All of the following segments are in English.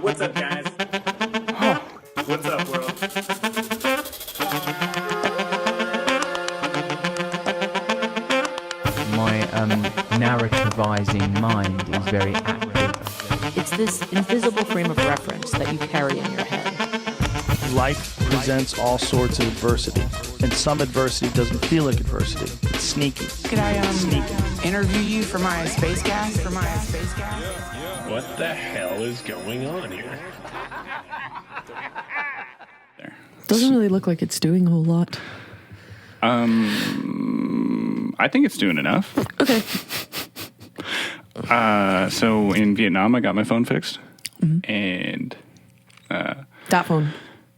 What's up, guys? What's up, world? My narrativizing mind is very active. It's this invisible frame of reference that you carry in your head. Life presents all sorts of adversity, and some adversity doesn't feel like adversity. It's sneaky. Could I interview you for my space gas? What the hell is going on here? Doesn't really look like it's doing a whole lot. I think it's doing enough. Okay. So in Vietnam, I got my phone fixed, and That phone.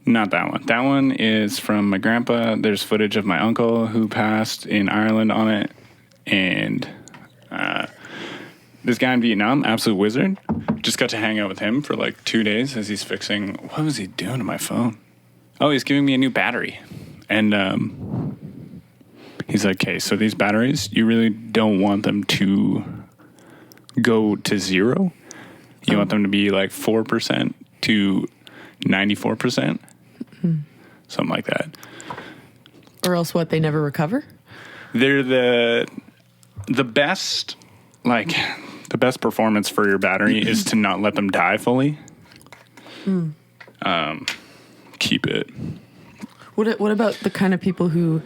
not that one. That one is from my grandpa. There's footage of my uncle who passed in Ireland on it, and this guy in Vietnam, absolute wizard. Just got to hang out with him for like 2 days as he's fixing. What was he doing to my phone? Oh, he's giving me a new battery, and he's like, "Okay, so these batteries, you really don't want them to go to zero. You want them to be like 4% to 94%, something like that." Or else what, they never recover? They're the best, like the best performance for your battery is to not let them die fully. Keep it. What about the kind of people who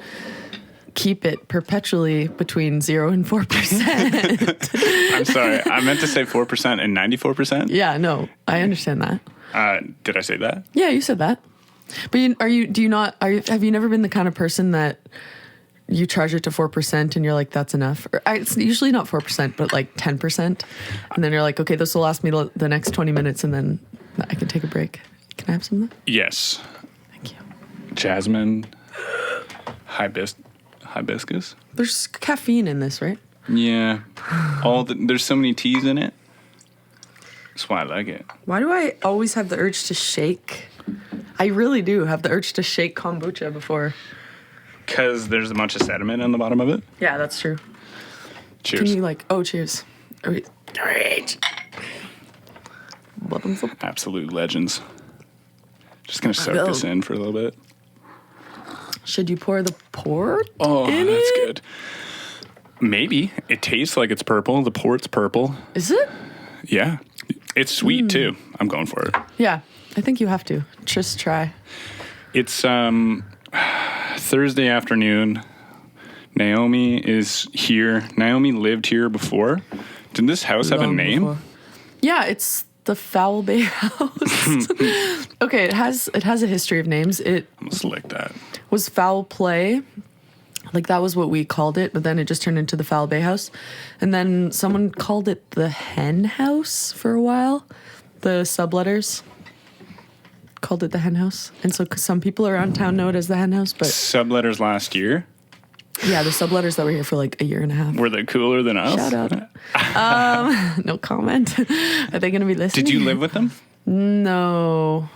keep it perpetually between 0 and 4%? I'm sorry, I meant to say 4% and 94%. Yeah, no, I understand that. Did I say that? Yeah, you said that. But have you never been the kind of person that you charge it to 4% and you're like, that's enough? Or it's usually not 4%, but like 10%. And then you're like, okay, this will last me the next 20 minutes and then I can take a break. Can I have some of that? Yes. Thank you. Jasmine, hibiscus. There's caffeine in this, right? Yeah. There's so many teas in it. That's why I like it. Why do I always have the urge to shake? I really do have the urge to shake kombucha before. Because there's a bunch of sediment on the bottom of it. Yeah, that's true. Cheers. Can you cheers. Great. Bottoms up. Absolute legends. Just going to soak this in for a little bit. Should you pour the port Oh, in that's it? good. Maybe. It tastes like it's purple. The port's purple. Is it? Yeah. It's sweet, too. I'm going for it. Yeah, I think you have to. Just try. It's Thursday afternoon. Naomi is here. Naomi lived here before. Did this house have a name? Before. Yeah, it's the Foul Bay House. Okay, it has a history of names. It Almost like that. was Foul Play. Like, that was what we called it, but then it just turned into the Foul Bay House. And then someone called it the Hen House for a while. The subletters called it the Hen House. And so some people around town know it as the Hen House, but Subletters last year. yeah, the subletters that were here for like a year and a half. Were they cooler than us? Shout out. No comment. Are they going to be listening? Did you live with them? No.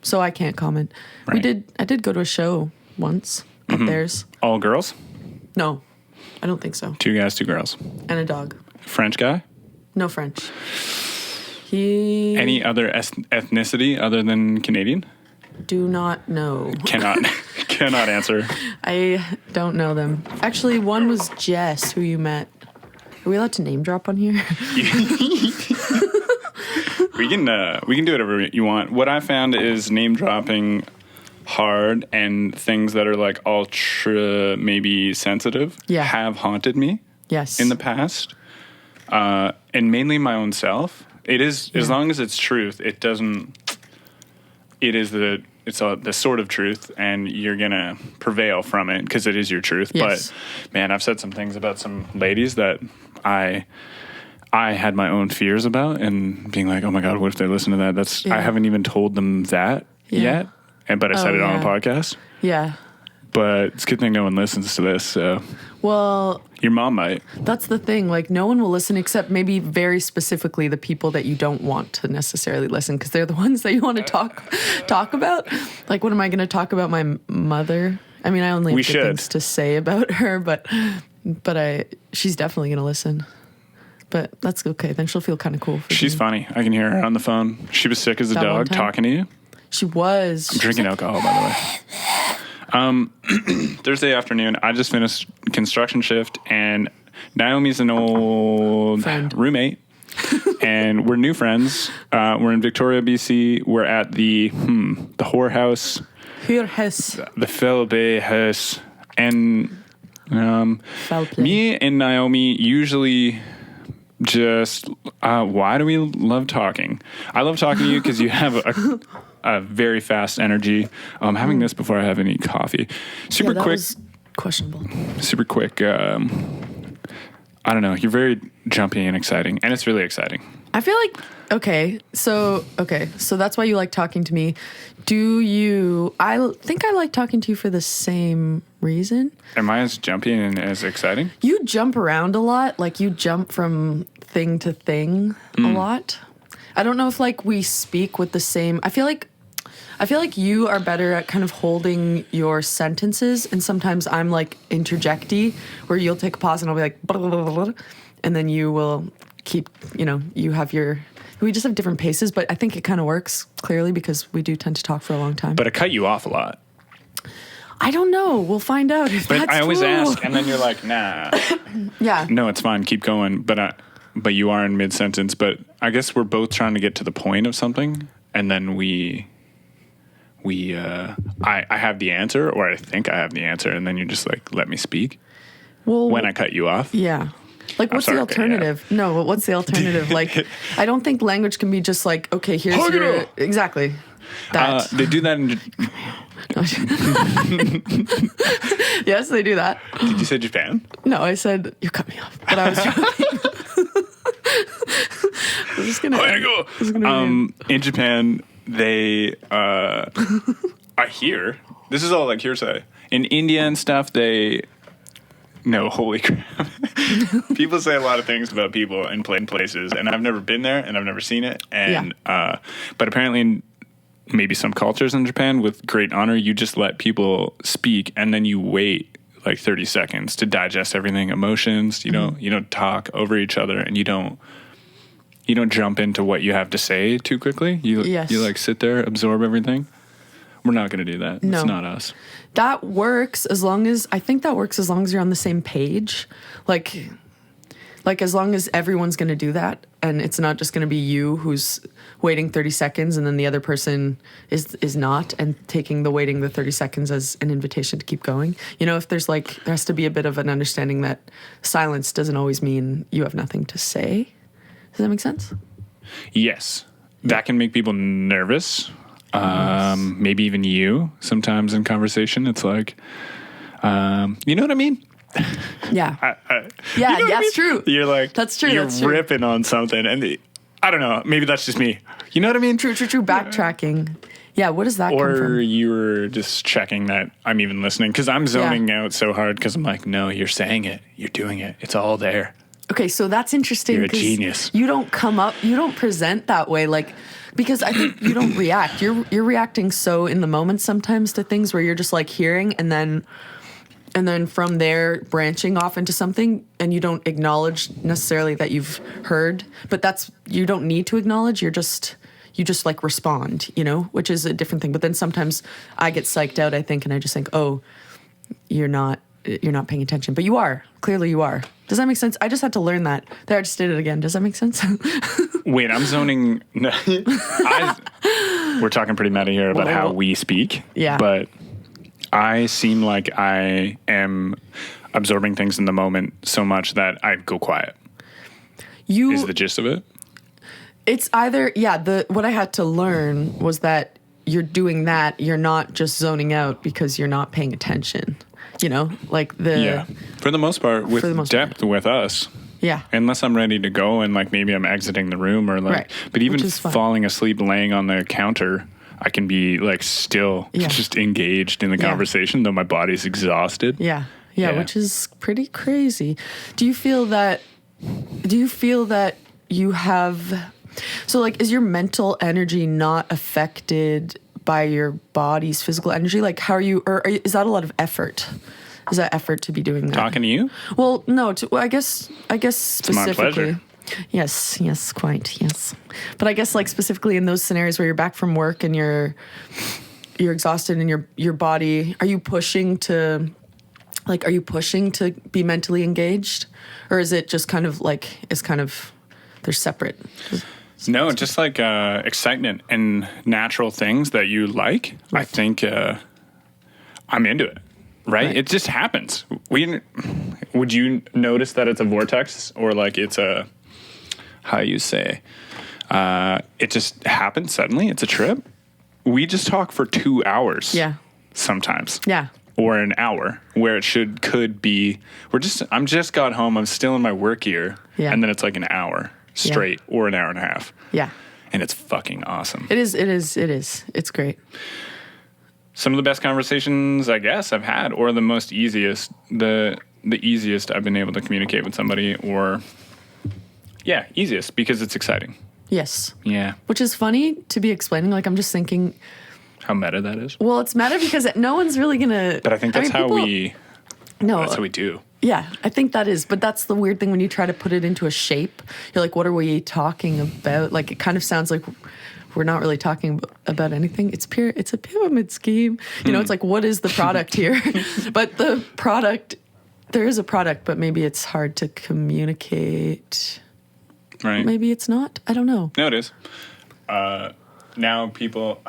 So I can't comment. Right. I did go to a show once at theirs. All girls? No, I don't think so. 2 guys, 2 girls. And a dog. French guy? No French. He... Any other ethnicity other than Canadian? Do not know. Cannot answer. I don't know them. Actually, one was Jess, who you met. Are we allowed to name drop on here? We can do whatever you want. What I found is name dropping hard and things that are like ultra maybe sensitive have haunted me. Yes. In the past. And mainly my own self. It is as long as it's truth, it doesn't it's the sort of truth, and you're gonna prevail from it because it is your truth. Yes. But man, I've said some things about some ladies that I had my own fears about, and being like, oh my God, what if they listen to that? I haven't even told them that yet. But I said it on a podcast. Yeah. But it's a good thing no one listens to this. So. Well, your mom might. That's the thing. Like, no one will listen except maybe very specifically the people that you don't want to necessarily listen, because they're the ones that you want to talk about. Like, what am I going to talk about my mother? I mean, I only have good things to say about her, but she's definitely going to listen. but that's okay. Then she'll feel kind of cool. She's funny. I can hear her on the phone. She was sick as a That one dog time? talking to you. She was. I'm drinking alcohol, by the way. Thursday afternoon, I just finished construction shift, and Naomi's an old Friend. roommate, and we're new friends. We're in Victoria, BC. We're at the whorehouse, Her house. the Felbe house, and Foul play. me and Naomi usually just why do we love talking? I love talking to you because you have a very fast energy. I'm having this before I have any coffee. Super that quick. was questionable. Super quick. I don't know. You're very jumpy and exciting, and it's really exciting. I feel like so that's why you like talking to me. I think I like talking to you for the same reason. Am I as jumpy and as exciting? You jump around a lot, like you jump from thing to thing a lot. I don't know if like we speak with the same. I feel like you are better at kind of holding your sentences, and sometimes I'm like interjecty, where you'll take a pause and I'll be like, blah, blah, blah, blah, and then you will keep, you have we just have different paces, but I think it kind of works clearly because we do tend to talk for a long time. But I cut you off a lot. I don't know. We'll find out if But that's I always true. ask, and then you're like, nah. Yeah. No, it's fine. Keep going. But you are in mid sentence. But I guess we're both trying to get to the point of something, and then I have the answer, or I think I have the answer, and then you just like let me speak Well, when I cut you off. Yeah. Like, what's sorry, the okay, yeah. alternative? No, but what's the alternative? Like, I don't think language can be just like, okay, here's your... Exactly. That. They do that in... Yes, they do that. Did you say Japan? No, I said, you cut me off. But I was joking. I was just going to... In Japan, they... I hear... This is all like hearsay. In India and stuff, they... No, holy crap. People say a lot of things about people in places, and I've never been there, and I've never seen it. And but apparently in maybe some cultures in Japan, with great honor, you just let people speak, and then you wait like 30 seconds to digest everything, emotions. You don't talk over each other, and you don't jump into what you have to say too quickly. You like sit there, absorb everything. We're not going to do that. No. It's not us. That works as long as you're on the same page. Like as long as everyone's going to do that, and it's not just going to be you who's waiting 30 seconds and then the other person is not, and taking the 30 seconds as an invitation to keep going. If there has to be a bit of an understanding that silence doesn't always mean you have nothing to say. Does that make sense? Yes. That can make people nervous. Maybe even you sometimes in conversation. It's like, you know what I mean? Yeah. You know what I mean? True. You're like, That's true. You're That's true. ripping on something. And I don't know. Maybe that's just me. You know what I mean? True. Backtracking. Yeah. What does that come Or from? you were just checking that I'm even listening. Because I'm zoning out so hard because I'm like, no, you're saying it. You're doing it. It's all there. Okay, so that's interesting. You're a 'cause genius. You don't present that way, because I think you don't react. You're reacting so in the moment sometimes to things where you're just like hearing and then from there branching off into something, and you don't acknowledge necessarily that you've heard. But you don't need to acknowledge. You just like respond, which is a different thing. But then sometimes I get psyched out, I think, and I just think, oh, you're not paying attention, but you are. Clearly you are. Does that make sense? I just had to learn that. There, I just did it again. Does that make sense? Wait, I'm zoning. No, we're talking pretty meta here about how we speak. Yeah. But I seem like I am absorbing things in the moment so much that I go quiet. Is the gist of it? It's either, what I had to learn was that you're doing that. You're not just zoning out because you're not paying attention. For the most part, with depth with us. Yeah. Unless I'm ready to go and like maybe I'm exiting the room or like, right. But even Which is fine. falling asleep laying on the counter, I can be like still just engaged in the conversation, though my body's exhausted. Yeah, which is pretty crazy. Do you feel that you have, so like, is your mental energy not affected by your body's physical energy? Like, how are you, is that a lot of effort? Is that effort to be doing that? Talking to you? Well, no, I guess specifically. my pleasure. Yes, quite, yes. But I guess like specifically in those scenarios where you're back from work and you're exhausted and your body, are you pushing to be mentally engaged? Or is it just kind of like, they're separate? No, just like excitement and natural things that you like. Right. I think I'm into it. Right? It just happens. Would you notice that it's a vortex or like it's a, how you say, it just happens suddenly? It's a trip. We just talk for 2 hours. Yeah. Sometimes. Yeah. Or an hour where it could be, I'm just got home. I'm still in my work gear. Yeah. And then it's like an hour straight or an hour and a half. Yeah. And it's fucking awesome. It is. It's great. Some of the best conversations I guess I've had, or the most easiest, the easiest I've been able to communicate with somebody, or easiest because it's exciting. Yes. Yeah. Which is funny to be explaining. Like I'm just thinking how meta that is. Well, it's meta because no one's really gonna. But I think that's how we do. Yeah, I think that is. But that's the weird thing when you try to put it into a shape. You're like, what are we talking about? Like it kind of sounds like we're not really talking about anything. It's a pyramid scheme. You know, it's like, what is the product here? But the product, there is a product, but maybe it's hard to communicate. Right. Maybe it's not. I don't know. No, it is. Now people,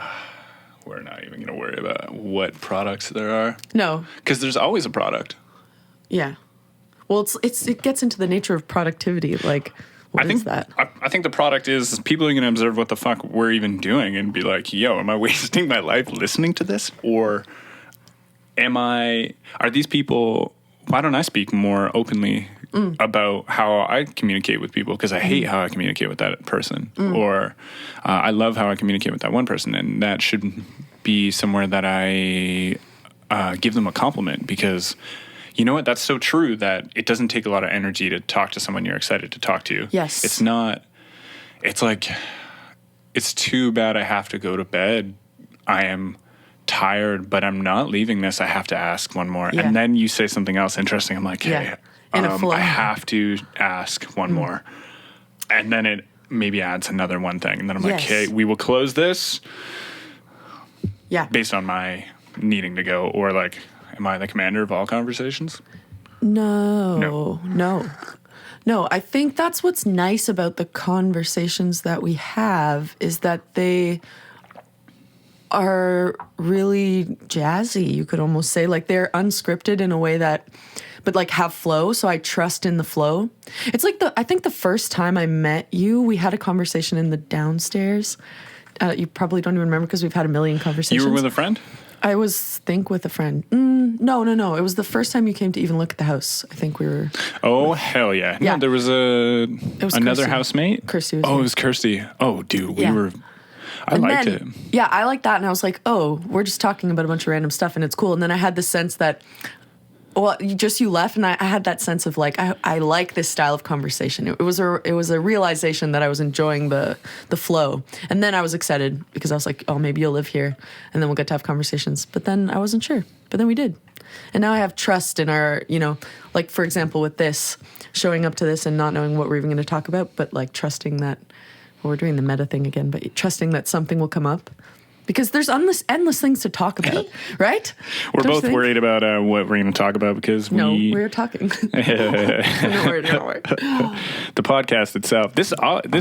we're not even going to worry about what products there are. No. Because there's always a product. Yeah. Well, it gets into the nature of productivity. Like, what is that? I think the product is people are going to observe what the fuck we're even doing and be like, yo, am I wasting my life listening to this? Or are these people, why don't I speak more openly about how I communicate with people? Because I hate how I communicate with that person. Or I love how I communicate with that one person. And that should be somewhere that I give them a compliment, because you know what? That's so true that it doesn't take a lot of energy to talk to someone you're excited to talk to. Yes. It's like, it's too bad I have to go to bed. I am tired, but I'm not leaving this. I have to ask one more. Yeah. And then you say something else interesting. I'm like, hey, I have to ask one more. And then it maybe adds another one thing. And then I'm like, hey, we will close this. Yeah. Based on my needing to go, or like, am I the commander of all conversations? No. I think that's what's nice about the conversations that we have is that they are really jazzy. You could almost say like they're unscripted in a way that, but like have flow. So I trust in the flow. It's like I think the first time I met you, we had a conversation in the downstairs. You probably don't even remember because we've had a million conversations. You were with a friend? I was with a friend. No. It was the first time you came to even look at the house. I think we were. Oh, hell yeah. Yeah. No, there was another Kirsty. housemate. Kirsty was it was Kirsty. Oh, dude, I liked it. Yeah, I liked that. And I was like, oh, we're just talking about a bunch of random stuff and it's cool. And then I had the sense that, well, you left, and I had that sense of like, I like this style of conversation. It was a realization that I was enjoying the flow. And then I was excited because I was like, oh, maybe you'll live here and then we'll get to have conversations. But then I wasn't sure. But then we did. And now I have trust in our, like for example, with this, showing up to this and not knowing what we're even going to talk about, but like trusting that, well, we're doing the meta thing again, but trusting that something will come up. Because there's endless things to talk about, right? We're both worried about what we're going to talk about because we're talking. Don't worry. The podcast itself. This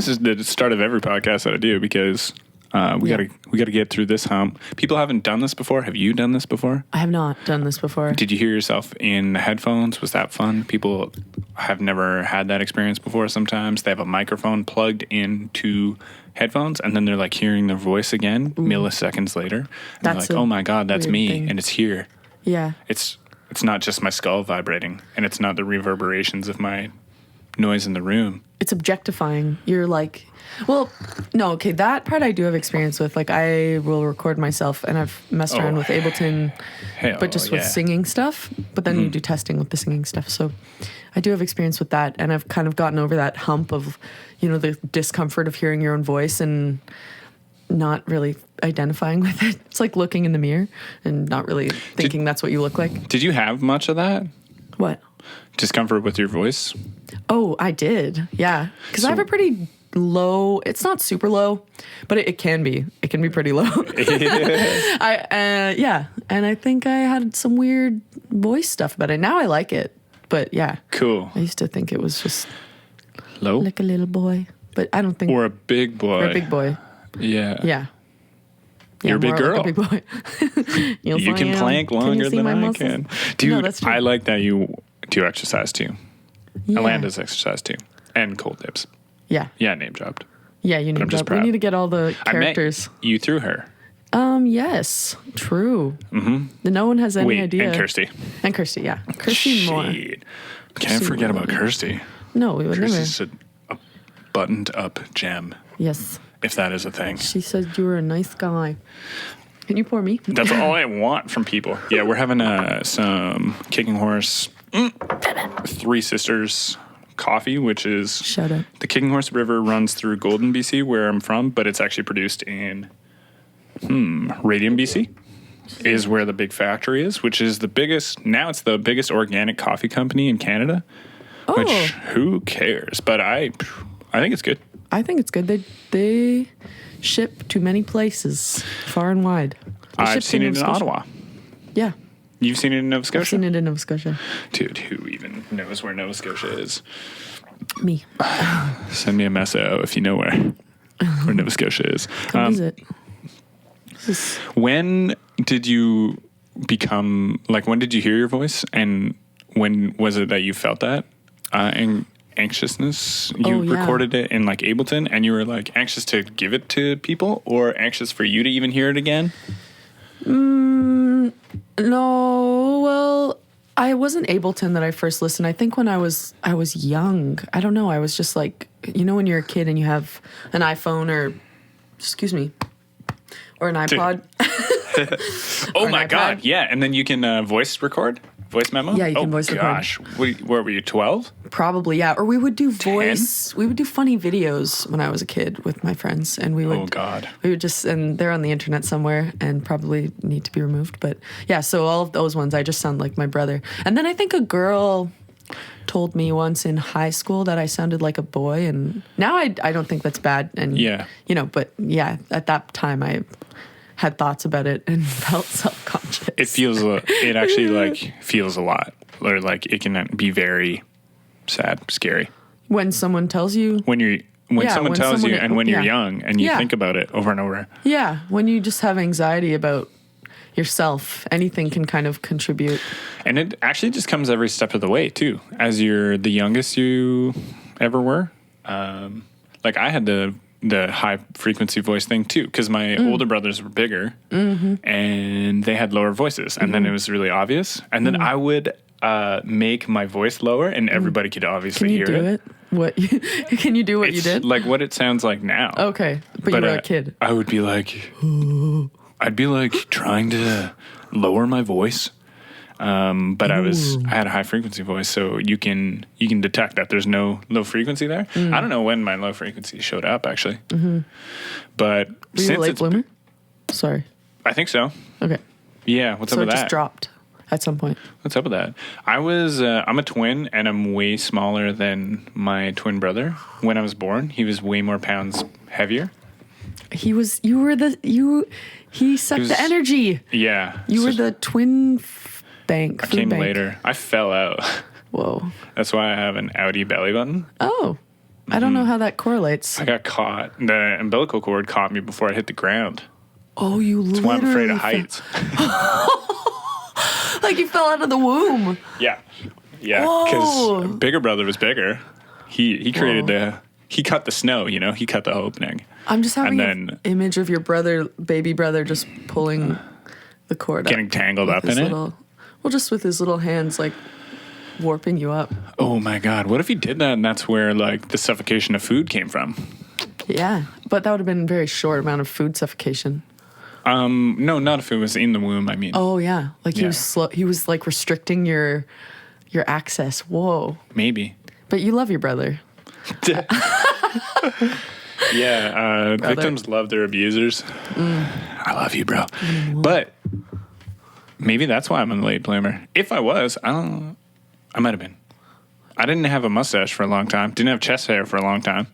is the start of every podcast that I do because we gotta get through this hump. People haven't done this before. Have you done this before? I have not done this before. Did you hear yourself in the headphones? Was that fun? People have never had that experience before. Sometimes they have a microphone plugged into headphones and then they're like hearing their voice again milliseconds later. And they're like, oh my God, that's me. Thing. And it's here. Yeah. It's not just my skull vibrating and it's not the reverberations of my noise in the room. It's objectifying. You're like, well, no, okay, that part I do have experience with. Like I will record myself and I've messed around with Ableton, but just with singing stuff. But then you do testing with the singing stuff. So I do have experience with that. And I've kind of gotten over that hump of, the discomfort of hearing your own voice and not really identifying with it. It's like looking in the mirror and not really thinking that's what you look like. Did you have much of that? What? discomfort with your voice? Oh, I did. Yeah. Because I have a pretty low, it's not super low, but it can be. It can be pretty low. Yeah. And I think I had some weird voice stuff about it. Now I like it. But yeah. Cool. I used to think it was just Low? like a little boy. But I don't think. Or a big boy. Or a big boy. Yeah. Yeah. You're a big more girl. Like a big boy. Yes, You I can am. plank Can you longer see than my I muscles? can. No, Dude, that's true. I like that you do exercise too. Yeah. Alanda's exercise too. And cold dips. Yeah. Yeah, name dropped. Yeah, you I'm need just to. We proud. need to get all the characters. I met you through her. Yes, true. Mm-hmm. No one has any Wait, idea. and Kirsty. And Kirsty, yeah. Kirsty more. Shit. Can't forget about Kirsty. No, we would Kirsty's never. a buttoned up gem, Yes. if that is a thing. She said you were a nice guy. Can you pour me? That's all I want from people. Yeah, we're having some Kicking Horse Three Sisters coffee, which is Shout out. the Kicking Horse River runs through Golden, BC, where I'm from, but it's actually produced in Radium, BC, is where the big factory is, which is the biggest. Now it's the biggest organic coffee company in Canada. Oh. Which who cares? But I think it's good. I think it's good. They ship to many places, far and wide. They ship I've to seen it in Nova Scotia. Ottawa. Yeah. You've seen it in Nova I've Scotia? seen it in Nova Scotia. Dude, who even knows where Nova Scotia is? Me. Send me a message if you know where Nova Scotia is. Come visit. This is- When did you become, like, when did you hear your voice? And when was it that you felt that? Anxiousness? You yeah. recorded it in, like, Ableton, and you were, like, anxious to give it to people? Or anxious for you to even hear it again? No, well, I wasn't Ableton that I first listened. I think when I was young. I don't know. I was just like, when you're a kid and you have an iPhone or an iPod. Oh an my iPad. God, yeah. And then you can voice record? Voice memo? Yeah, you can voice record. Gosh. What were you, 12? Probably, yeah. Or we would do voice. We would do funny videos when I was a kid with my friends, and we would. Oh, God. We would just, and they're on the internet somewhere, and probably need to be removed. But yeah, so all of those ones, I just sound like my brother. And then I think a girl told me once in high school that I sounded like a boy, and now I don't think that's bad. And Yeah. But yeah, at that time I had thoughts about it and felt self-conscious. It actually like feels a lot, or like it can be very sad, scary when someone tells you. when someone tells you, and when you're young and you Yeah. think about it over and over. Yeah, when you just have anxiety about yourself, anything can kind of contribute. And it actually just comes every step of the way too. As you're the youngest you ever were, like I had the high frequency voice thing too, because my older brothers were bigger and they had lower voices, and then it was really obvious. And then I would make my voice lower, and everybody could obviously Can you hear do it? What can you do? What you It's did? like what it sounds like now. Okay, but you were a kid. I would be like, I'd be like trying to lower my voice. But I had a high frequency voice, so you can detect that there's no low frequency there. I don't know when my low frequency showed up actually, but Were you a since late bloomer? Sorry. I think so. Okay. Yeah. What's So up it with just that? dropped at some point. What's up with that? I'm a twin, and I'm way smaller than my twin brother. When I was born, he was way more pounds heavier. He sucked was- the energy. Yeah. You so were the twin bank. I food came bank. later. I fell out. Whoa. That's why I have an Audi belly button. Oh. I don't know how that correlates. I got caught. The umbilical cord caught me before I hit the ground. Oh, you That's literally why I'm afraid of fell- heights. Like you fell out of the womb. Yeah. Yeah. Whoa. Because bigger brother was bigger. He created he cut the snow, he cut the opening. I'm just having And an image of your baby brother, just pulling the cord Getting up. tangled with up his in it. Just with his little hands, like warping you up. Oh my God. What if he did that and that's where like the suffocation of food came from? Yeah, but that would have been a very short amount of food suffocation. No, not if it was in the womb, I mean. Oh yeah, like he Yeah. was slow. He was like restricting your access. Whoa! Maybe. But you love your brother. Yeah, victims love their abusers. I love you, bro. But maybe that's why I'm a late bloomer. If I was, I I might have been. I didn't have a mustache for a long time. Didn't have chest hair for a long time.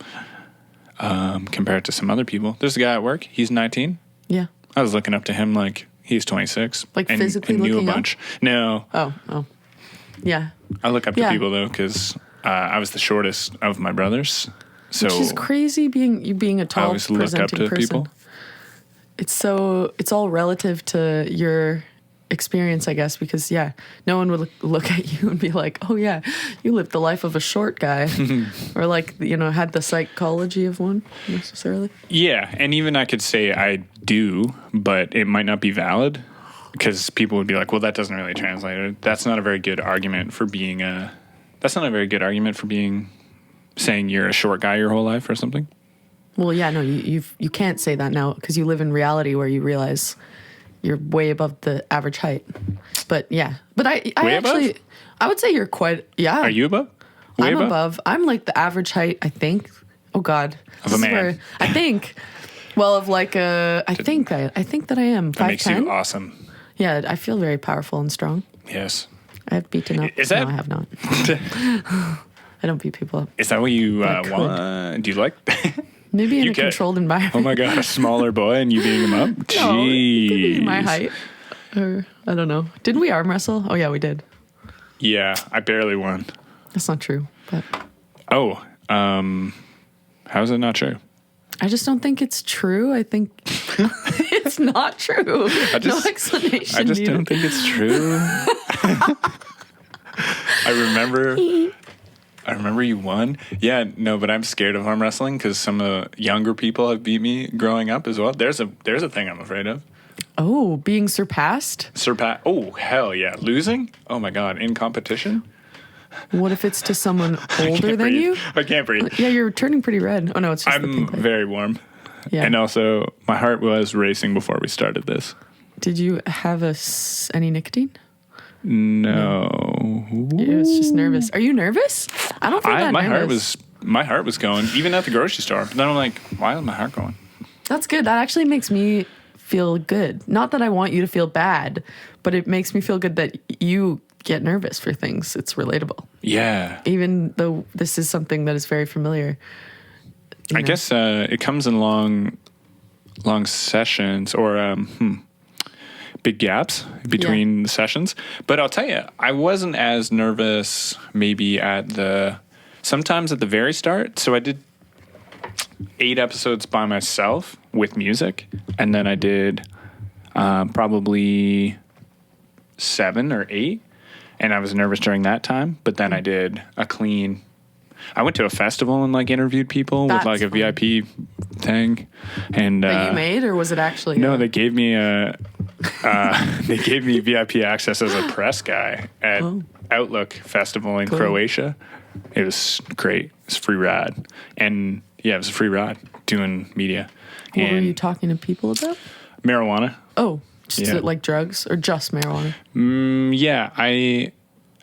Compared to some other people. There's a guy at work. He's 19. Yeah. I was looking up to him like he's 26. Like and, physically and knew looking a up? bunch. No. Oh. Yeah. I look up to Yeah. people though because I was the shortest of my brothers. So Which is crazy being a I tall always look up presenting to person. people. It's all relative to your experience, I guess, because no one would look at you and be like, oh yeah, you lived the life of a short guy, or like, had the psychology of one necessarily. Yeah, and even I could say I do, but it might not be valid because people would be like, well, that doesn't really translate. That's not a very good argument for being saying you're a short guy your whole life or something. Well, yeah, no, you can't say that now because you live in reality where you realize you're way above the average height. But I Way actually, above? I would say you're quite, Are you above? Way I'm above. I'm like the average height, I think. Oh God. Of a man. I think. Well, of like I think that I am 5'10". That makes you awesome. Yeah, I feel very powerful and strong. Yes. I have beaten up. Is that- No, I have not. I don't beat people up. Is that what you I could. want? Do you like? Maybe in You a could. controlled environment. Oh my God, a smaller boy and you beating him up? No, it Jeez. could be my height. Or I don't know. Didn't we arm wrestle? Oh yeah, we did. Yeah, I barely won. That's not true. But Oh, how is it not true? I just don't think it's true. I think it's not true. No explanation. I just needed. don't think it's true. I remember you won. Yeah, no, but I'm scared of arm wrestling because some younger people have beat me growing up as well. There's a thing I'm afraid of. Oh, being surpassed? Oh, hell yeah. Losing? Oh my God. In competition? What if it's to someone older than breathe. you? I can't breathe. Yeah, you're turning pretty red. Oh no, it's just the I'm pink light. very warm. Yeah. And also, my heart was racing before we started this. Did you have any nicotine? No. Yeah, I was just nervous. Are you nervous? I don't feel that my nervous. my heart was going, even at the grocery store. But then I'm like, why is my heart going? That's good. That actually makes me feel good. Not that I want you to feel bad, but it makes me feel good that you get nervous for things. It's relatable. Yeah. Even though this is something that is very familiar. I guess it comes in long sessions or big gaps between the sessions. But I'll tell you, I wasn't as nervous maybe sometimes at the very start. So I did 8 episodes by myself with music. And then I did probably 7 or 8. And I was nervous during that time. But then I did I went to a festival and interviewed people with That's a fun. VIP thing. And That you made, or was it actually? no, they gave me VIP access as a press guy at Outlook Festival in Croatia. It was great. It was a free ride. And yeah, it was a free ride doing media. What were and you talking to people about? marijuana. Oh, just Yeah. like drugs or just marijuana? Yeah, I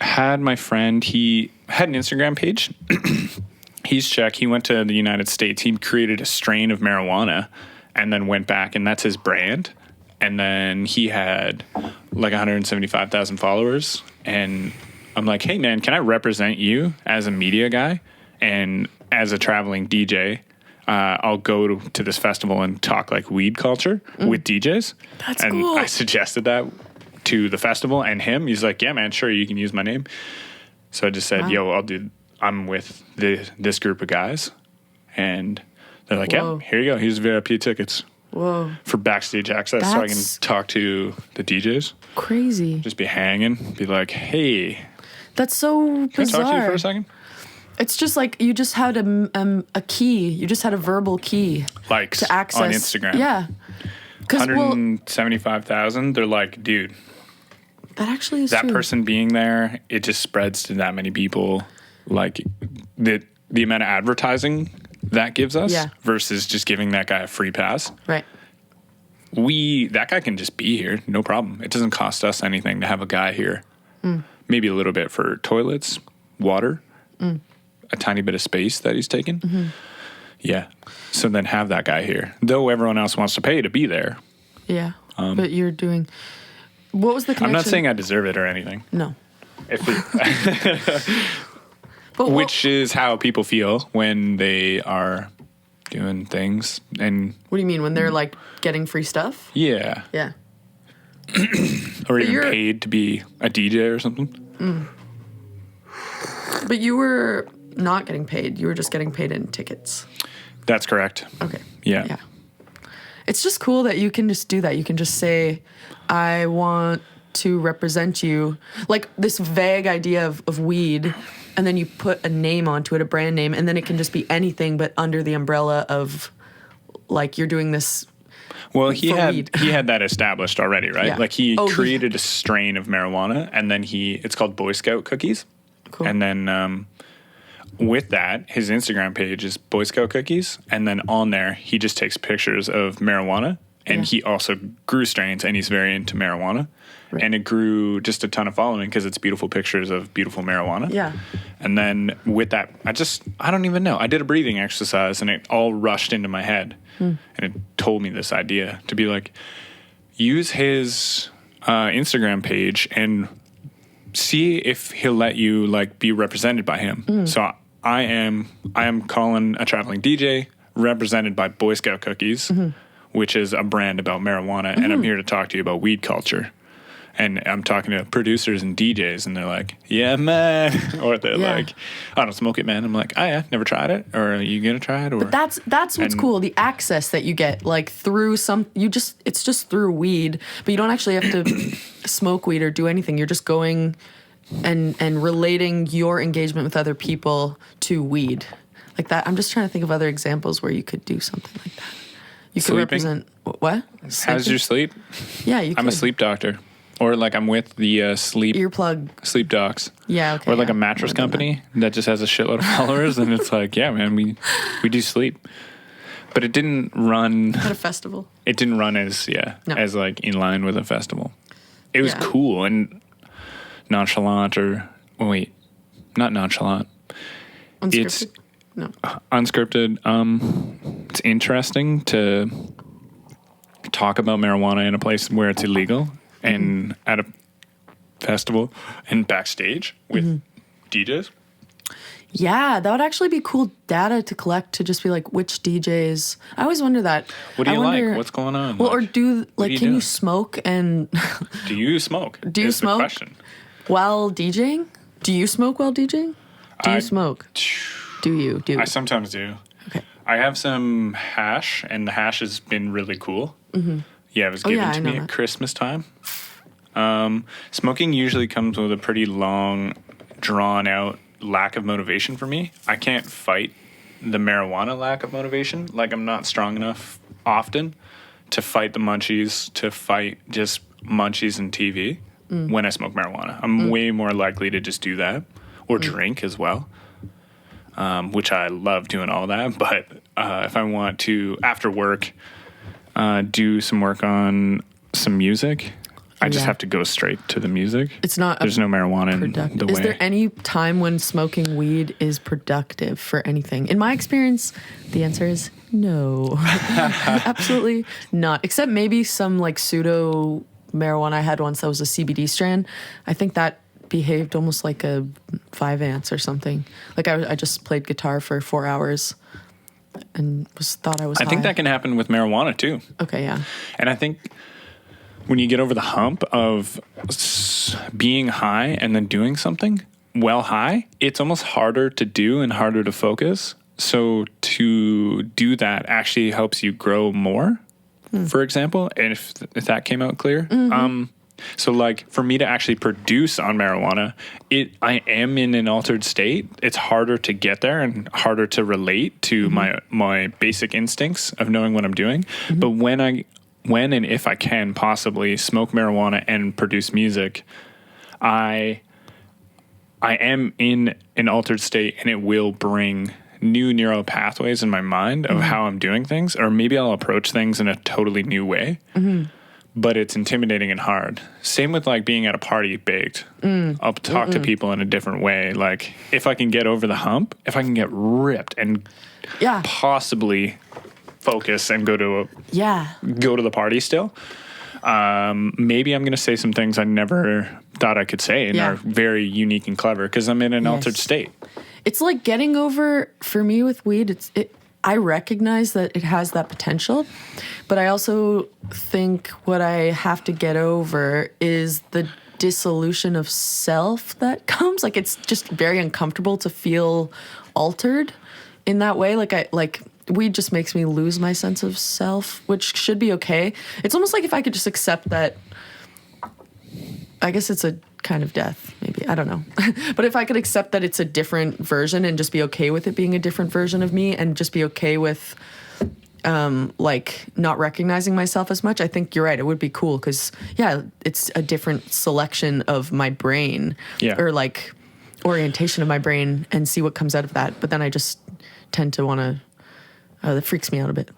had my friend, he had an Instagram page. He's Czech. He went to the United States. He created a strain of marijuana and then went back, and that's his brand. And then he had 175,000 followers. And I'm like, hey, man, can I represent you as a media guy? And as a traveling DJ, I'll go to this festival and talk weed culture with DJs. That's and cool. I suggested that to the festival and him. He's like, yeah, man, sure, you can use my name. So I just said, I'm with this group of guys. And they're like, Whoa. yeah, here you go. Here's VIP tickets Whoa, for backstage access so I can That's- talk to the DJs. crazy. Just be hanging, be like, hey, That's so can I talk to you bizarre. for a second? It's just like you just had a key. You just had a verbal key Likes to access on Instagram. Yeah, because 175,000. They're like, dude, that actually is that true. person being there, it just spreads to that many people. The amount of advertising that gives us versus just giving that guy a free pass. Right. That guy can just be here, no problem. It doesn't cost us anything to have a guy here. Maybe a little bit for toilets, water, a tiny bit of space that he's taken. Yeah. So then have that guy here. Though everyone else wants to pay to be there. Yeah. But you're doing. What was the connection? I'm not saying I deserve it or anything. No. But Which is how people feel when they are doing things. And what do you mean when they're like getting free stuff? yeah. Yeah. Or even you're- paid to be a DJ or something. But you were not getting paid. You were just getting paid in tickets. That's correct. Okay. Yeah. Yeah. It's just cool that you can just do that. You can just say, I want to represent you. Like this vague idea of weed, and then you put a name onto it, a brand name, and then it can just be anything but under the umbrella of like you're doing this. Well, he For had weed. he had that established already, right? Yeah. Like he Oh, he- created a strain of marijuana, and then it's called Boy Scout cookies. Cool. And then with that, his Instagram page is Boy Scout cookies, and then on there he just takes pictures of marijuana, and Yeah. he also grew strains, and he's very into marijuana, Right. and it grew just a ton of following because it's beautiful pictures of beautiful marijuana. Yeah. And then with that, I don't even know. I did a breathing exercise and it all rushed into my head. And it told me this idea to be like, use his Instagram page and see if he'll let you like be represented by him. So I am calling a traveling DJ represented by Boy Scout Cookies, which is a brand about marijuana. And I'm here to talk to you about weed culture. And I'm talking to producers and DJs, and they're like, "Yeah, man," or they're Yeah. like, "I don't smoke it, man." I'm like, "Oh yeah, never tried it." Or are you gonna try it? Or That's what's And- cool. The access that you get, like through it's just through weed, but you don't actually have to smoke weed or do anything. You're just going and relating your engagement with other people to weed, like that. I'm just trying to think of other examples where you could do something like that. You could Sleeping? represent what? How's Sleeping? your sleep? Yeah, you. I'm a could. sleep doctor, or like I'm with the sleep Earplug. sleep docs. Yeah, okay. Or like yeah. a mattress I've done that. company that just has a shitload of followers, and it's like, yeah, man, we do sleep, but it didn't run. At a festival. It didn't run as No. as like in line with a festival. It was Yeah. cool and nonchalant, or wait, not nonchalant. Unscripted? It's No. unscripted. It's interesting to talk about marijuana in a place where it's illegal and at a festival and backstage with DJs. Yeah, that would actually be cool data to collect to just be like which DJs. I always wonder that. What do I you wonder- like? What's going on? Well, or Like, do like do you can do? you smoke and do you smoke? Do you is the smoke? question. while DJing? Do you smoke while DJing? Do I- you smoke? Do you? Do I sometimes do. Okay. I have some hash, and the hash has been really cool. Yeah, it was Oh, given yeah, to I me know at that. Christmas time. Smoking usually comes with a pretty long, drawn-out lack of motivation for me. I can't fight the marijuana lack of motivation. Like, I'm not strong enough often to fight the munchies, to fight just munchies and TV when I smoke marijuana. I'm way more likely to just do that or drink as well. Which I love doing all that. But if I want to, after work, do some work on some music, I just Yeah. have to go straight to the music. It's not There's no marijuana in productive. the way. Is there any time when smoking weed is productive for anything? In my experience, the answer is no. Absolutely not. Except maybe some like pseudo marijuana I had once that was a CBD strand. I think that behaved almost like a 5 ants or something. Like I just played guitar for 4 hours and thought I was I think high. that can happen with marijuana too. Okay, yeah. And I think when you get over the hump of being high and then doing something well high, it's almost harder to do and harder to focus. So to do that actually helps you grow more, for example, and if that came out clear. So like for me to actually produce on marijuana, I am in an altered state. It's harder to get there and harder to relate to my basic instincts of knowing what I'm doing. But when and if I can possibly smoke marijuana and produce music, I am in an altered state, and it will bring new neural pathways in my mind of how I'm doing things, or maybe I'll approach things in a totally new way. But it's intimidating and hard. Same with like being at a party baked. I'll talk to people in a different way. Like if I can get over the hump, if I can get ripped and Yeah. possibly focus and go to Yeah. the party still, Maybe I'm going to say some things I never thought I could say and Yeah. are very unique and clever because I'm in an altered state. It's like getting over, for me with weed, I recognize that it has that potential, but I also think what I have to get over is the dissolution of self that comes. Like, it's just very uncomfortable to feel altered in that way. Like weed just makes me lose my sense of self, which should be okay. It's almost like if I could just accept that, I guess it's a kind of death, maybe. I don't know. But if I could accept that it's a different version and just be okay with it being a different version of me and just be okay with like not recognizing myself as much, I think you're right. It would be cool because, yeah, it's a different selection of my brain or like orientation of my brain and see what comes out of that. But then I just tend to want to, that freaks me out a bit.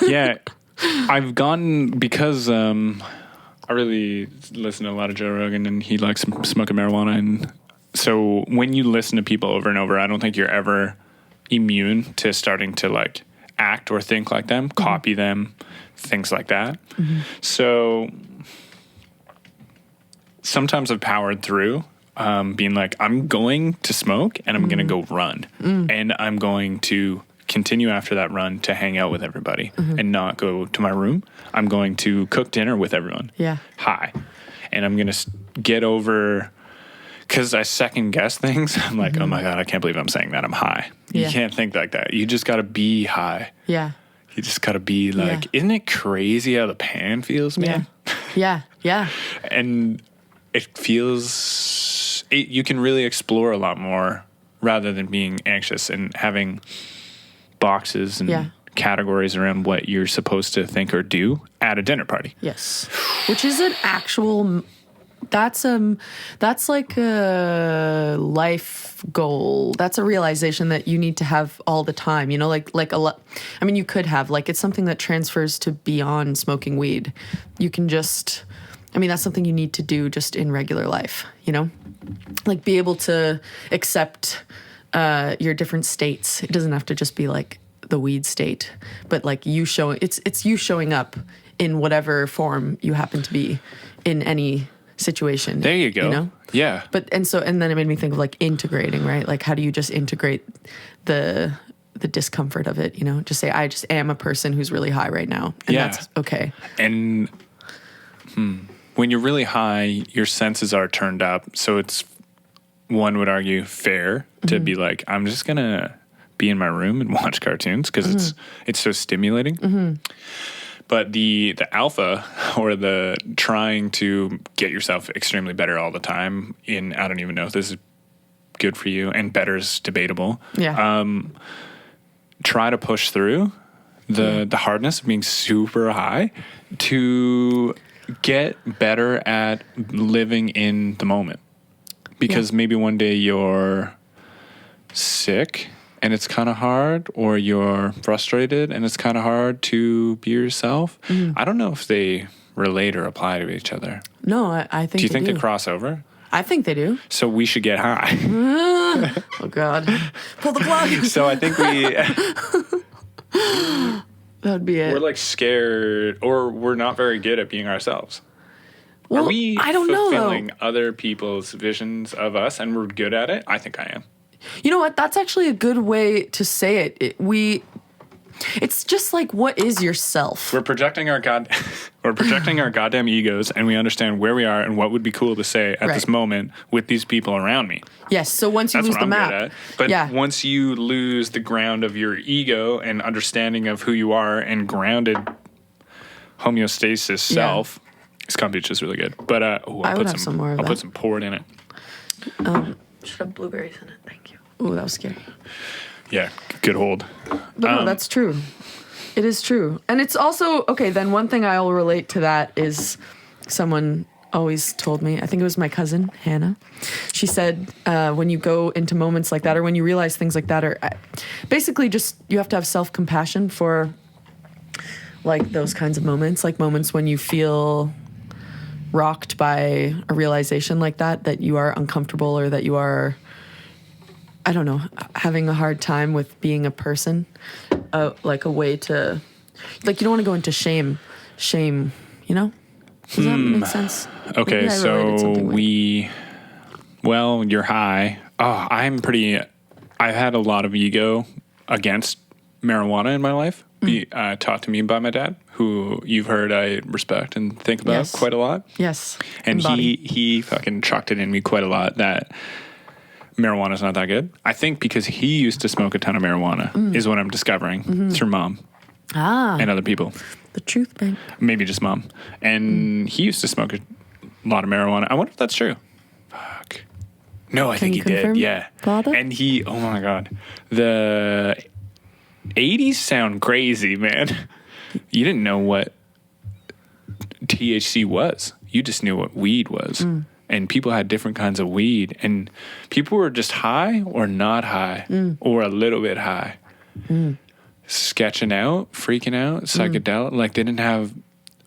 Yeah. I've gone because I really listen to a lot of Joe Rogan and he likes smoking marijuana. And so when you listen to people over and over, I don't think you're ever immune to starting to like act or think like them, copy them, things like that. So sometimes I've powered through being like, I'm going to smoke and I'm going to go run and I'm going to continue after that run to hang out with everybody and not go to my room. I'm going to cook dinner with everyone. Yeah. High. And I'm going to get over, because I second guess things. I'm like, oh my God, I can't believe I'm saying that. I'm high. Yeah. You can't think like that. You just got to be high. Yeah. You just got to be like, isn't it crazy how the pan feels, man? Yeah. Yeah. And it feels, you can really explore a lot more rather than being anxious and having boxes and categories around what you're supposed to think or do at a dinner party. Yes. Which is an actual, that's like a life goal. That's a realization that you need to have all the time, you know, like a lot. I mean, you could have, like, it's something that transfers to beyond smoking weed. You can just, I mean, that's something you need to do just in regular life, you know, like be able to accept your different states. It doesn't have to just be like the weed state, but like you showing, it's you showing up in whatever form you happen to be in any situation. There you go. You know? Yeah. But, and then it made me think of like integrating, right? Like, how do you just integrate the discomfort of it, you know? Just say, I just am a person who's really high right now. And that's okay. And when you're really high, your senses are turned up. So it's, one would argue, fair to be like, I'm just going to be in my room and watch cartoons because it's so stimulating. But the alpha, or the trying to get yourself extremely better all the time in, I don't even know if this is good for you, and better is debatable. Yeah. Try to push through the hardness of being super high to get better at living in the moment. Because maybe one day you're sick and it's kind of hard, or you're frustrated and it's kind of hard to be yourself. I don't know if they relate or apply to each other. No, I think Do you think they cross over? I think they do. So we should get high. Oh, God. Pull the plug. So I think we... That would be it. We're like scared, or we're not very good at being ourselves. Well, Are we I don't know, fulfilling though. other people's visions of us and we're good at it? I think I am. You know what? That's actually a good way to say it. It's just like, what is yourself? We're projecting our goddamn egos, and we understand where we are and what would be cool to say at this moment with these people around me. Yes. So once you That's lose what the I'm map, good at. But once you lose the ground of your ego and understanding of who you are and grounded homeostasis self, this kombucha is really good. But I would have some more of I'll that. put some port in it. Should have blueberries in it. Thank you. Ooh, that was scary. Yeah, good hold. But no, that's true. It is true. And it's also, okay, then one thing I will relate to that is someone always told me, I think it was my cousin, Hannah. She said, when you go into moments like that, or when you realize things like that, or basically just, you have to have self-compassion for like those kinds of moments, like moments when you feel rocked by a realization like that you are uncomfortable, or that you are, I don't know, having a hard time with being a person, like a way to, like, you don't want to go into shame, you know? Does that make sense? Okay, Maybe I related so something weird. you're high. Oh, I've had a lot of ego against marijuana in my life, taught to me by my dad, who you've heard I respect and think about Yes. quite a lot. Yes. And Embody. he fucking chucked it in me quite a lot that marijuana's not that good. I think because he used to smoke a ton of marijuana is what I'm discovering through mom and other people. The truth bank. Maybe just mom. And he used to smoke a lot of marijuana. I wonder if that's true. Fuck. No, I think you he did. confirm, Yeah. Father? And oh my God. The 80s sound crazy, man. You didn't know what THC was. You just knew what weed was. And people had different kinds of weed. And people were just high or not high or a little bit high. Sketching out, freaking out, psychedelic. Like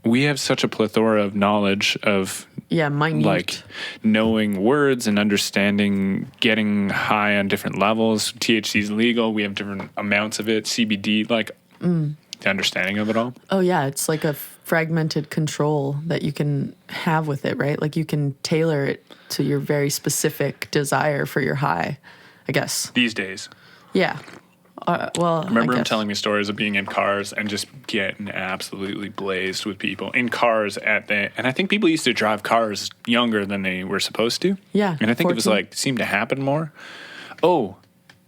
we have such a plethora of knowledge of minute. like knowing words and understanding, getting high on different levels. THC is legal. We have different amounts of it. CBD, like the understanding of it all. Oh, yeah. It's like a fragmented control that you can have with it, right? Like you can tailor it to your very specific desire for your high, I guess. These days. Yeah. Well, Remember I him guess. telling me stories of being in cars and just getting absolutely blazed with people in cars and I think people used to drive cars younger than they were supposed to. Yeah, And I think it was 14. seemed to happen more. Oh,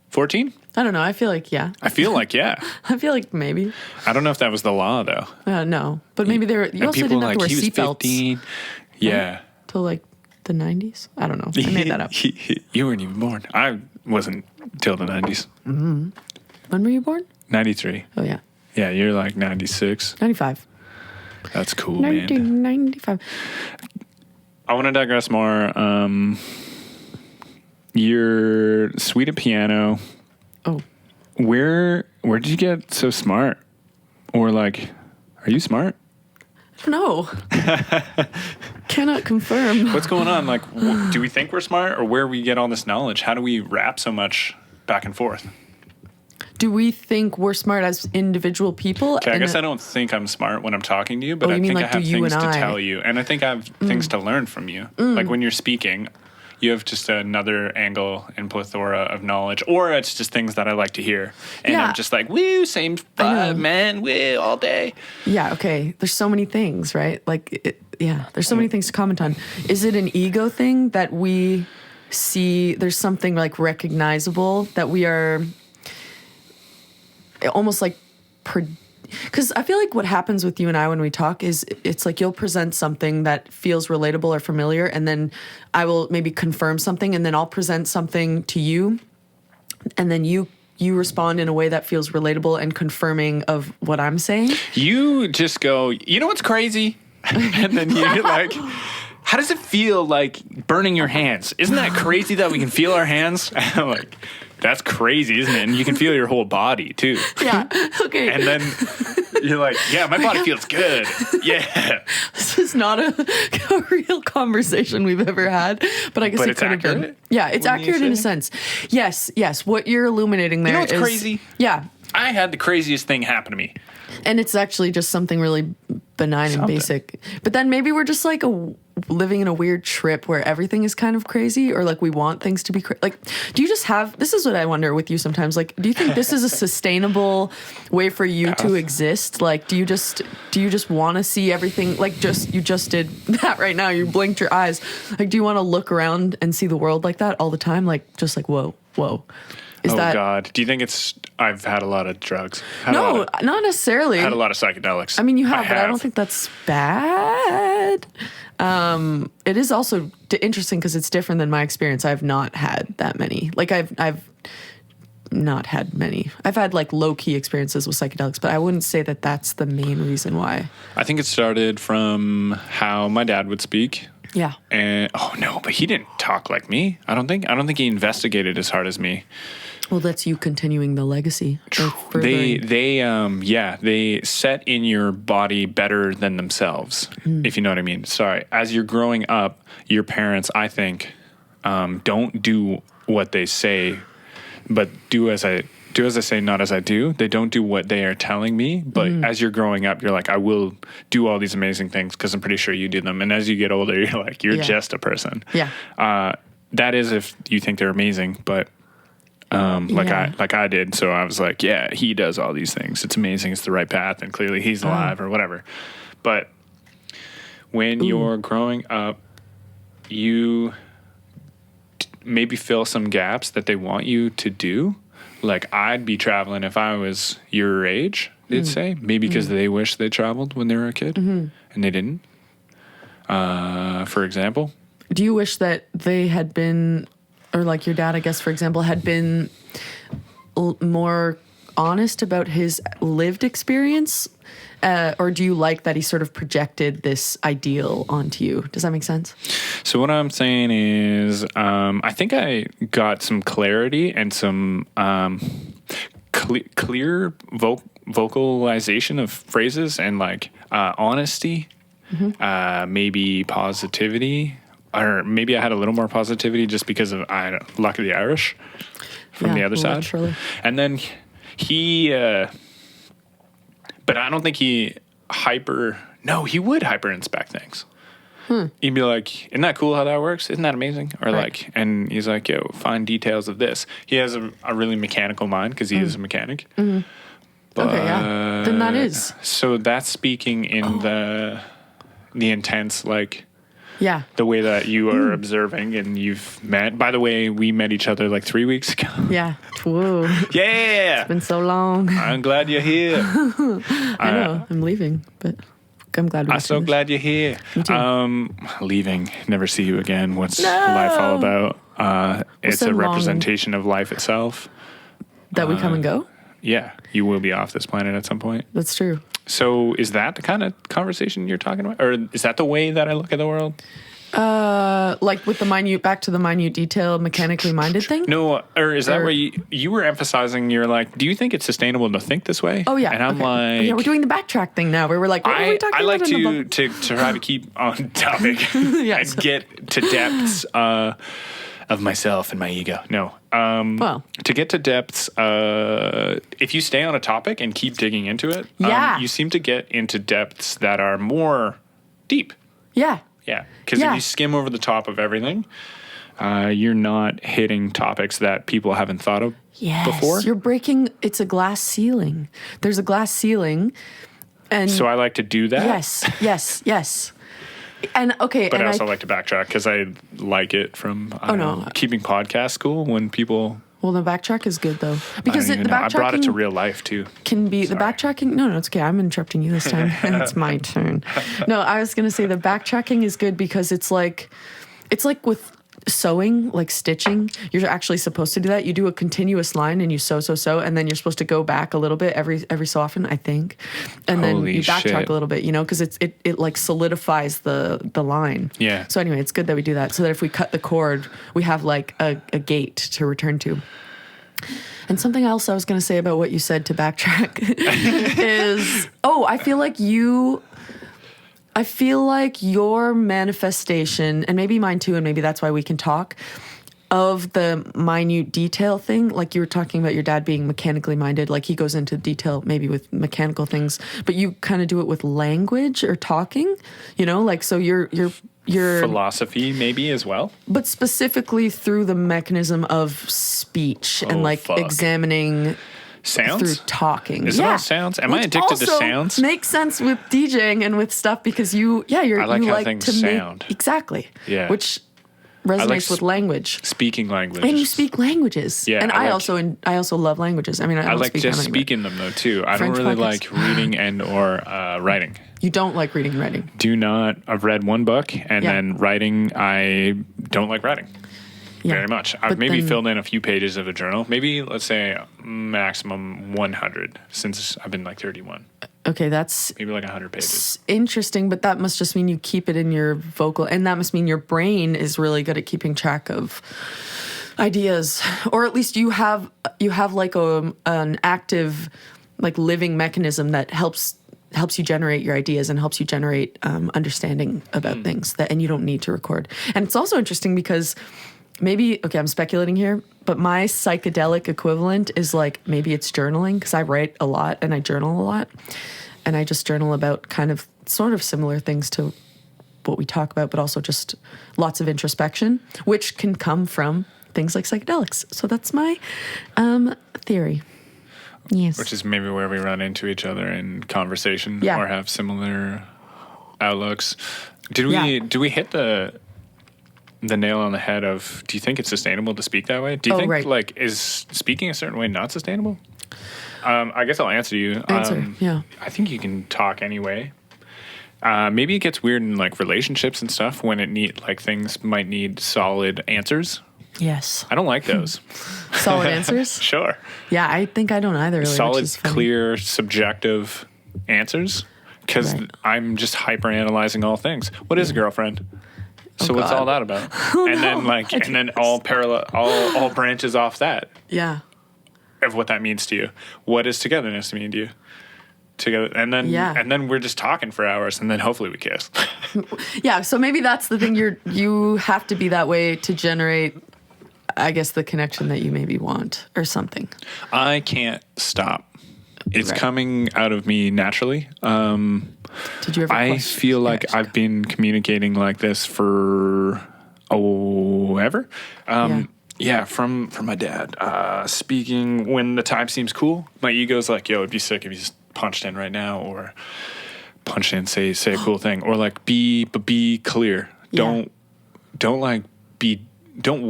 14? I don't know. I feel like, yeah. I feel like, yeah. I feel like maybe. I don't know if that was the law though. No. But maybe you And also people didn't have to wear he was seatbelts 15. Yeah. till like the 90s. I don't know. I made that up. You weren't even born. I wasn't till the 90s. When were you born? 93. Oh, yeah. Yeah, you're like 96. 95. That's cool, man. 1995. I want to digress more. You're sweet at piano. Oh. Where did you get so smart? Or like, are you smart? I don't know. Cannot confirm. What's going on? Like, do we think we're smart or where we get all this knowledge? How do we rap so much back and forth? Do we think we're smart as individual people? Okay, I guess I don't think I'm smart when I'm talking to you, but Oh, I you mean think I like, do have you things and to I? tell you. And I think I have things to learn from you. Like when you're speaking, you have just another angle and plethora of knowledge, or it's just things that I like to hear. And Yeah. I'm just like, woo, same vibe, man, woo, all day. Yeah, okay. There's so many things, right? Like, there's so many things to comment on. Is it an ego thing that we see there's something like recognizable that we are almost like because I feel like what happens with you and I when we talk is it's like you'll present something that feels relatable or familiar, and then I will maybe confirm something, and then I'll present something to you, and then you respond in a way that feels relatable and confirming of what I'm saying. You just go, you know what's crazy? And then you're like, how does it feel like burning your hands? Isn't that crazy that we can feel our hands? I'm like, that's crazy, isn't it? And you can feel your whole body too. Yeah. Okay. And then you're like, yeah, my body feels good. Yeah. This is not a real conversation we've ever had, but I guess But it it's could have been. accurate? Yeah, it's Wouldn't you accurate in a say? sense. Yes. What you're illuminating there You know what's is- crazy? Yeah. I had the craziest thing happen to me. And it's actually just something really benign and basic. But then maybe we're just like living in a weird trip where everything is kind of crazy, or like we want things to be like, do you just have, this is what I wonder with you sometimes, like, do you think this is a sustainable way for you to exist? Like, do you just want to see everything, like you just did that right now, you blinked your eyes. Like, do you want to look around and see the world like that all the time? Like, just like, whoa. Is that, God. Do you think I've had a lot of drugs? no, not necessarily. Had a lot of psychedelics. I mean, you have, but I don't think that's bad. It is also interesting because it's different than my experience. I've not had that many. Like I've not had many. I've had like low key experiences with psychedelics, but I wouldn't say that that's the main reason why. I think it started from how my dad would speak. Yeah. And but he didn't talk like me. I don't think he investigated as hard as me. Well, that's you continuing the legacy. They set in your body better than themselves, if you know what I mean. Sorry. As you're growing up, your parents, I think, don't do what they say, but do as I do as I say, not as I do. They don't do what they are telling me. But as you're growing up, you're like, I will do all these amazing things because I'm pretty sure you do them. And as you get older, you're like, you're just a person. Yeah. That is if you think they're amazing, but like I did. So I was like, yeah, he does all these things. It's amazing. It's the right path, and clearly he's alive or whatever. But when you're growing up, you maybe fill some gaps that they want you to do. Like I'd be traveling if I was your age, they'd say, maybe because they wish they traveled when they were a kid and they didn't. For example. Do you wish that they had been, or like your dad, I guess, for example, had been more honest about his lived experience? Or do you like that he sort of projected this ideal onto you? Does that make sense? So what I'm saying is, I think I got some clarity and some clear vocalization of phrases and like honesty, maybe positivity, or maybe I had a little more positivity just because of luck of the Irish from the other side. Literally. And then he, but I don't think he would hyper inspect things. He'd be like, isn't that cool how that works? Isn't that amazing? Or like, and he's like, yo, find details of this. He has a really mechanical mind because he is a mechanic. But, Okay, yeah. Then that is. So that's speaking in the intense, like, Yeah. the way that you are observing and you've met. By the way, we met each other like 3 weeks ago. Yeah. Whoa. Yeah. It's been so long. I'm glad you're here. I know. I'm leaving, but I'm glad I'm so glad you're here. Leaving, never see you again. What's life all about? It's so a long. representation of life itself. That we come and go? Yeah, you will be off this planet at some point. That's true. So is that the kind of conversation you're talking about? Or is that the way that I look at the world? Like with the back to the minute detail, mechanically minded thing? No, or is that where you were emphasizing, you're like, do you think it's sustainable to think this way? Oh, yeah. And I'm Okay. like... Yeah, we're doing the backtrack thing now where we're like, what were we talking I like about? to try to keep on topic Yes. and get to depths of myself and my ego. No. Well. To get to depths, if you stay on a topic and keep digging into it, you seem to get into depths that are more deep. Yeah. Yeah. Because if you skim over the top of everything, you're not hitting topics that people haven't thought of before. You're breaking, it's a glass ceiling. There's a glass ceiling. And So I like to do that. Yes. And okay, But and I also like to backtrack because I like it from no. keeping podcast school when people... Well, the backtrack is good though, because I the don't even know. I brought it to backtracking real life too. can be the backtracking. No, it's okay. I'm interrupting you this time. It's my turn. No, I was gonna say the backtracking is good because it's like with sewing, like stitching. You're actually supposed to do that. You do a continuous line and you sew, and then you're supposed to go back a little bit every so often, I think, and then Holy you backtrack shit. a little bit, because it like solidifies the line. Yeah. So anyway, it's good that we do that so that if we cut the cord, we have like a gate to return to. And something else I was going to say about what you said to backtrack is, I feel like your manifestation, and maybe mine too, and maybe that's why we can talk, of the minute detail thing, like you were talking about your dad being mechanically minded, like he goes into detail maybe with mechanical things, but you kind of do it with language or talking, like so you're Philosophy maybe as well. but specifically through the mechanism of speech and like fuck. examining Sounds? through talking. Is it all sounds? Am I Which addicted to also sounds? Makes sense with DJing and with stuff because you like you how like things to sound. make exactly. Yeah. Which resonates like with language. Speaking language. And you speak languages. Yeah, And I I like- also love languages. I mean, I I don't like speak just any, but speaking them though too. I French don't really podcasts. like reading and or writing. You don't like reading and writing. Do not. I've read one book and Yeah. then writing. I don't like writing Yeah. very much. I've But maybe then- filled in a few pages of a journal. Maybe let's say maximum 100 since I've been like 31. Okay, that's Maybe like 100 pages. interesting, but that must just mean you keep it in your vocal, and that must mean your brain is really good at keeping track of ideas, or at least you have like an active, like living mechanism that helps you generate your ideas and helps you generate understanding about things and you don't need to record. And it's also interesting because maybe, okay, I'm speculating here, but my psychedelic equivalent is like maybe it's journaling, because I write a lot and I journal a lot. And I just journal about kind of sort of similar things to what we talk about, but also just lots of introspection, which can come from things like psychedelics. So that's my theory. Yes. Which is maybe where we run into each other in conversation Yeah. or have similar outlooks. Do we hit the nail on the head of, do you think it's sustainable to speak that way? Do you think right. like is speaking a certain way not sustainable? I guess I'll answer you. Yeah. I think you can talk anyway. Maybe it gets weird in like relationships and stuff when things might need solid answers. Yes. I don't like those. Solid answers? Sure. Yeah, I think I don't either, really. which Solid, is funny. clear, subjective answers. Because Right. I'm just hyper analyzing all things. What is a girlfriend? So what's God. all that about? And then all parallel, all branches off that Yeah. of what that means to you. What does togetherness mean to you? Together, and then we're just talking for hours, and then hopefully we kiss. Yeah, so maybe that's the thing. You have to be that way to generate, I guess, the connection that you maybe want or something. I can't stop. It's Right. coming out of me naturally. Did you ever? I question- feel like Yeah, I've been communicating like this for ever. Yeah, from my dad. Speaking when the time seems cool. My ego's like, yo, it'd be sick if you just punched in right now, or punch in, say a cool thing, or like be clear. Yeah. Don't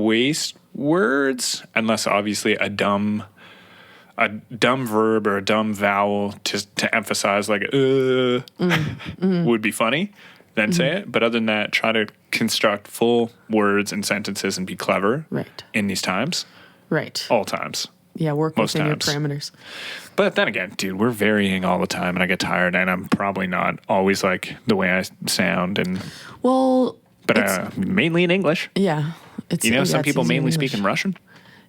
waste words unless obviously a dumb verb or a dumb vowel to emphasize like would be funny, then say it. But other than that, try to construct full words and sentences and be clever Right. in these times, Right. all times. Yeah, work most within times. your parameters. But then again, dude, we're varying all the time, and I get tired, and I'm probably not always like the way I sound, Well, but mainly in English. yeah. It's, You know, yeah, some it's people easy mainly English. speak in Russian.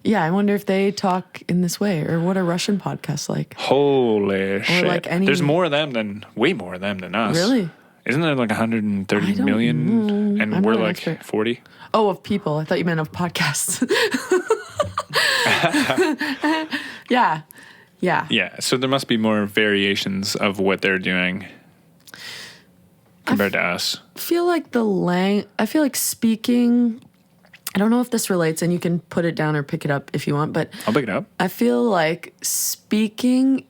Yeah, I wonder if they talk in this way, or what are Russian podcasts like? Holy shit! like any- There's way more of them than us. Really? Isn't there like 130 I don't million, know. and I'm we're not an like expert. 40? Oh, of people. I thought you meant of podcasts. Yeah. Yeah. Yeah, so there must be more variations of what they're doing compared to us. I feel like speaking, I don't know if this relates, and you can put it down or pick it up if you want, but I'll pick it up. I feel like speaking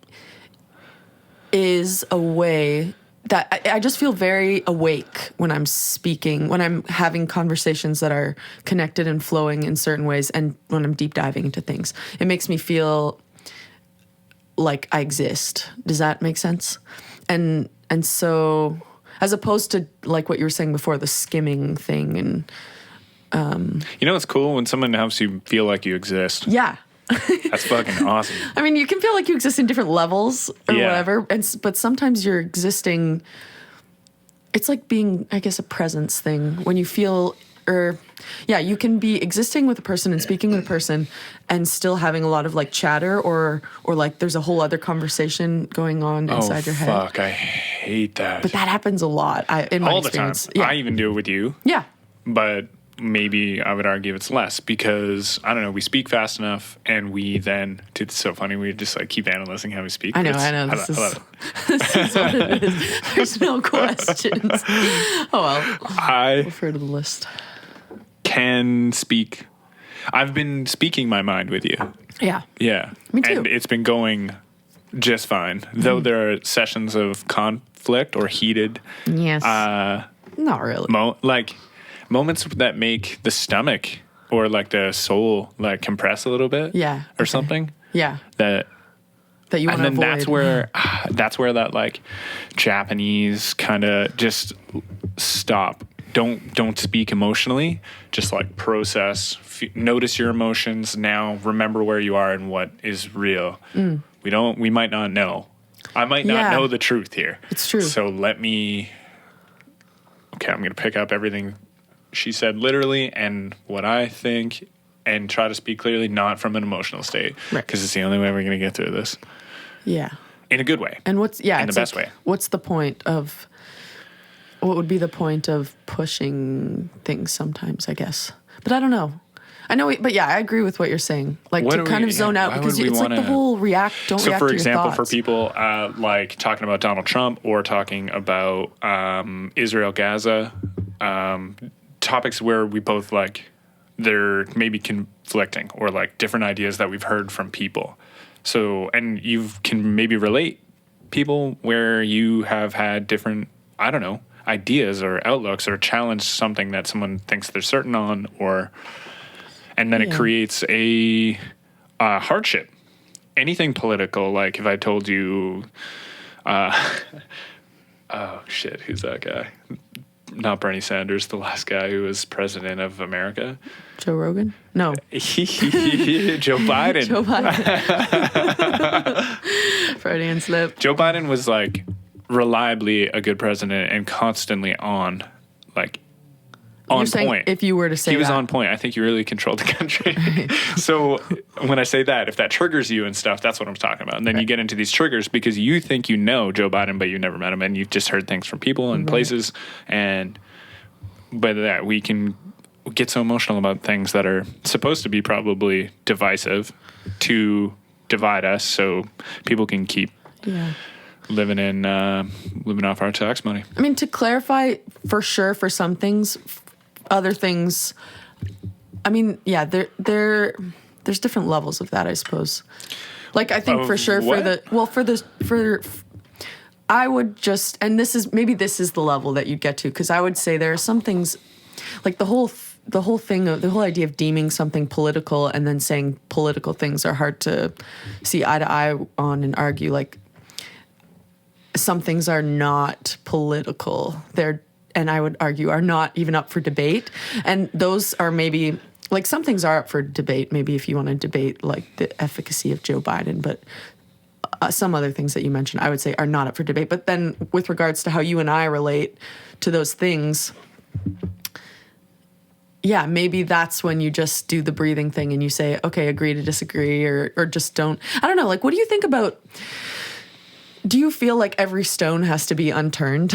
is a way that I just feel very awake when I'm speaking, when I'm having conversations that are connected and flowing in certain ways, and when I'm deep diving into things. It makes me feel like I exist. Does that make sense? And so, as opposed to like what you were saying before, the skimming thing, and You know what's cool? When someone helps you feel like you exist. yeah. That's fucking awesome. I mean, you can feel like you exist in different levels or Yeah. whatever, but sometimes you're existing. It's like being, I guess, a presence thing when you feel, you can be existing with a person and speaking with a person, and still having a lot of like chatter or like there's a whole other conversation going on inside your head. Fuck, I hate that. But that happens a lot in my all the time. experience. Yeah, I even do it with you, yeah, but maybe I would argue it's less because I don't know. We speak fast enough, and we then. Dude, it's so funny. We just like keep analyzing how we speak. I know. I I love it. This is what it is. There's no questions. Oh well, I refer to the list. can speak. I've been speaking my mind with you. Yeah. Yeah. Me too. And it's been going just fine. Though there are sessions of conflict or heated Yes. Not really. moments that make the stomach or like the soul like compress a little bit. Yeah. Or Okay. something. Yeah. That That you want and to then avoid. that's where that like Japanese kind of just stop. Don't speak emotionally. Just like process. Notice your emotions. Now remember where you are and what is real. We might not know. I might not Yeah. know the truth here. It's true. So let me. Okay, I'm gonna pick up everything she said literally and what I think, and try to speak clearly, not from an emotional state, Right. because it's the only way we're gonna get through this Yeah. in a good way. And in the it's best like, way. What's the point of? What would be the point of pushing things sometimes? I guess, but I don't know. I know, but yeah, I agree with what you're saying. Like What to do kind we- of zone yeah, out why because would we it's like the wanna- whole So, react to for your example, for thoughts. people like talking about Donald Trump or talking about Israel, Gaza, topics where we both like they're maybe conflicting or like different ideas that we've heard from people. So, and you can maybe relate people where you have had different, I don't know, ideas or outlooks or challenge something that someone thinks they're certain on, and then it creates a hardship. Anything political, like if I told you, oh shit, who's that guy? Not Bernie Sanders, the last guy who was president of America. Joe Rogan? No. Joe Biden. Joe Biden. Freudian slip. Joe Biden was like reliably a good president and constantly on, like, on You're saying point. if you were to say he was that. on point. I think he really controlled the country. So when I say that, if that triggers you and stuff, that's what I'm talking about. And then you get into these triggers because you think you know Joe Biden, but you never met him, and you've just heard things from people and places. And by that, we can get so emotional about things that are supposed to be probably divisive to divide us, so people can keep living off our tax money. I mean, to clarify, for sure, for some things, other things, I mean, yeah, there's different levels of that, I suppose. Like, I think for sure what? I would just, and this is the level that you'd get to, because I would say there are some things, like the whole idea of deeming something political and then saying political things are hard to see eye to eye on and argue. Like, some things are not political. And I would argue are not even up for debate. And those are maybe, like, some things are up for debate, maybe if you want to debate, like, the efficacy of Joe Biden. But some other things that you mentioned, I would say, are not up for debate. But then with regards to how you and I relate to those things, yeah, maybe that's when you just do the breathing thing and you say, okay, agree to disagree, or just don't. I don't know. Like, what do you think about... Do you feel like every stone has to be unturned?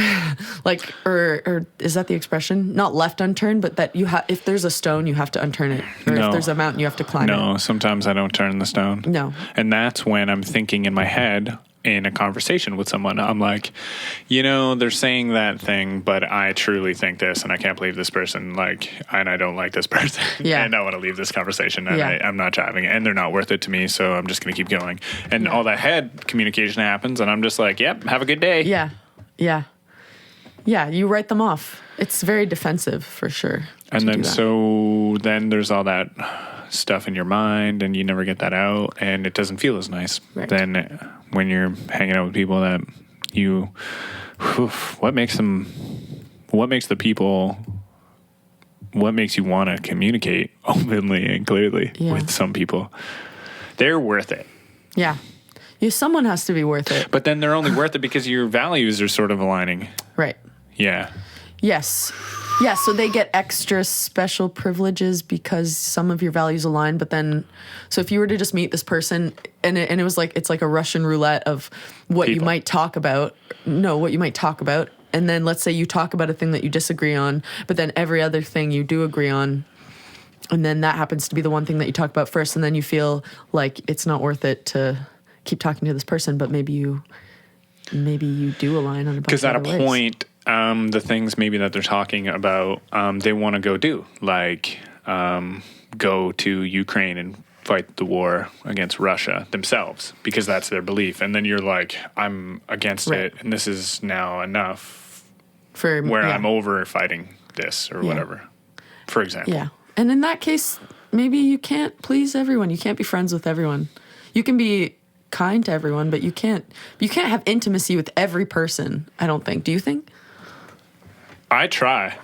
Like, or is that the expression? Not left unturned, but that if there's a stone, you have to unturn it. Or No. if there's a mountain, you have to climb it. No, sometimes I don't turn the stone. No. And that's when I'm thinking in my head in a conversation with someone. I'm like, they're saying that thing, but I truly think this, and I can't believe this person, and I don't like this person. Yeah. And I want to leave this conversation, and Yeah. I'm not driving it, and they're not worth it to me, so I'm just going to keep going. And all that head communication happens, and I'm just like, yep, have a good day. Yeah. Yeah. Yeah, you write them off. It's very defensive, for sure. And then so then there's all that stuff in your mind, and you never get that out, and it doesn't feel as nice. Right. Then when you're hanging out with people that what makes you want to communicate openly and clearly with some people? They're worth it. Yeah. Someone has to be worth it. But then they're only worth it because your values are sort of aligning. Right. Yeah. Yes. Yeah, so they get extra special privileges because some of your values align, but then, so if you were to just meet this person and it was like, it's like a Russian roulette of what you might talk about. No, what you might talk about. And then let's say you talk about a thing that you disagree on, but then every other thing you do agree on. And then that happens to be the one thing that you talk about first. And then you feel like it's not worth it to keep talking to this person, but maybe you do align on a bunch of Because at a other ways. point, the things maybe that they're talking about, they want to go do, like go to Ukraine and fight the war against Russia themselves, because that's their belief. And then you're like, I'm against it, and this is now enough I'm over fighting this or whatever, for example. Yeah. And in that case, maybe you can't please everyone. You can't be friends with everyone. You can be kind to everyone, but you can't have intimacy with every person, I don't think. Do you think? I try.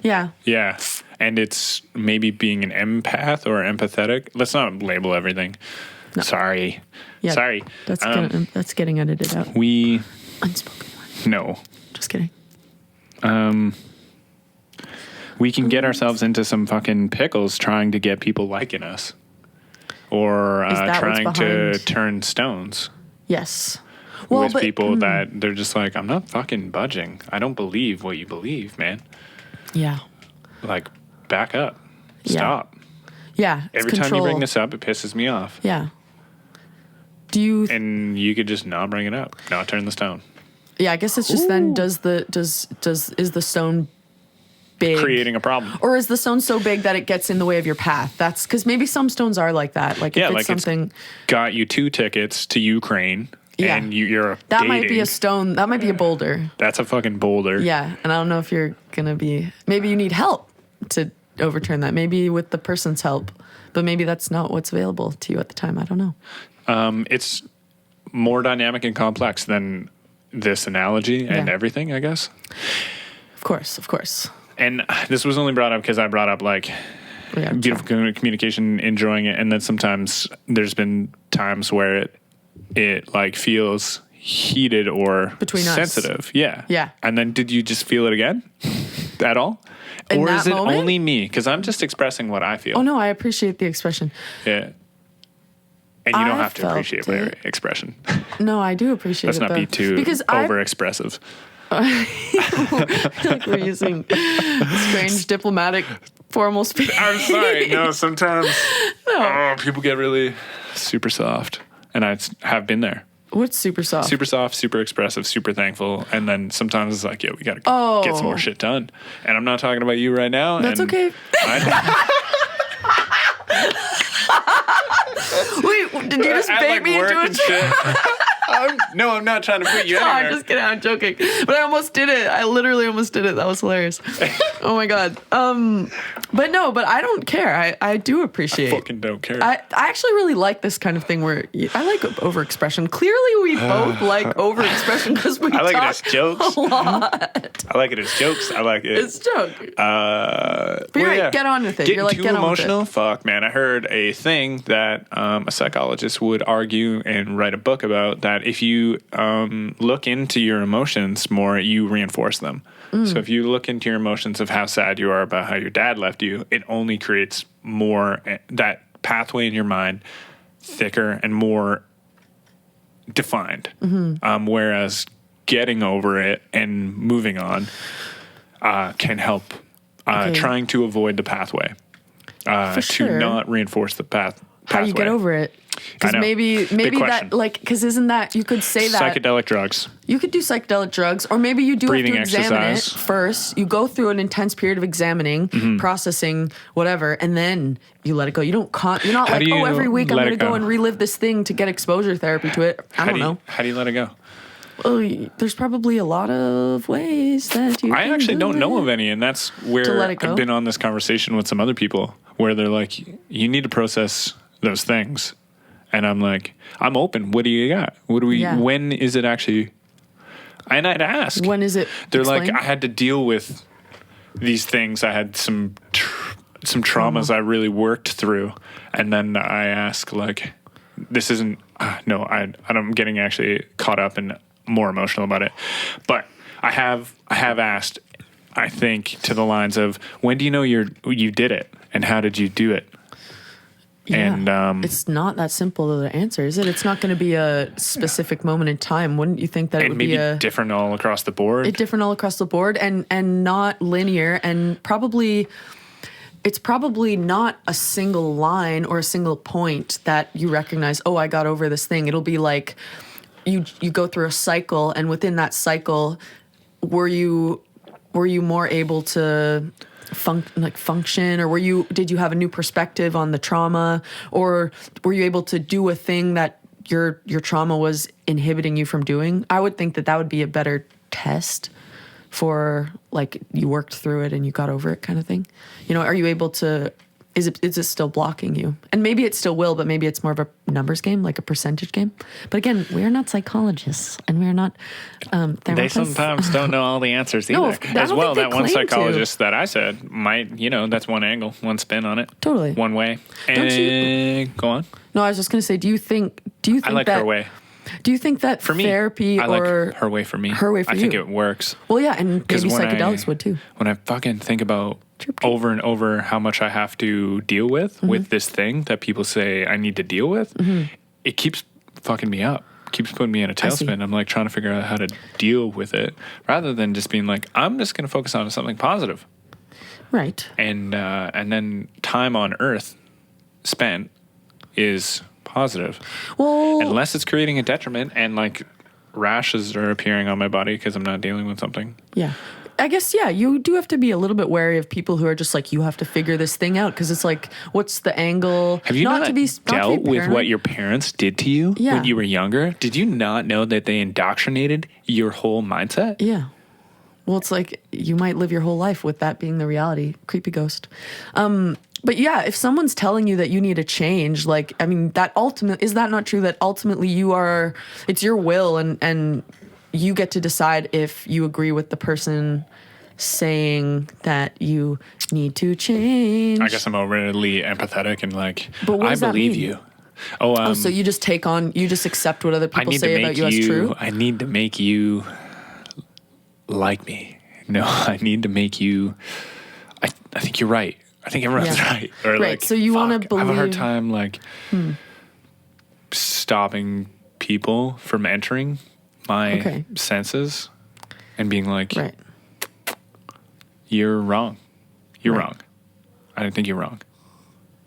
Yeah. Yeah. And it's maybe being an empath or empathetic. Let's not label everything. No. Sorry. Yeah, Sorry. That's getting edited out. Unspoken word. No. Just kidding. We can get ourselves into some fucking pickles trying to get people liking us. Or trying to turn stones. Yes. With people that they're just like, I'm not fucking budging. I don't believe what you believe, man. Yeah. Like, back up. Stop. Yeah. It's Every time you control. bring this up, it pisses me off. Yeah. Do you? And you could just not bring it up, not turn the stone. Yeah, I guess it's just then is the stone big? Creating a problem. Or is the stone so big that it gets in the way of your path? That's because maybe some stones are like that. Like if it's like something. it's got you 2 tickets to Ukraine. Yeah. And you're That dating. might be a stone. That might be a boulder. That's a fucking boulder. Yeah, and I don't know if you're gonna be. Maybe you need help to overturn that. Maybe with the person's help, but maybe that's not what's available to you at the time. I don't know. It's more dynamic and complex than this analogy and everything, I guess. Of course. And this was only brought up because I brought up like beautiful communication, enjoying it, and then sometimes there's been times where it like feels heated or Between us. sensitive. Yeah. Yeah. And then did you just feel it again at all? In or that is it moment? only me? Because I'm just expressing what I feel. Oh no, I appreciate the expression. Yeah. And you don't I have to felt appreciate my it. expression. No, I do appreciate Let's it. not be though. too because over-expressive. I feel like we're using strange diplomatic formal speech. I'm sorry. No, sometimes people get really super soft. And I have been there. What's super soft? Super soft, super expressive, super thankful. And then sometimes it's like, yo, we got to get some more shit done. And I'm not talking about you right now. That's and okay. Wait, did you just bait me into a shit. No, I'm not trying to put you No, anywhere. I'm just kidding. I'm joking. But I almost did it. I literally almost did it. That was hilarious. Oh my God. But I don't care. I do appreciate. I fucking don't care. I actually really like this kind of thing where I like overexpression. Clearly, we both like overexpression because we I like it talk as jokes. a lot. I like it as jokes. I like it. It's joke. But you're right, get on with it. Getting You're like, too get on with it. emotional? Fuck, man. I heard a thing that a psychologist would argue and write a book about, that if you look into your emotions more, you reinforce them. So if you look into your emotions of how sad you are about how your dad left you, it only creates more, that pathway in your mind thicker and more defined. Whereas getting over it and moving on can help trying to avoid the pathway, For sure. to not reinforce the pathway. How do you get over it? Because maybe question. that, like, because isn't that, you could say that. Psychedelic drugs. You could do psychedelic drugs, or maybe you do Breathing have to examine exercise. it first. You go through an intense period of examining, processing, whatever, and then you let it go. You don't. You're not How like, do you every week I'm let going it to go go? and relive this thing to get exposure therapy to it. I don't know. How do you let it go? Well, there's probably a lot of ways that you. I can actually do don't know it. of any, and that's To where let it go? I've been on this conversation with some other people where they're like, you need to process those things. And I'm like, I'm open. What do you got? When is it actually? And I'd ask. When is it? They're like, explain? I had to deal with these things. I had some traumas I really worked through. And then I ask, like, this isn't, I'm getting actually caught up and more emotional about it. But I have asked, I think, to the lines of, when do you know you did it? And how did you do it? Yeah. And it's not that simple to answer, is it? It's not going to be a specific moment in time. Wouldn't you think that it would maybe be different all across the board? different all across the board and not linear, and probably it's probably not a single line or a single point that you recognize, oh, I got over this thing. It'll be like you go through a cycle, and within that cycle, were you more able to function, or did you have a new perspective on the trauma, or were you able to do a thing that your trauma was inhibiting you from doing? I would think that would be a better test for, like, you worked through it and you got over it kind of thing. Are you able to, is it still blocking you? And maybe it still will, but maybe it's more of a numbers game, like a percentage game. But again, we're not psychologists, and we're not therapists. They sometimes don't know all the answers either. No, I As don't well, think that they one claim to. psychologist that I said might, that's one angle, one spin on it. Totally. One way. Don't you- Go on. No, I was just going to say, do you think I like that, her way. Do you think that For me, therapy I like or her way for me. her way for I think you? it works. Well, yeah, and 'Cause maybe when psychedelics would too. When I fucking think about over and over how much I have to deal with this thing that people say I need to deal with, it keeps fucking me up. Keeps putting me in a tailspin. I'm like trying to figure out how to deal with it rather than just being like, I'm just going to focus on something positive. Right. And then time on Earth spent is positive. Well, Unless it's creating a detriment and like rashes are appearing on my body because I'm not dealing with something. yeah. I guess, yeah, you do have to be a little bit wary of people who are just like, you have to figure this thing out, because it's like, what's the angle? Have you not dealt with paranoid. what your parents did to you Yeah. when you were younger? Did you not know that they indoctrinated your whole mindset? Yeah. Well, it's like you might live your whole life with that being the reality. Creepy ghost. But yeah, if someone's telling you that you need a change, like, I mean, is that not true that ultimately it's your will and you get to decide if you agree with the person saying that you need to change? I guess I'm overly empathetic and like, But what I does that believe mean? you. Oh, So you just you just accept what other I people need say to about make you as true? I need to make you like me. No, I need to make you. I think you're right. I think everyone's Yeah. right. Or Right, like, so you wanna fuck, I have a hard believe- time like stopping people from entering my Okay. senses and being like, Right. you're wrong. You're Right. wrong. I don't think you're wrong.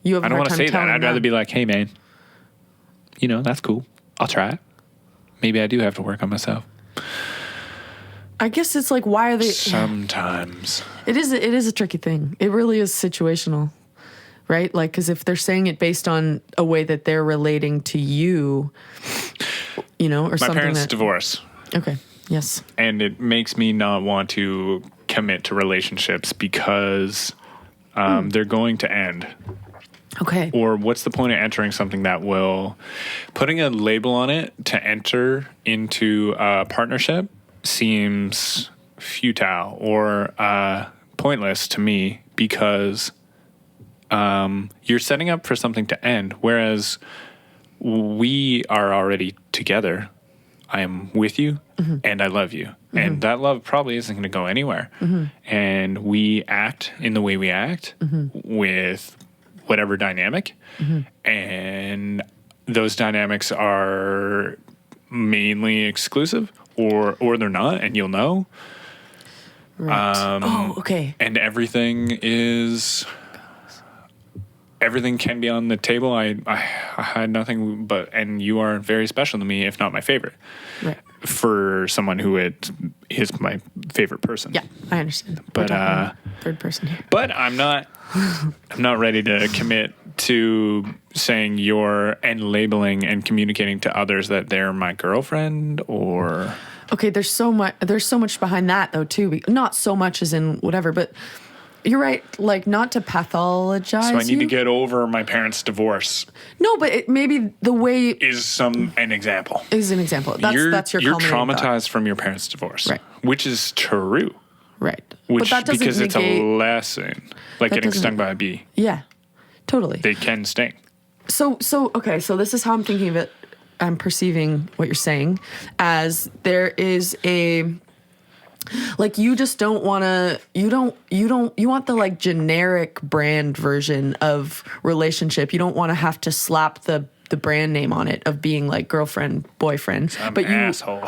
You have a I don't hard want to time say that. telling I'd rather them. be like, hey, man, that's cool. I'll try it. Maybe I do have to work on myself. I guess it's like, why are they... Sometimes. It is a tricky thing. It really is situational, right? Like, because if they're saying it based on a way that they're relating to you, or My something parents divorced, Okay, yes. and it makes me not want to commit to relationships because they're going to end. Okay. Or what's the point of entering something that will... Putting a label on it to enter into a partnership seems futile or pointless to me, because you're setting up for something to end, whereas we are already together. I am with you and I love you. And that love probably isn't going to go anywhere. And we act in the way we act with whatever dynamic. And those dynamics are mainly exclusive or they're not, and you'll know. Right. Okay. And everything can be on the table. I had nothing but, and you are very special to me, if not my favorite. Right. For someone who is my favorite person. Yeah, I understand. But, We're talking third person here. But I'm not ready to commit to saying and labeling and communicating to others that they're my girlfriend or... Okay, there's so much behind that though too. Not so much as in whatever, but you're right. Like, not to pathologize. So I need to you. get over my parents' divorce. No, but maybe the way Is an example. is an example. That's your you're culminating thought. traumatized from your parents' divorce, Right. Which is true. Right. Which, but that doesn't because it's a negate. lesson, like That getting doesn't- stung by a bee. Yeah, totally. They can sting. So okay, so this is how I'm thinking of it. I'm perceiving what you're saying as there is like, you just don't want to, you want the like generic brand version of relationship. You don't want to have to slap the brand name on it of being like girlfriend, boyfriend. I'm but an asshole.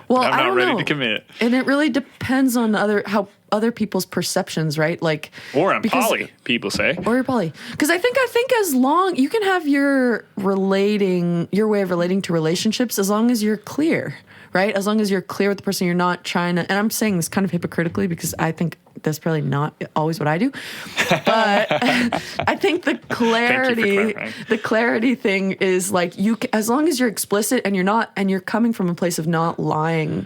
well, I'm I not don't ready know. to commit. And it really depends on how other people's perceptions, right? Like, Or I'm because- poly, people say. Or you're poly. Because I think as long you can have your way of relating to relationships, as long as you're clear, right? As long as you're clear with the person, you're not trying to, and I'm saying this kind of hypocritically because I think that's probably not always what I do. But I think the clarity thing is like, as long as you're explicit and you're coming from a place of not lying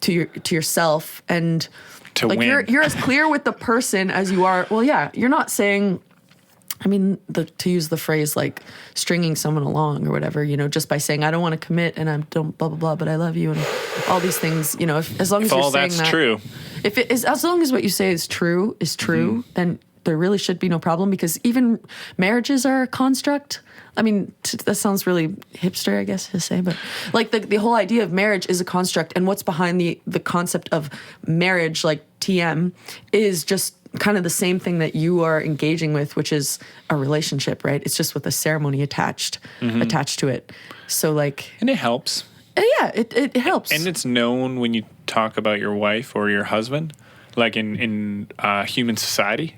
to yourself and To like win. you're as clear with the person as you are. Well, yeah, you're not saying, I mean, to use the phrase like stringing someone along or whatever, just by saying I don't want to commit and I don't blah blah blah, but I love you and all these things, as long as you're all saying that's that, true. if it is, as long as what you say is true, then there really should be no problem, because even marriages are a construct. I mean, that sounds really hipster, I guess, to say, but like the whole idea of marriage is a construct, and what's behind the concept of marriage, like TM, is just kind of the same thing that you are engaging with, which is a relationship, right? It's just with a ceremony attached to it. So like, And it helps. yeah, it helps. And it's known when you talk about your wife or your husband, like in human society.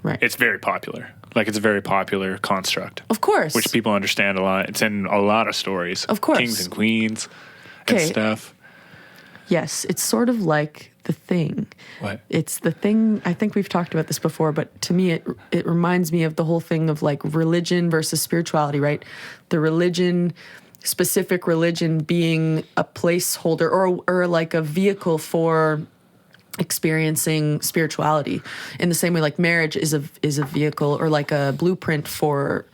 right. It's very popular. Like it's a very popular construct. Of course. Which people understand a lot. It's in a lot of stories. Of course. Kings and queens and Okay. stuff. Yes, it's sort of like The Thing. What? It's The Thing. I think we've talked about this before, but to me, it reminds me of the whole thing of like religion versus spirituality, right? The religion, specific religion, being a placeholder or like a vehicle for experiencing spirituality. In the same way, like marriage is a vehicle or like a blueprint for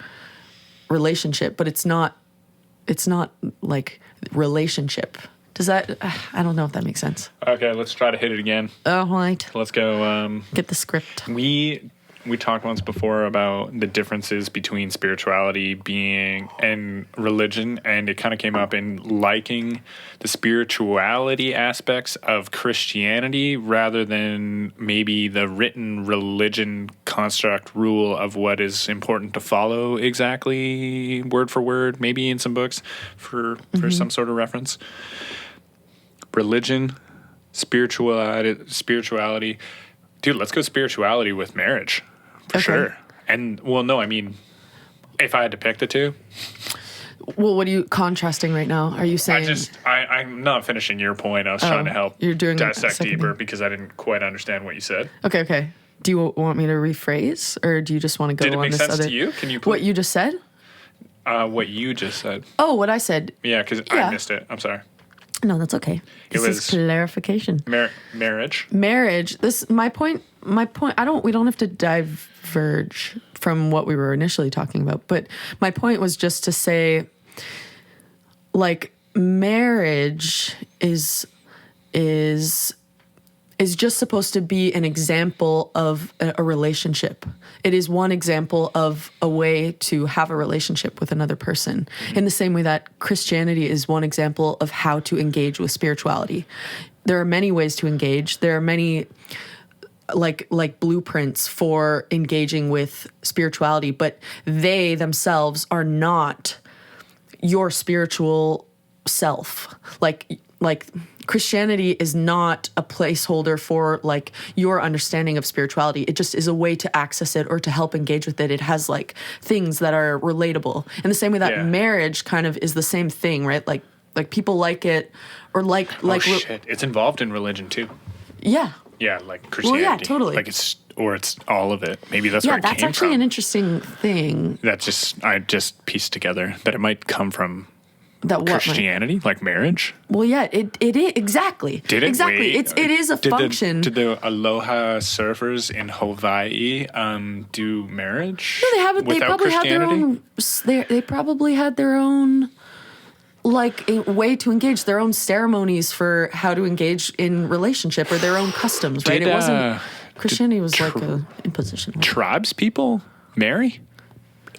relationship, but it's not like relationship. Does that, I don't know if that makes sense. Okay, let's try to hit it again. Oh, right. Let's go. Get the script. We talked once before about the differences between spirituality being and religion, and it kind of came up in liking the spirituality aspects of Christianity rather than maybe the written religion construct rule of what is important to follow exactly word for word, maybe in some books for some sort of reference. Religion, spirituality. Dude, let's go spirituality with marriage. For sure. And, well, no, I mean, if I had to pick the two. Well, what are you contrasting right now? Are you saying... I'm not finishing your point. I was trying to help you're doing dissect deeper thing. because I didn't quite understand what you said. Okay. Do you want me to rephrase, or do you just want to go Did it on make this sense other... to you? Can you What you just said? What you just said. Oh, what I said. Yeah, because I missed it. I'm sorry. No, that's okay. This is clarification. Marriage. My point, we don't have to diverge from what we were initially talking about, but my point was just to say, like, marriage is just supposed to be an example of a relationship. It is one example of a way to have a relationship with another person. In the same way that Christianity is one example of how to engage with spirituality. There are many ways to engage. There are many like blueprints for engaging with spirituality, but they themselves are not your spiritual self. Like Christianity is not a placeholder for like your understanding of spirituality. It just is a way to access it or to help engage with it. It has like things that are relatable. In the same way that marriage kind of is the same thing, right? Like people like it or like shit. It's involved in religion too. Yeah. Yeah, like Christianity. Well, yeah, totally. Like it's all of it. Maybe that's where it came from. Yeah, that's actually an interesting thing. I just pieced together that it might come from that what Christianity, like marriage. Well, yeah, it is exactly. Did it? Exactly. Wait, it is a function. Did the Aloha surfers in Hawaii do marriage? No, they haven't. They probably had their own. They probably had their own, like, a way to engage, their own ceremonies for how to engage in relationship or their own customs. Right? It wasn't. Christianity was like a imposition. Tribes people marry.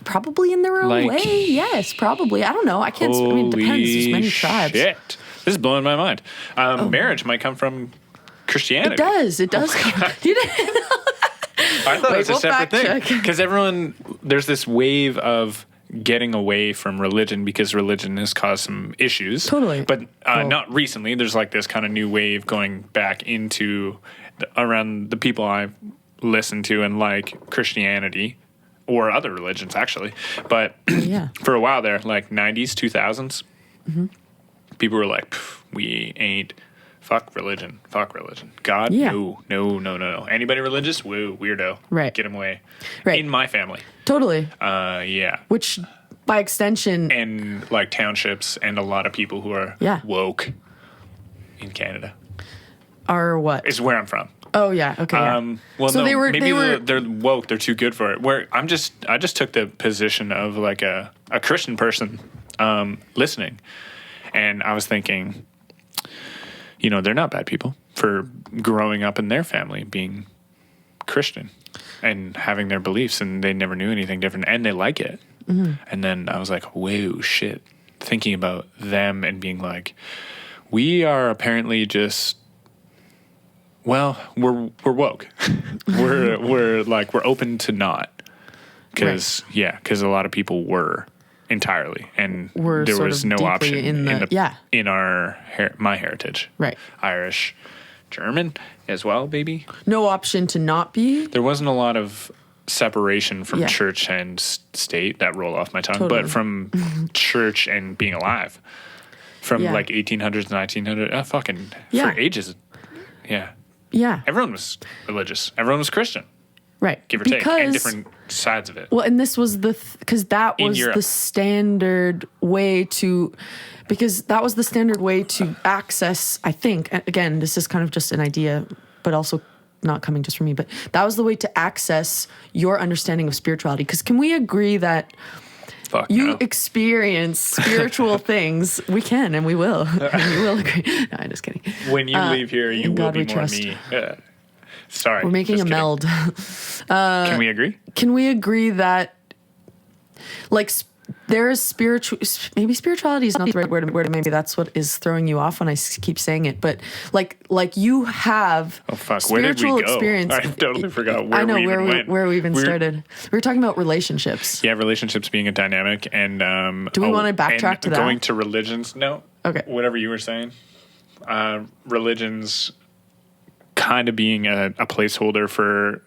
Probably in their own way, yes, probably. I don't know. I can't. I mean, it depends. There's many tribes. Shit, this is blowing my mind. Marriage might come from Christianity. It does. It does. You didn't know that? I thought it was a separate thing because there's this wave of getting away from religion because religion has caused some issues. Totally. But not recently. There's like this kind of new wave going back into around the people I've listened to and like Christianity. Or other religions, actually. But for a while there, like 90s, 2000s, people were like, we ain't, fuck religion. God, no. Anybody religious? Woo, weirdo. Right. Get him away. Right. In my family. Totally. Yeah. Which, by extension... And like townships and a lot of people who are woke in Canada. Are what? Is where I'm from. Oh yeah. Okay. Yeah. Well, so no, they're woke. They're too good for it. I just took the position of like a Christian person listening, and I was thinking, they're not bad people for growing up in their family being Christian and having their beliefs, and they never knew anything different, and they like it. Mm-hmm. And then I was like, whoa, shit. Thinking about them and being like, we are apparently just. Well, we're woke. we're open to not because a lot of people were entirely, and there was no option in my heritage. Right. Irish, German as well, baby. No option to not be. There wasn't a lot of separation from Yeah. church and state that roll off my tongue, Totally. but from church and being alive from Yeah. like 1800s, 1900s, Yeah. for ages. Yeah. Yeah. Everyone was religious. Everyone was Christian, Right. give or take, and different sides of it. Well, and this was because that In was Europe. the standard way to, access, I think, again, this is kind of just an idea, but also not coming just from me, but that was the way to access your understanding of spirituality. Because can we agree that Fuck you no. experience spiritual things? We can, and we will. And we will agree. No, I'm just kidding. When you leave here, you in will God be we more trust. me. Yeah. Sorry. We're making just a kidding. meld. Can we agree? Can we agree that, like, there is maybe spirituality is not the right word. Maybe that's what is throwing you off when I keep saying it. But like you have Oh fuck! Where did we spiritual go? experience. I totally forgot where I know we even went. where we even started. We were talking about relationships. Yeah, relationships being a dynamic, and Do we wanna backtrack and to that? Going to religions? No. Okay. Whatever you were saying, religions kind of being a placeholder for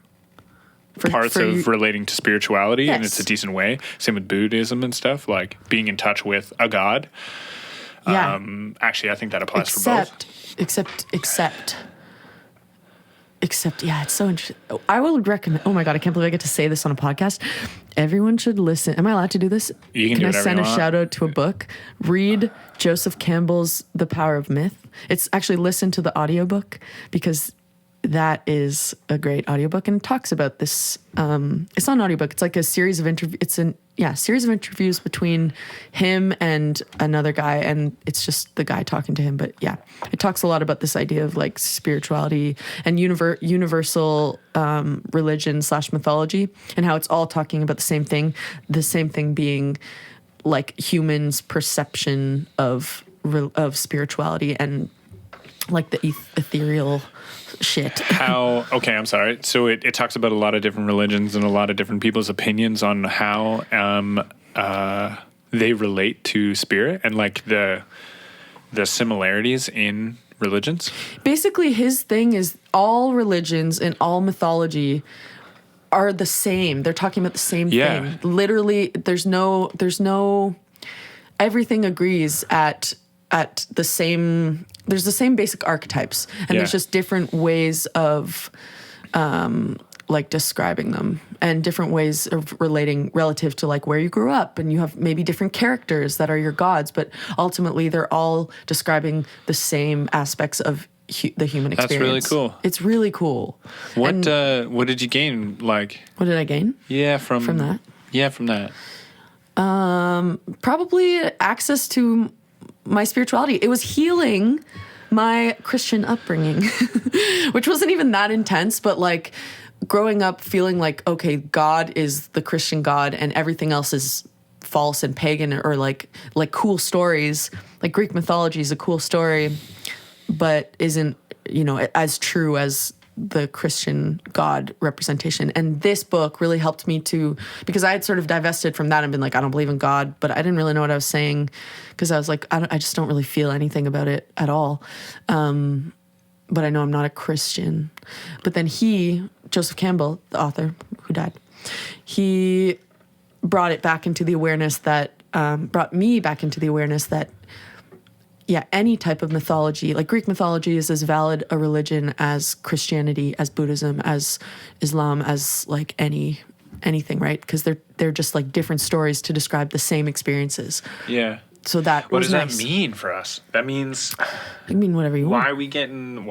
parts for of you- relating to spirituality, and Yes. it's a decent way. Same with Buddhism and stuff, like being in touch with a god. Yeah. Actually, I think that applies for both. Except, yeah, it's so interesting. I will recommend. Oh my god, I can't believe I get to say this on a podcast. Everyone should listen. Am I allowed to do this? You can do I whatever send you a want. shout out to a book? Read Joseph Campbell's The Power of Myth. It's actually listen to the audiobook because that is a great audiobook and it talks about this. It's not an audiobook. It's like a series of series of interviews between him and another guy, and it's just the guy talking to him. But yeah, it talks a lot about this idea of like spirituality and universal religion / mythology, and how it's all talking about the same thing. The same thing being like humans' perception of spirituality and like the ethereal shit. How? Okay, I'm sorry. So it talks about a lot of different religions and a lot of different people's opinions on how they relate to spirit and like the similarities in religions. Basically, His thing is all religions and all mythology are the same. They're talking about the same Yeah. thing. Literally, there's no everything agrees at the same. There's the same basic archetypes, and there's just different ways of like describing them and different ways of relating relative to like where you grew up, and you have maybe different characters that are your gods, but ultimately they're all describing the same aspects of the human experience. That's really cool. It's really cool. What And what did you gain? Like, what did I gain? yeah, from that? Yeah, from that. Probably access to my spirituality. It was healing my Christian upbringing, which wasn't even that intense, but like growing up feeling like, okay, God is the Christian God and everything else is false and pagan, or like cool stories. Like Greek mythology is a cool story, but isn't, as true as the Christian God representation. And this book really helped me because I had sort of divested from that and been like, I don't believe in God, but I didn't really know what I was saying because I was like, I just don't really feel anything about it at all. But I know I'm not a Christian. But then Joseph Campbell, the author who died, he brought me back into the awareness that, yeah, any type of mythology, like Greek mythology, is as valid a religion as Christianity, as Buddhism, as Islam, as like anything, right? Because they're just like different stories to describe the same experiences. Yeah. So that What was does nice. that mean for us? That means I mean whatever you want. why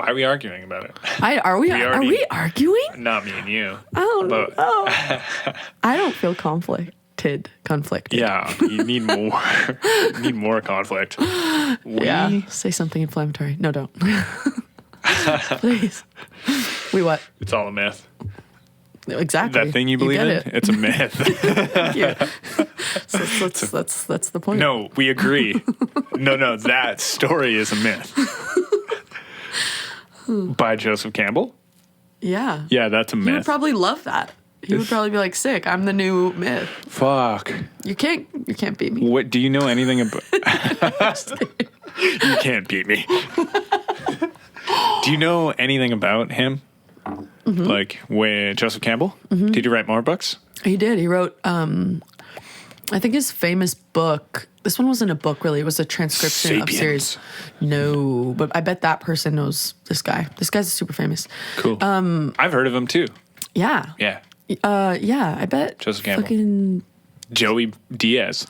are we arguing about it? Are we already- arguing? Not me and you. Oh But- no. I don't feel conflicted. Yeah, you need more. You need more conflict. Yeah. Say something inflammatory. No, don't. Please. We what? It's all a myth. Exactly. That thing you believe get in, it. it's a myth. Thank you. So that's the point. No, we agree. No, that story is a myth. By Joseph Campbell? Yeah. Yeah, that's a He would myth. probably love that. He would probably be like, sick, I'm the new myth. Fuck. You can't beat me. What do you know anything about? You can't beat me. Do you know anything about him? Like with Joseph Campbell. Did he write more books? He did. He wrote, I think his famous book, this one wasn't a book really, it was a transcription of series. No, but I bet that person knows this guy. This guy's super famous. Cool. I've heard of him too. Yeah. Yeah. Yeah, I bet. Joseph Campbell. Fucking, Joey Diaz.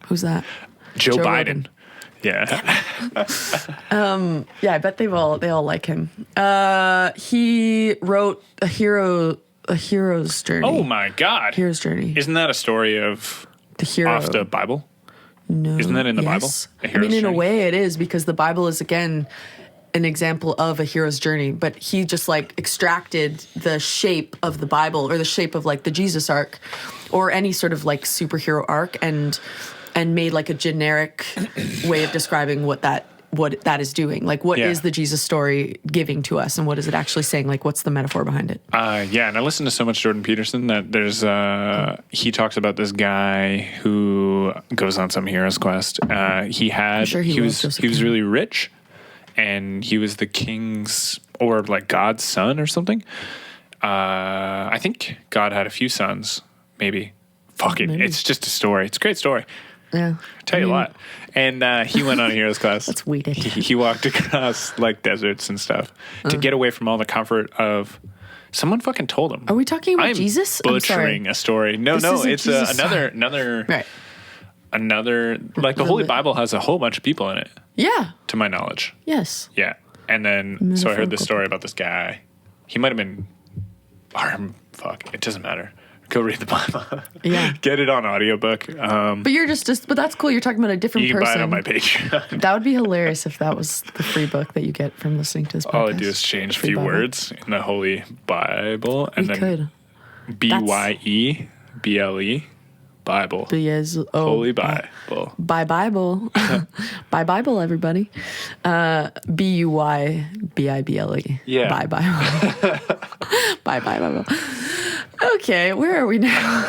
who's that? Joe Biden. Rogan. Yeah. Yeah, I bet they all like him. He wrote a hero's journey. Oh my God. Hero's journey. Isn't that a story of The hero. off the Bible? No. Isn't that in the Bible? Yes. A I hero's mean, in a journey? way it is, because the Bible is, again, an example of a hero's journey, but he just like extracted the shape of the Bible, or the shape of like the Jesus arc, or any sort of like superhero arc, and made like a generic way of describing what that is doing. Like, what is the Jesus story giving to us, and what is it actually saying? Like, what's the metaphor behind it? Yeah, and I listen to so much Jordan Peterson that there's he talks about this guy who goes on some hero's quest. He was really rich, and he was the king's, or like God's son or something. I think God had a few sons, maybe. Fucking, it's just a story. It's a great story. Yeah. Tell you what. And he went on a hero's quest. That's weighted. He walked across like deserts and stuff to get away from all the comfort of someone fucking told him. Are we talking about I'm Jesus? I'm butchering sorry. a story. No, This no, isn't it's Jesus' another Right. like the Holy Bible has a whole bunch of people in it, Yeah. to my knowledge. Yes. Yeah. And then so I heard this Metaphorical. story about this guy. He might have been fuck, it doesn't matter. Go read the Bible. Yeah. Get it on audiobook. But you're just, but that's cool. You're talking about a different You can person. buy it on my Patreon. That would be hilarious if that was the free book that you get from listening to this podcast. All I do is change a Free few Bible. words in the Holy Bible, and We then could. BYEBLE Bible. Yes. Oh, Holy Bible. By Bible. By Bible, everybody. BUYBIBLE. Yeah. By Bible. By Bible. Okay, where are we now?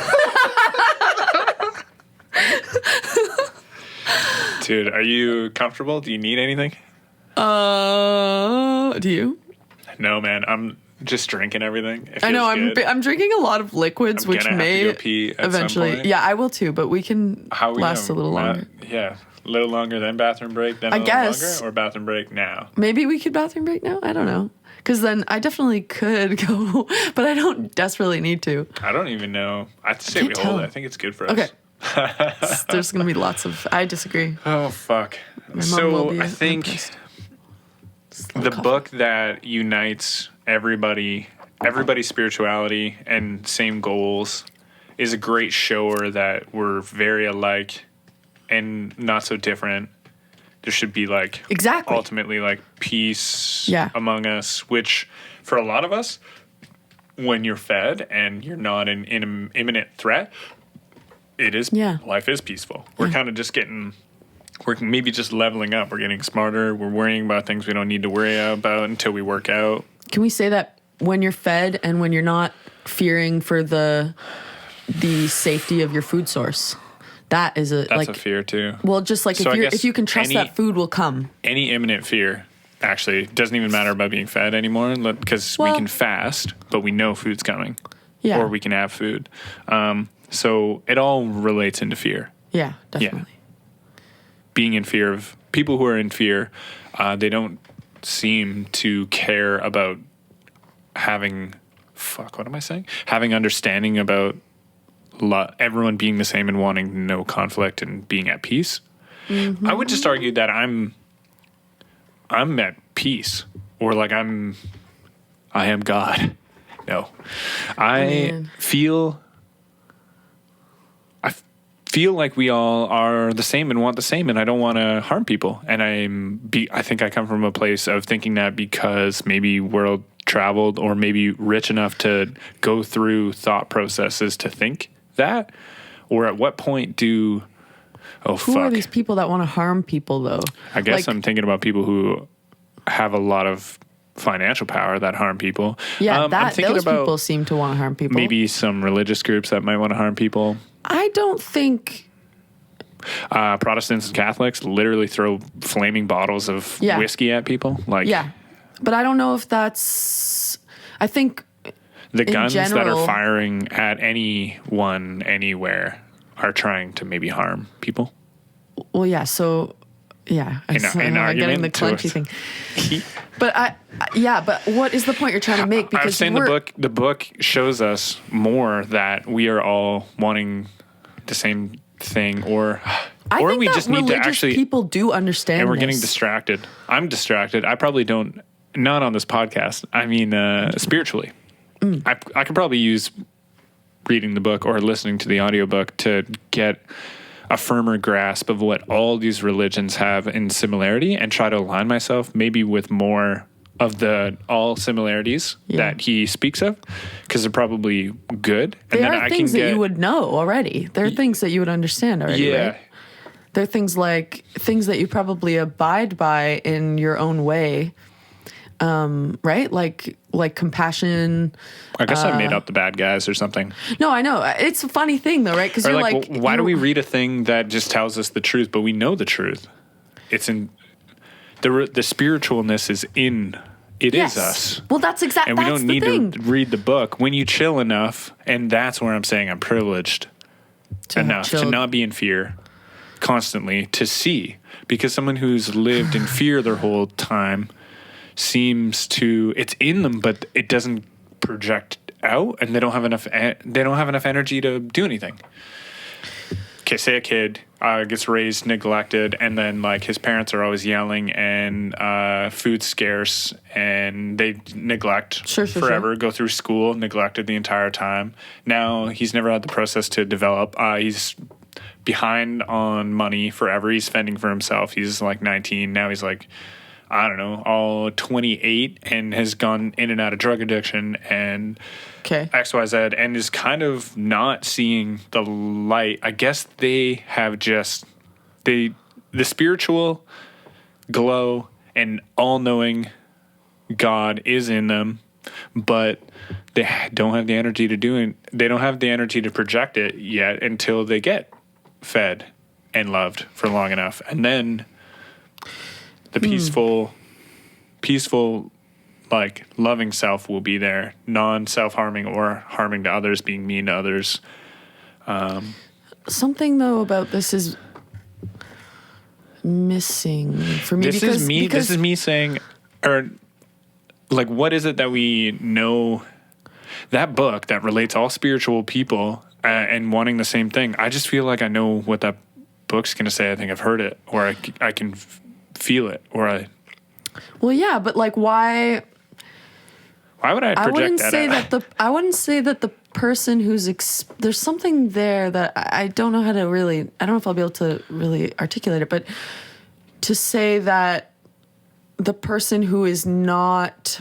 Dude, are you comfortable? Do you need anything? Do you? No, man. I'm just drinking everything. It I know. feels good. I'm drinking a lot of liquids, I'm which gonna have to may go pee at some eventually. point. Yeah, I will too. But we can How are we last a gonna- little longer. Yeah, a little longer than bathroom break, then I a little guess. longer, or bathroom break now. Maybe we could bathroom break now. I don't know. Because then I definitely could go, but I don't desperately need to. I don't even know. I say Can't we hold tell. it. I think it's good for us. Okay. There's going to be lots of. I disagree. Oh fuck. My mom will So be I think impressed. the book that unites everybody's spirituality and same goals is a great shower that we're very alike and not so different. There should be like Exactly. ultimately like peace Yeah. among us, which for a lot of us, when you're fed and you're not in imminent threat, it is life is peaceful. We're kind of just we're maybe just leveling up. We're getting smarter. We're worrying about things we don't need to worry about until we work out. Can we say that when you're fed and when you're not fearing for the safety of your food source, that's a fear too. Well, just like So I guess if you can trust that food will come. Any imminent fear actually doesn't even matter about being fed anymore, because we can fast, but we know food's coming. Yeah. Or we can have food. So it all relates into fear. Yeah, definitely. Being in fear of people who are in fear, they don't seem to care about having understanding about everyone being the same and wanting no conflict and being at peace. Mm-hmm. I would just argue that I'm at peace, or like I am God. No, I feel like we all are the same and want the same, and I don't want to harm people. And I think I come from a place of thinking that because maybe world traveled or maybe rich enough to go through thought processes to think that, or at what point Who are these people that want to harm people, though? I guess I'm thinking about people who have a lot of financial power that harm people. Yeah, I'm thinking those about people seem to want to harm people. maybe some religious groups that might want to harm people. I don't think. Protestants and Catholics literally throw flaming bottles of whiskey at people. Yeah, but I don't know if that's. I think The in guns that general- are firing at anyone, anywhere, are trying to maybe harm people. well, yeah. So yeah, In I'm argument getting the to clenchy us. thing. But but what is the point you're trying to make? I Because was saying the book shows us more that we are all wanting the same thing, or I think we that just need to religious actually. people do understand. And we're getting this. distracted. I'm distracted. I probably don't. Not on this podcast. I mean, spiritually. I could probably use reading the book or listening to the audiobook to get a firmer grasp of what all these religions have in similarity and try to align myself maybe with more of the all similarities that he speaks of, because they're probably good. They and then are things that you would know already. There are things that you would understand already, Yeah. right? There are things that you probably abide by in your own way, right? Like compassion. I guess I made up the bad guys or something. No, I know. It's a funny thing though, right? Because Or you're like, like, why do we read a thing that just tells us the truth, but we know the truth? It's in the spiritualness is in it Yes. is us, Well, that's exactly. and we That's don't the need thing. to read the book when you chill enough. And that's where I'm saying I'm privileged To have enough to chilled. not be in fear constantly, to see, because someone who's lived in fear their whole time seems to, it's in them, but it doesn't project out, and they don't have enough energy to do anything. Okay, say a kid gets raised neglected, and then like his parents are always yelling, and food's scarce, and they neglect Sure. forever, go through school neglected the entire time. Now he's never had the process to develop. He's behind on money forever. He's fending for himself. He's like 19. Now he's like, I don't know, all 28, and has gone in and out of drug addiction and Okay. XYZ, and is kind of not seeing the light. I guess they have just the spiritual glow and all-knowing God is in them, but they don't have the energy to do it. They don't have the energy to project it yet until they get fed and loved for long enough, and then the peaceful, like loving self will be there, non-self-harming or harming to others, being mean to others. Something though about this is missing for me. This is me saying, or like, what is it that we know? That book that relates all spiritual people and wanting the same thing. I just feel like I know what that book's going to say. I think I've heard it, or I can feel it, or Well, yeah, but like, why? Why would I project I wouldn't that say out? I wouldn't say that the person who's there's something there that I don't know how to really. I don't know if I'll be able to really articulate it, but to say that the person who is not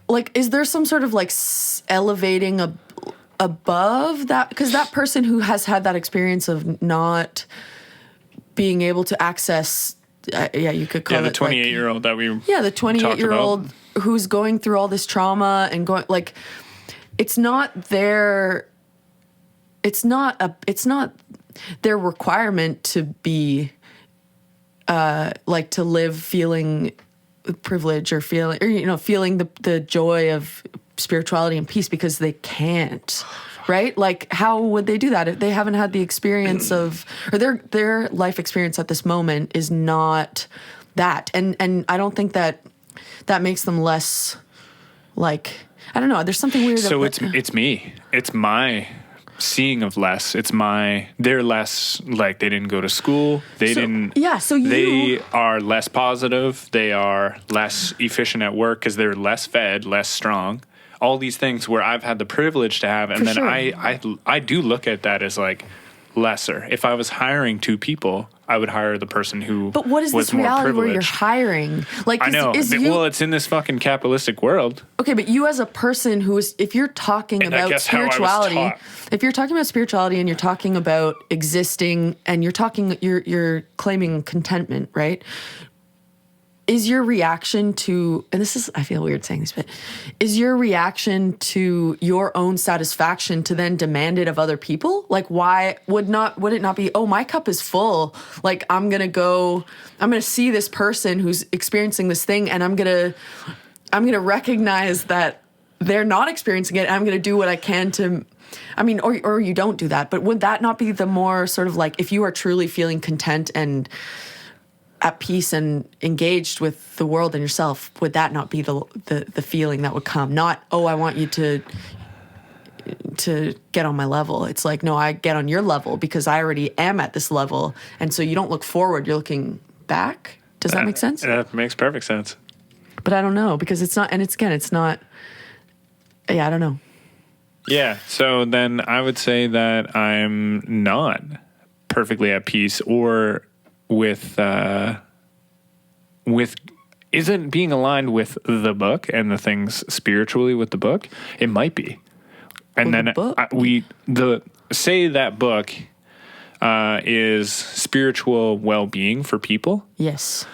like, is there some sort of like elevating above that? Because that person who has had that experience of not being able to access. You could call the it 28-year-old that we the 28-year-old who's going through all this trauma and going like, it's not their requirement to be like to live feeling privilege or feeling the joy of spirituality and peace, because they can't. Right? Like, how would they do that if they haven't had the experience of, or their life experience at this moment is not that. And I don't think that makes them less, like, I don't know. There's something weird. So it's me. It's my seeing of less. They're less, like, they didn't go to school. They are less positive. They are less efficient at work because they're less fed, less strong. All these things where I've had the privilege to have, and For then sure. I do look at that as like lesser. If I was hiring two people, I would hire the person who. But what is was this more reality where you're privileged. hiring? Like, I know. Well, it's in this fucking capitalistic world. Okay, but you as a person who is, if you're talking And I about guess how I was spirituality, taught. if you're talking about spirituality and you're talking about existing and you're claiming contentment, right? Is your reaction to, and this is, I feel weird saying this, but is your reaction to your own satisfaction to then demand it of other people? Like, why would it not be, oh, my cup is full. Like, I'm going to see this person who's experiencing this thing, and I'm going to recognize that they're not experiencing it. And I'm going to do what I can to, or you don't do that. But would that not be the more sort of like, if you are truly feeling content and at peace and engaged with the world and yourself, would that not be the feeling that would come? Not, oh, I want you to get on my level. It's like, no, I get on your level because I already am at this level. And so you don't look forward, you're looking back. Does that make sense? That makes perfect sense. But I don't know, because it's not, and it's not, I don't know. Yeah, so then I would say that I'm not perfectly at peace or with isn't being aligned with the book and the things spiritually with the book. It might be. And Well, then the book- say that book is spiritual well-being for people. Yes.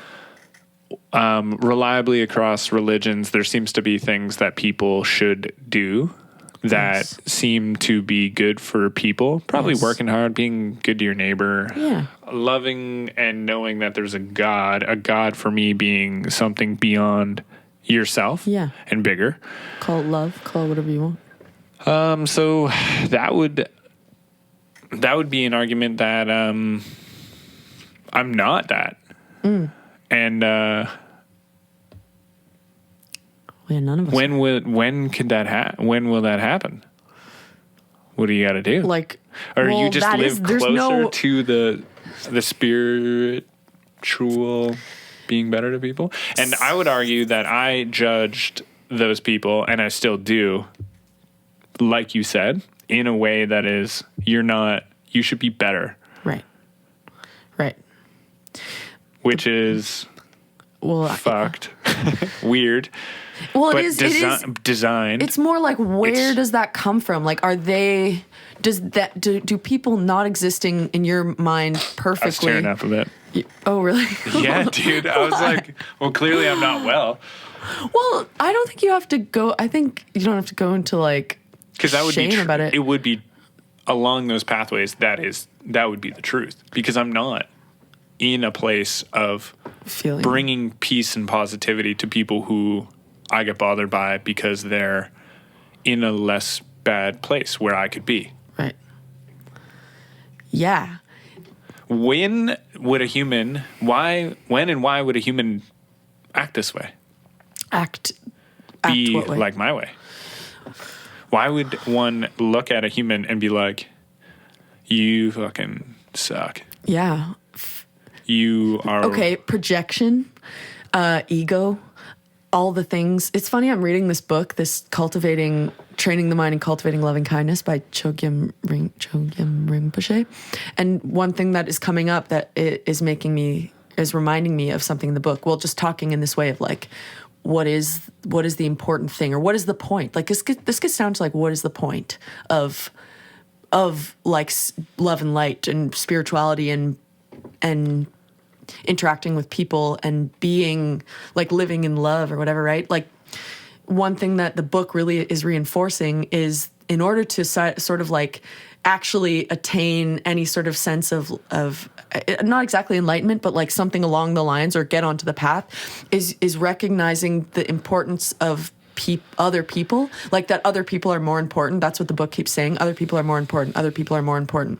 Reliably across religions, there seems to be things that people should do that Yes. seem to be good for people. Probably Yes. working hard, being good to your neighbor, Yeah. loving and knowing that there's a God for me being something beyond yourself Yeah. and bigger. Call it love, call it whatever you want. So that would be an argument that I'm not that. And Yeah, none of us. when will that happen? What do you got to do? Like, or well, you just that live is- there's closer no- to the spiritual being better to people? And I would argue that I judged those people, and I still do, like you said, in a way that is, you should be better, Right. Right. which is Well, fucked, weird. well, But it is. designed. It's more like, where It's- does that come from? Like, do people not existing in your mind I was perfectly? tearing up a bit. Oh, really? Yeah, dude. I was like, well, clearly I'm not well. Well, I don't think you have to go. I think you don't have to go into like Because that would shame be about it. It would be along those pathways. That would be the truth. Because I'm not in a place of Feeling bringing peace and positivity to people who I get bothered by because they're in a less bad place where I could be. right. Yeah. When would a human? When and why would a human act this way? Act Be what way? like my way? Why would one look at a human and be like, you fucking suck? Yeah. You are Okay, projection, ego, all the things. It's funny, I'm reading this book, this Training the Mind and Cultivating Loving Kindness by Chogyam Rinpoche. And one thing that is coming up that is reminding me of something in the book, well, just talking in this way of like, what is the important thing, or what is the point? Like this gets down to like, what is the point of like love and light and spirituality and interacting with people and being like living in love or whatever, right? Like one thing that the book really is reinforcing is, in order to sort of like actually attain any sort of sense of not exactly enlightenment, but like something along the lines, or get onto the path, is recognizing the importance of other people, like that other people are more important. That's what the book keeps saying. Other people are more important. Other people are more important.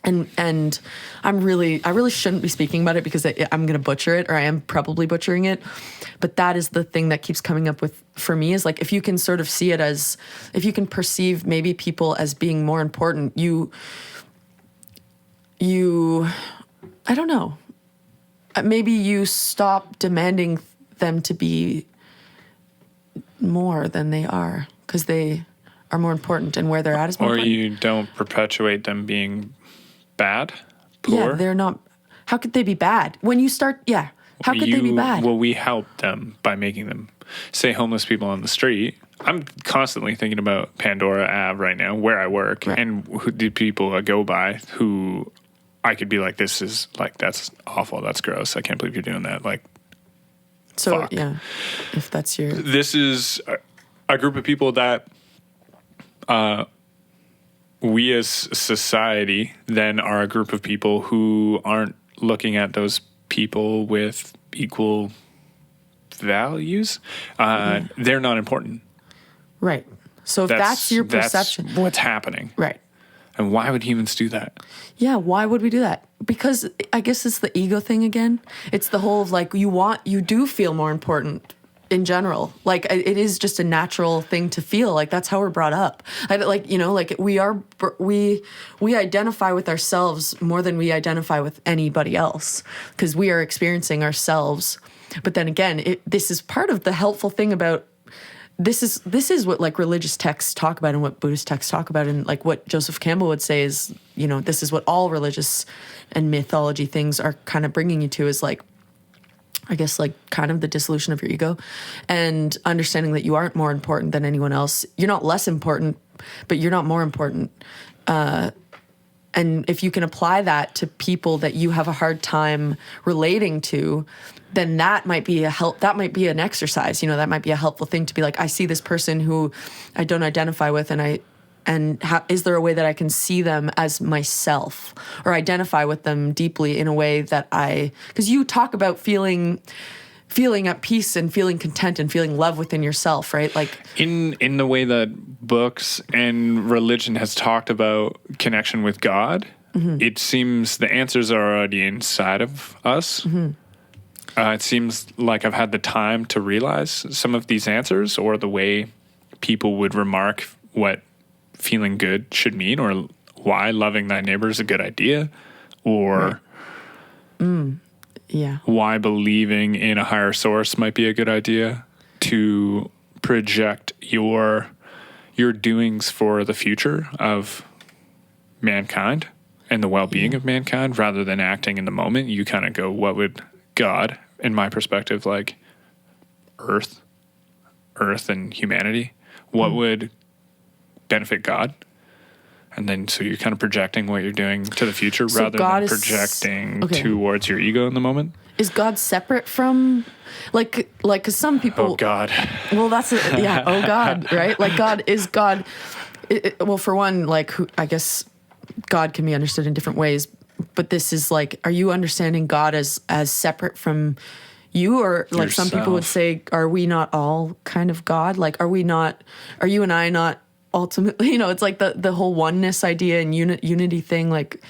And I really shouldn't be speaking about it because I'm going to butcher it, or I am probably butchering it. But that is the thing that keeps coming up for me, is like, if you can sort of see it as, if you can perceive maybe people as being more important, you I don't know, maybe you stop demanding them to be more than they are, because they are more important, and where they're at is more or important. you don't perpetuate them being bad, poor. Yeah, they're not. How could they be bad? When you start, yeah. How could they be bad? Well, we help them by making them, say, homeless people on the street. I'm constantly thinking about Pandora Ave right now, where I work, Right. and who the people I go by who I could be like, this is like, that's awful, that's gross, I can't believe you're doing that. Like, So fuck. yeah, if that's your This is a group of people that we as society then are a group of people who aren't looking at those people with equal values, they're not important. Right. So if that's your perception. That's what's happening. Right. And why would humans do that? Yeah, why would we do that? Because I guess it's the ego thing again. It's the whole of like you do feel more important in general. Like it is just a natural thing to feel. Like that's how we're brought up. We identify with ourselves more than we identify with anybody else because we are experiencing ourselves. But then again, this is part of the helpful thing about this is what like religious texts talk about and what Buddhist texts talk about, and like what Joseph Campbell would say is, this is what all religious and mythology things are kind of bringing you to, is like, I guess like kind of the dissolution of your ego and understanding that you aren't more important than anyone else. You're not less important, but you're not more important. And if you can apply that to people that you have a hard time relating to, then that might be that might be an exercise, that might be a helpful thing to be like, I see this person who I don't identify with, is there a way that I can see them as myself or identify with them deeply in a way that because you talk about feeling at peace and feeling content and feeling love within yourself, right? Like in the way that books and religion has talked about connection with God, it seems the answers are already inside of us. It seems like I've had the time to realize some of these answers, or the way people would remark what feeling good should mean, or why loving thy neighbor is a good idea, or why believing in a higher source might be a good idea to project your doings for the future of mankind and the well-being of mankind, rather than acting in the moment. You kind of go, what would God, in my perspective, like earth and humanity, what would benefit God? And then so you're kind of projecting what you're doing to the future, so rather than projecting towards your ego in the moment. Is God separate from like cuz some people, oh God, well that's oh God, right? Like God is God. Well, for one, like I guess God can be understood in different ways, but this is like, are you understanding God as separate from you, or like yourself? Some people would say, are we not all kind of God? Like, are you and I not ultimately, it's like the whole oneness idea and unity thing. Like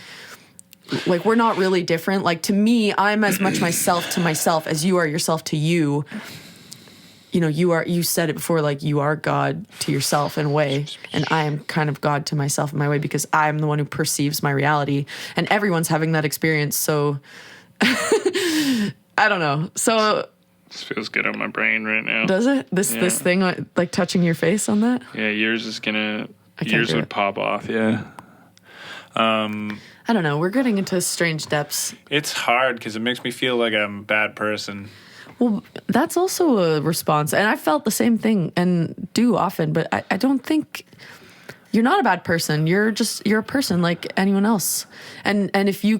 we're not really different. Like to me, I'm as much myself to myself as you are yourself to you. You said it before, like you are God to yourself in a way, and I am kind of God to myself in my way, because I'm the one who perceives my reality, and everyone's having that experience. So I don't know. So this feels good on my brain right now. Does it? This thing like touching your face on that? Yeah, yours would pop off. Yeah. I don't know. We're getting into strange depths. It's hard because it makes me feel like I'm a bad person. Well, that's also a response. And I felt the same thing and do often, but I don't think you're not a bad person. You're a person like anyone else. And if you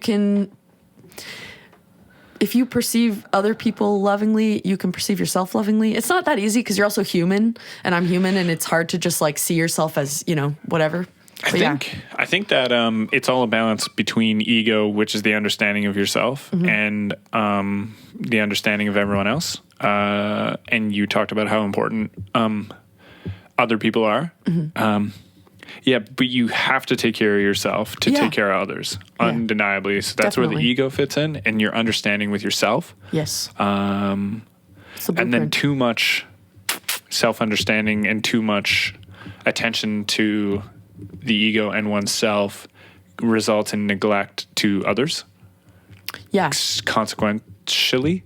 perceive other people lovingly, you can perceive yourself lovingly. It's not that easy because you're also human and I'm human, and it's hard to just like see yourself as, whatever. I think that it's all a balance between ego, which is the understanding of yourself, and the understanding of everyone else. And you talked about how important other people are. But you have to take care of yourself to take care of others, undeniably. So that's where the ego fits in, and your understanding with yourself. Yes. And then too much self-understanding and too much attention to the ego and oneself results in neglect to others. Yeah. Consequentially.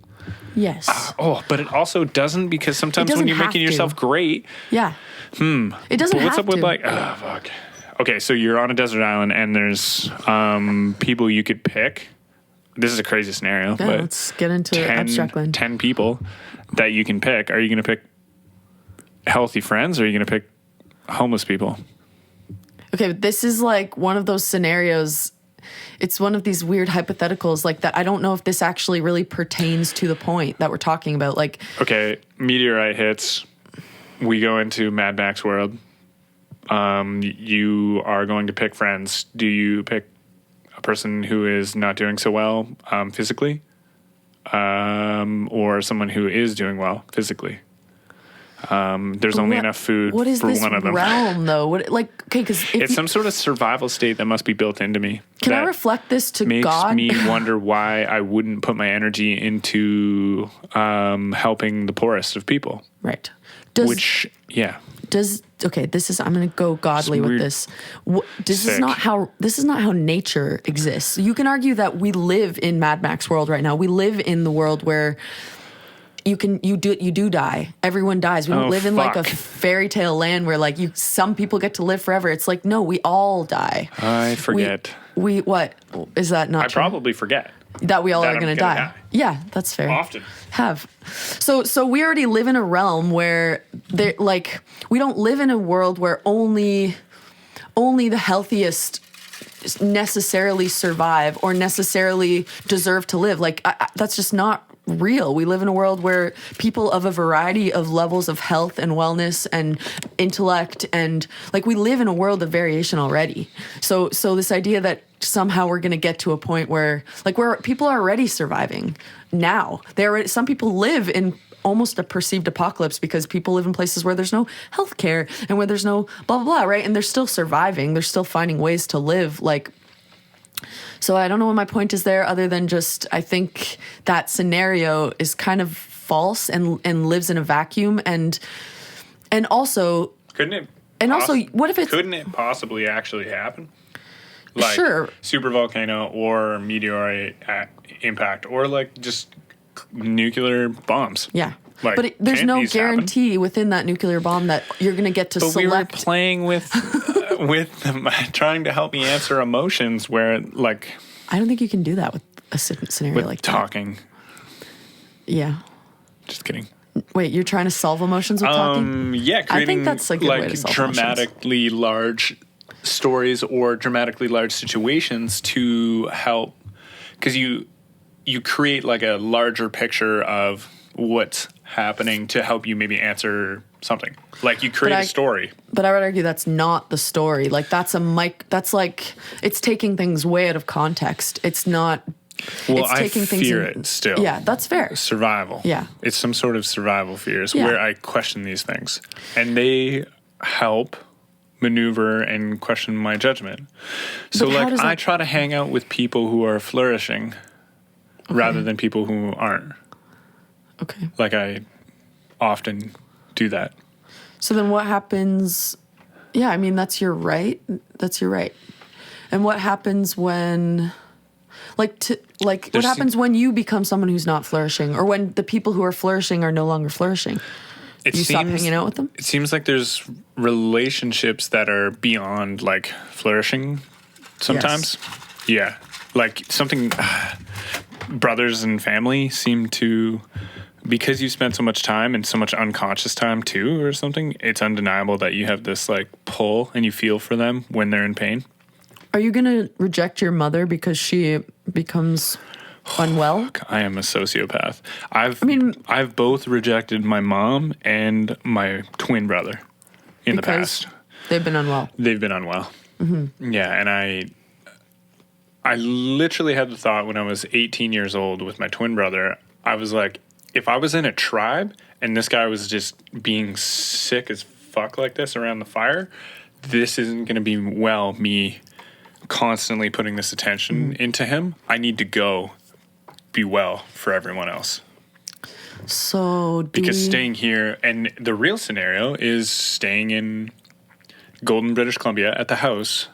Yes. But it also doesn't, because sometimes when you're making yourself great. Yeah. It doesn't but what's have up with to. like, fuck. Okay, so you're on a desert island and there's people you could pick. This is a crazy scenario. Yeah, but let's get into abstract land. 10 people that you can pick. Are you going to pick healthy friends, or are you going to pick homeless people? Okay, but this is like one of those scenarios. It's one of these weird hypotheticals like that. I don't know if this actually really pertains to the point that we're talking about. Like, okay, meteorite hits. We go into Mad Max world. You are going to pick friends. Do you pick a person who is not doing so well physically, or someone who is doing well physically. There's But only what- enough food What is for this one of them. realm, though? Okay, because It's some sort of survival state that must be built into me. can I that reflect this to makes God? me wonder why I wouldn't put my energy into helping the poorest of people. Right. Okay, this is, I'm going to go godly with weird. this. This is Sick. not how nature exists. You can argue that we live in Mad Max world right now. We live in the world where you do die. Everyone dies. We don't Oh, live in like a fuck. fairy tale land where like some people get to live forever. It's like, no, we all die. I forget. We what? Is that not I true? probably forget. That we all that are I'm going to gonna die. die. Yeah, that's fair. Often. So we already live in a realm where we don't live in a world where only the healthiest necessarily survive or necessarily deserve to live. That's just not real. We live in a world where people of a variety of levels of health and wellness and intellect, and we live in a world of variation already. So this idea that somehow we're going to get to a point where people are already surviving now. Some people live in almost a perceived apocalypse because people live in places where there's no health care and where there's no blah, blah, blah, right? And they're still surviving. They're still finding ways to live. So I don't know what my point is there, other than just I think that scenario is kind of false and lives in a vacuum, and also what if it's couldn't it possibly actually happen? Sure. Super volcano or meteorite impact or just nuclear bombs. yeah. But there's can't no these happen? guarantee within that nuclear bomb that you're going to get to But select. we were playing with trying to help me answer emotions where I don't think you can do that with a scenario with like talking. that. Yeah. Just kidding. Wait, you're trying to solve emotions with talking? Yeah, creating I think that's a good way to solve dramatically large stories or dramatically large situations to help, because you create a larger picture of what's happening to help you maybe answer something. You create a story. But I would argue that's not the story. That's it's taking things way out of context. It's not. Well, it's I taking fear things it still. Yeah, that's fair. Survival. Yeah. It's some sort of survival fears Yeah. where I question these things. And they help maneuver and question my judgment. So But how does I that- try to hang out with people who are flourishing rather than people who aren't. Okay. I often do that. So then what happens? Yeah, I mean, that's your right. That's your right. And what happens when, what happens when you become someone who's not flourishing, or when the people who are flourishing are no longer flourishing? You stop hanging out with them? It seems like there's relationships that are beyond flourishing sometimes. Yeah. Something brothers and family seem to, because you spent so much time and so much unconscious time too or something, it's undeniable that you have this pull and you feel for them when they're in pain. Are you going to reject your mother because she becomes unwell? I am a sociopath. I've both rejected my mom and my twin brother in the Because past. they've been unwell. They've been unwell. Mm-hmm. Yeah, and I literally had the thought when I was 18 years old with my twin brother, I was like, if I was in a tribe and this guy was just being sick as fuck like this around the fire, this isn't going to be me constantly putting this attention into him. I need to go be well for everyone else. So Because staying here, and the real scenario is staying in Golden, British Columbia at the house,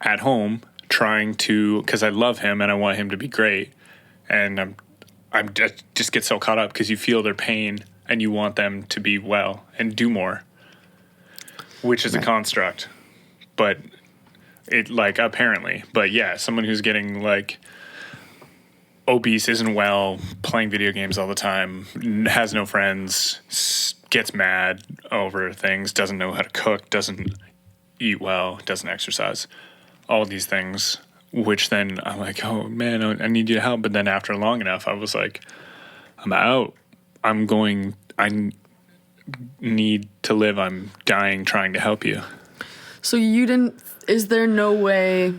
at home, trying to, because I love him and I want him to be great. And I just get so caught up because you feel their pain and you want them to be well and do more, which is a construct. But it apparently, but yeah, someone who's getting obese, isn't well, playing video games all the time, has no friends, gets mad over things, doesn't know how to cook, doesn't eat well, doesn't exercise, all these things, which then I'm like, oh man, I need you to help. But then after long enough, I was like, I'm out. I need to live. I'm dying trying to help you. So is there no way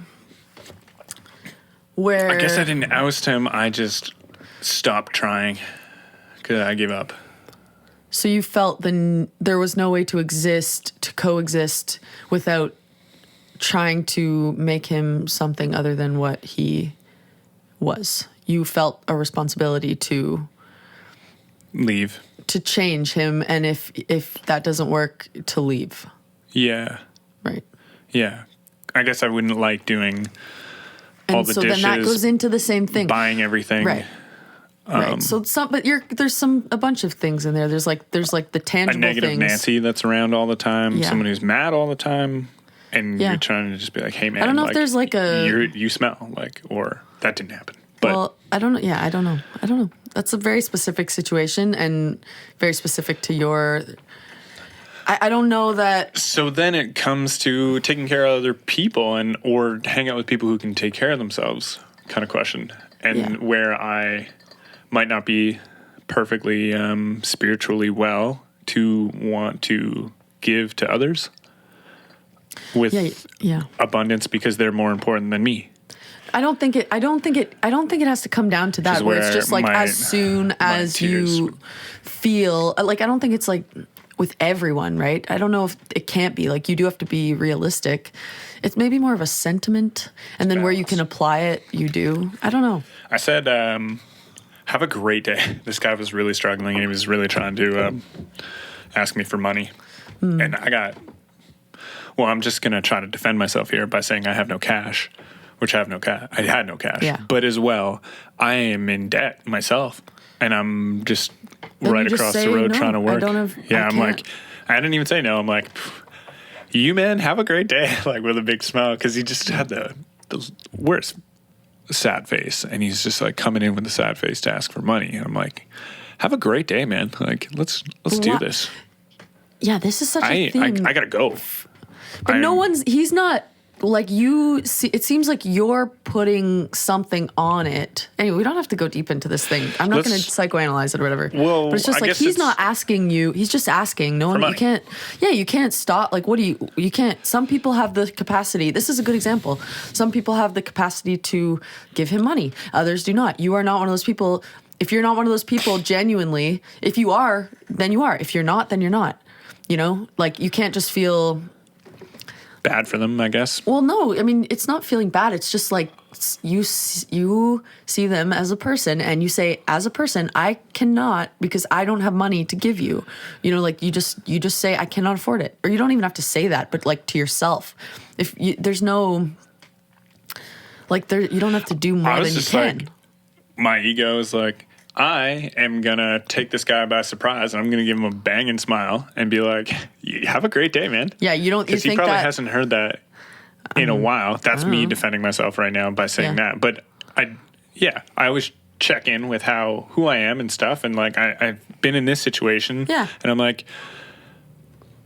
where... I guess I didn't oust him. I just stopped trying because I gave up. So you felt there was no way to coexist without trying to make him something other than what he was. You felt a responsibility to Leave. to change him, and if that doesn't work, to leave. Yeah. Right. Yeah. I guess I wouldn't like doing all And the so dishes, then that goes into the same thing. buying everything. Right. Right. So there's a bunch of things in there. There's like the A tangible negative things. Nancy that's around all the time. Yeah. Someone who's mad all the time. And Yeah. you're trying to just be like, hey, man. I don't know if there's like you smell. Like, or that didn't happen. But well, I don't know. Yeah, I don't know. That's a very specific situation and very specific to your. I don't know that. so then it comes to taking care of other people or hang out with people who can take care of themselves kind of question. And Yeah. where I might not be perfectly spiritually well to want to give to others with Yeah. abundance because they're more important than me. I don't think it has to come down to that. is Where it's where just like my- as soon as tears- you feel like, I don't think it's like with everyone, right? I don't know if it can't be like, you do have to be realistic. It's maybe more of a sentiment, and then where you can apply it, you do. I don't know. I said, have a great day. This guy was really struggling and he was really trying to ask me for money. And I'm just going to try to defend myself here by saying I have no cash, which I have no cash. I had no cash. Yeah. But as well, I am in debt myself. And I'm just Then right you just across say, the road "No, trying to I work. don't have- I I'm can't." like, I didn't even say no. I'm like, you, man, have a great day. Like with a big smile. Because he just had the worst sad face, and he's just like coming in with a sad face to ask for money. And I'm like, have a great day, man. Like let's do Well, this. Yeah, this is such a I thing. gotta go. But he's not like you see. It seems like you're putting something on it. Anyway, we don't have to go deep into this thing. I'm not going to psychoanalyze it or whatever. Well, but it's just I like guess he's it's- not asking you. He's just asking. No one. money. You can't. Yeah, you can't stop. Like, what do you? You can't. Some people have the capacity. This is a good example. Some people have the capacity to give him money. Others do not. You are not one of those people. If you're not one of those people, genuinely, if you are, then you are. If you're not, then you're not. You know, like you can't just feel. Bad for them, I guess. Well, no, I mean, it's not feeling bad. It's just like you see them as a person and you say, as a person, I cannot because I don't have money to give you. You know, like you just say, I cannot afford it. Or you don't even have to say that, but like to yourself. There's no, like you don't have to do more I was than you just can. like, my ego is like, I am gonna take this guy by surprise and I'm gonna give him a banging smile and be like, have a great day, man. Yeah, you don't. You Because he think probably that hasn't heard that in a while. That's me defending myself right now by saying Yeah. that. But I always check in with who I am and stuff. And like, I've been in this situation. Yeah. And I'm like,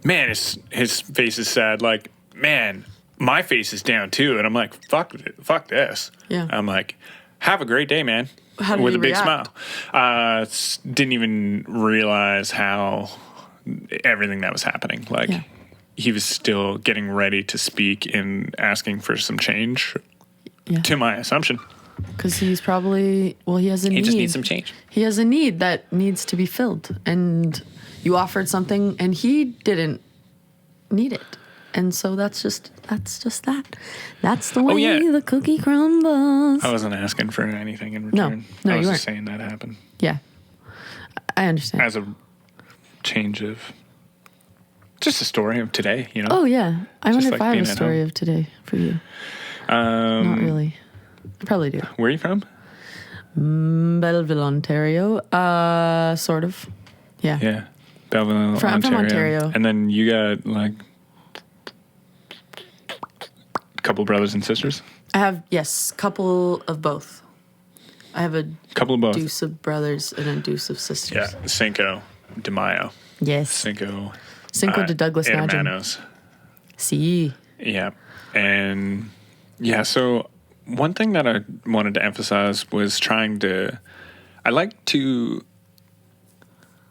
man, his face is sad. Like, man, my face is down too. And I'm like, fuck this. Yeah. I'm like, have a great day, man. How did with he a big react? smile. Didn't even realize how everything that was happening. Like, Yeah. he was still getting ready to speak and asking for some change, Yeah. to my assumption. Because he's probably, he has a need. He just needs some change. He has a need that needs to be filled. And you offered something and he didn't need it. And so that's just that. That's the way yeah. the cookie crumbles. I wasn't asking for anything in No. return. No, I was you just weren't. saying that happened Yeah. I understand. as a change of just a story of today, you know? Oh, yeah. I wonder like if I have being a at story home. of today for you. Not really. I probably do. Where are you from? Belleville, Ontario. Sort of. Yeah. Yeah. Belleville, I'm from Ontario. And then you got like a couple brothers and sisters? I have, yes, couple of both. I have a Couple of both. deuce of brothers and a deuce of sisters. Yeah. Cinco de Mayo. Yes. Cinco de Douglas-Najem. Hermanos. See. Yeah. And yeah, so one thing that I wanted to emphasize was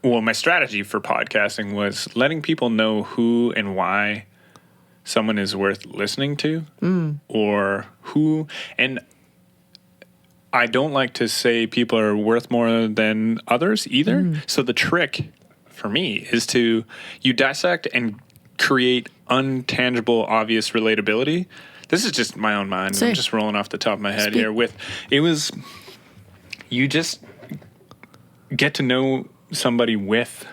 my strategy for podcasting was letting people know who and why someone is worth listening to or who. And I don't like to say people are worth more than others either. So the trick for me is to you dissect and create untangible, obvious relatability. This is just my own mind. I'm just rolling off the top of my head here you just get to know somebody with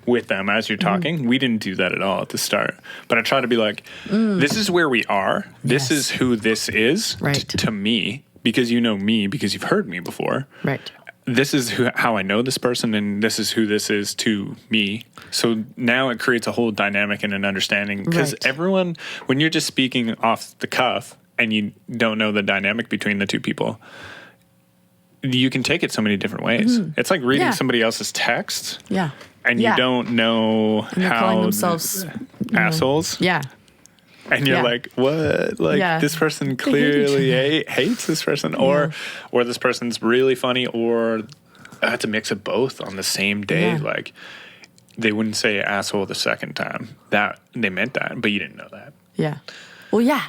them as you're talking. We didn't do that at all at the start. But I try to be like, this is where we are. This is who this is to me, because you know me, because you've heard me before. Right. This is how I know this person, and this is who this is to me. So now it creates a whole dynamic and an understanding. Because everyone, when you're just speaking off the cuff and you don't know the dynamic between the two people, you can take it so many different ways. It's like reading somebody else's text. Yeah. And you don't know and they're how calling themselves assholes. Yeah. And you're like, what? Like this person clearly hates this person, or this person's really funny, or it's a mix of both on the same day. Like they wouldn't say asshole the second time. That they meant that, but you didn't know that. Yeah. Well, yeah.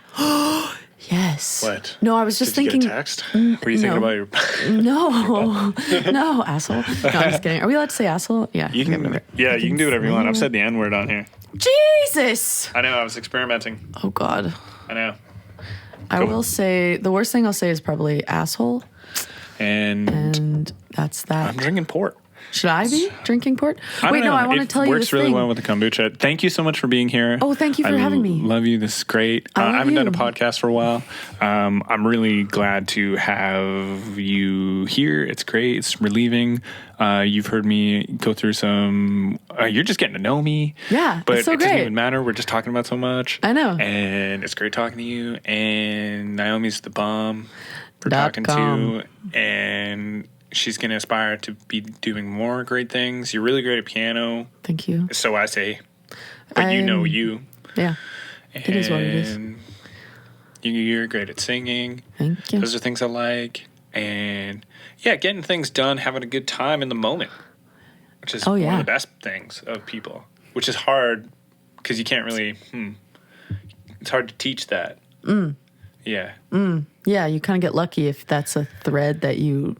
Yes. What? No, I was just thinking. Did you get a text? Were you thinking about your? No, asshole. No, I'm just kidding. Are we allowed to say asshole? Yeah. You can. Yeah, you can do whatever you want. I've said the N word on here. Jesus. I know. I was experimenting. Oh God. I know. I will say the worst thing I'll say is probably asshole. And that's that. I'm drinking port. Should I be drinking port? Wait, no, I want to tell you this thing. It works really well with the thing. kombucha. Thank you so much for being here. Oh, thank you for having me. Love you. This is great. I haven't done a podcast for a while. I'm really glad to have you here. It's great. It's relieving. You've heard me go through some. You're just getting to know me. Yeah, but it's so it doesn't great. even matter. We're just talking about so much. I know. And it's great talking to you. And Naomi's the bomb for talking .com. to. And she's going to aspire to be doing more great things. You're really great at piano. Thank you. So I say. But you know you. Yeah. It is what it is. You're great at singing. Thank you. Those are things I like. And yeah, getting things done, having a good time in the moment, which is one of the best things of people, which is hard because you can't really, it's hard to teach that. Yeah. Yeah, you kind of get lucky if that's a thread that you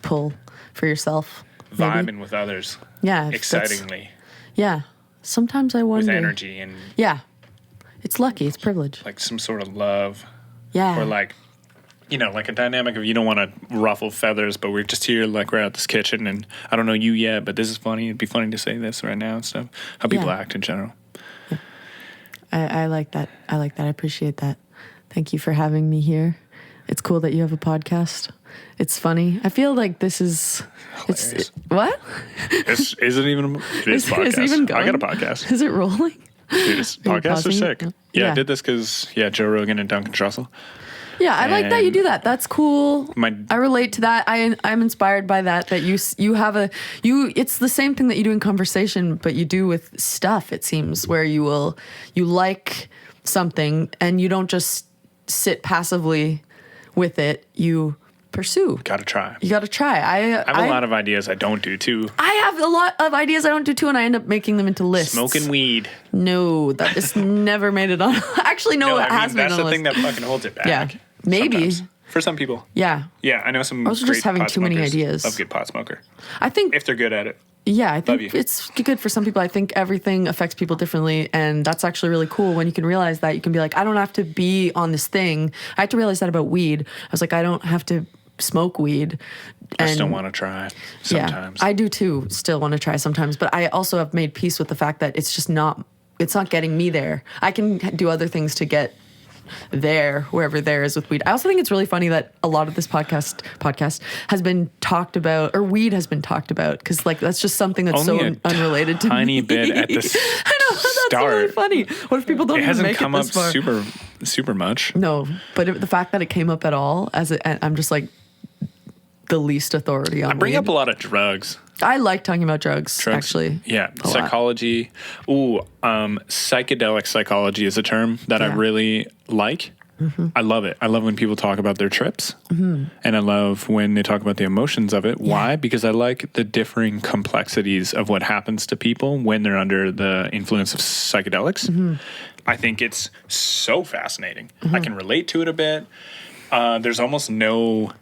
pull for yourself. Vibing maybe. with others. Yeah. Excitingly. Yeah. Sometimes I wonder. With energy and. Yeah. It's lucky. It's privilege. Like some sort of love. Yeah. Or like, like a dynamic of you don't want to ruffle feathers, but we're just here, like we're at this kitchen and I don't know you yet, but this is funny. It'd be funny to say this right now and stuff. How people act in general. Yeah. I like that. I appreciate that. Thank you for having me here. It's cool that you have a podcast. It's funny. I feel like this is what? It is podcast. Is it even going? I got a podcast. Is it rolling? Dude, podcasts are sick. Yeah. I did this because Joe Rogan and Duncan Trussell. Yeah, I like that you do that. That's cool. I relate to that. I'm inspired by that you have it's the same thing that you do in conversation, but you do with stuff, it seems, where you like something and you don't just sit passively with it. You pursue. Gotta try. You gotta try. I have a lot of ideas I don't do too. I have a lot of ideas I don't do too, and I end up making them into lists. Smoking weed. No, that has never made it on. Actually, it has made it on. That's the thing that fucking holds it back. Yeah, maybe. Sometimes. For some people. Yeah. Yeah, I know some I was great just having pot too many smokers. ideas. Love good pot smoker. I think if they're good at it. Yeah, I think it's good for some people. I think everything affects people differently, and that's actually really cool when you can realize that. You can be like, I don't have to be on this thing. I had to realize that about weed. I was like, I don't have to smoke weed. I still want to try sometimes. Yeah, I do too, still want to try sometimes, but I also have made peace with the fact that it's not getting me there. I can do other things to get there, wherever there is with weed. I also think it's really funny that a lot of this podcast has been talked about, or weed has been talked about, because like that's just something that's only so unrelated to me. Tiny bit at the I know, that's really funny. What if people don't even make it this far? It hasn't come up super much. No, but the fact that it came up at all, I'm just like the least authority on I bring weed. up a lot of drugs. I like talking about drugs actually. Yeah. Psychology. Psychedelic psychology is a term that I really like. Mm-hmm. I love it. I love when people talk about their trips. Mm-hmm. And I love when they talk about the emotions of it. Yeah. Why? Because I like the differing complexities of what happens to people when they're under the influence of psychedelics. Mm-hmm. I think it's so fascinating. Mm-hmm. I can relate to it a bit. There's almost no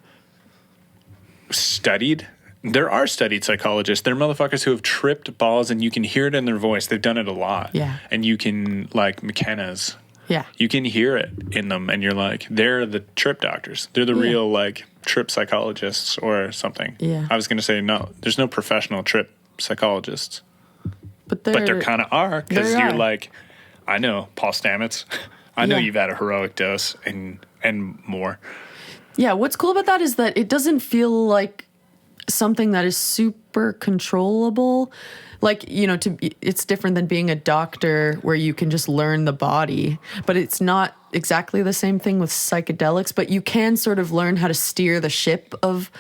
studied. There are studied psychologists. They're motherfuckers who have tripped balls, and you can hear it in their voice. They've done it a lot. Yeah. And you can, like McKenna's, Yeah. you can hear it in them, and you're like, they're the trip doctors. They're the real, like, trip psychologists or something. Yeah. I was going to say, no, there's no professional trip psychologists. But There kind of are, because there you're are. like, I know, Paul Stamets. I know Yeah. you've had a heroic dose and more. Yeah, what's cool about that is that it doesn't feel like something that is super controllable. Like, it's different than being a doctor where you can just learn the body, but it's not exactly the same thing with psychedelics, but you can sort of learn how to steer the ship of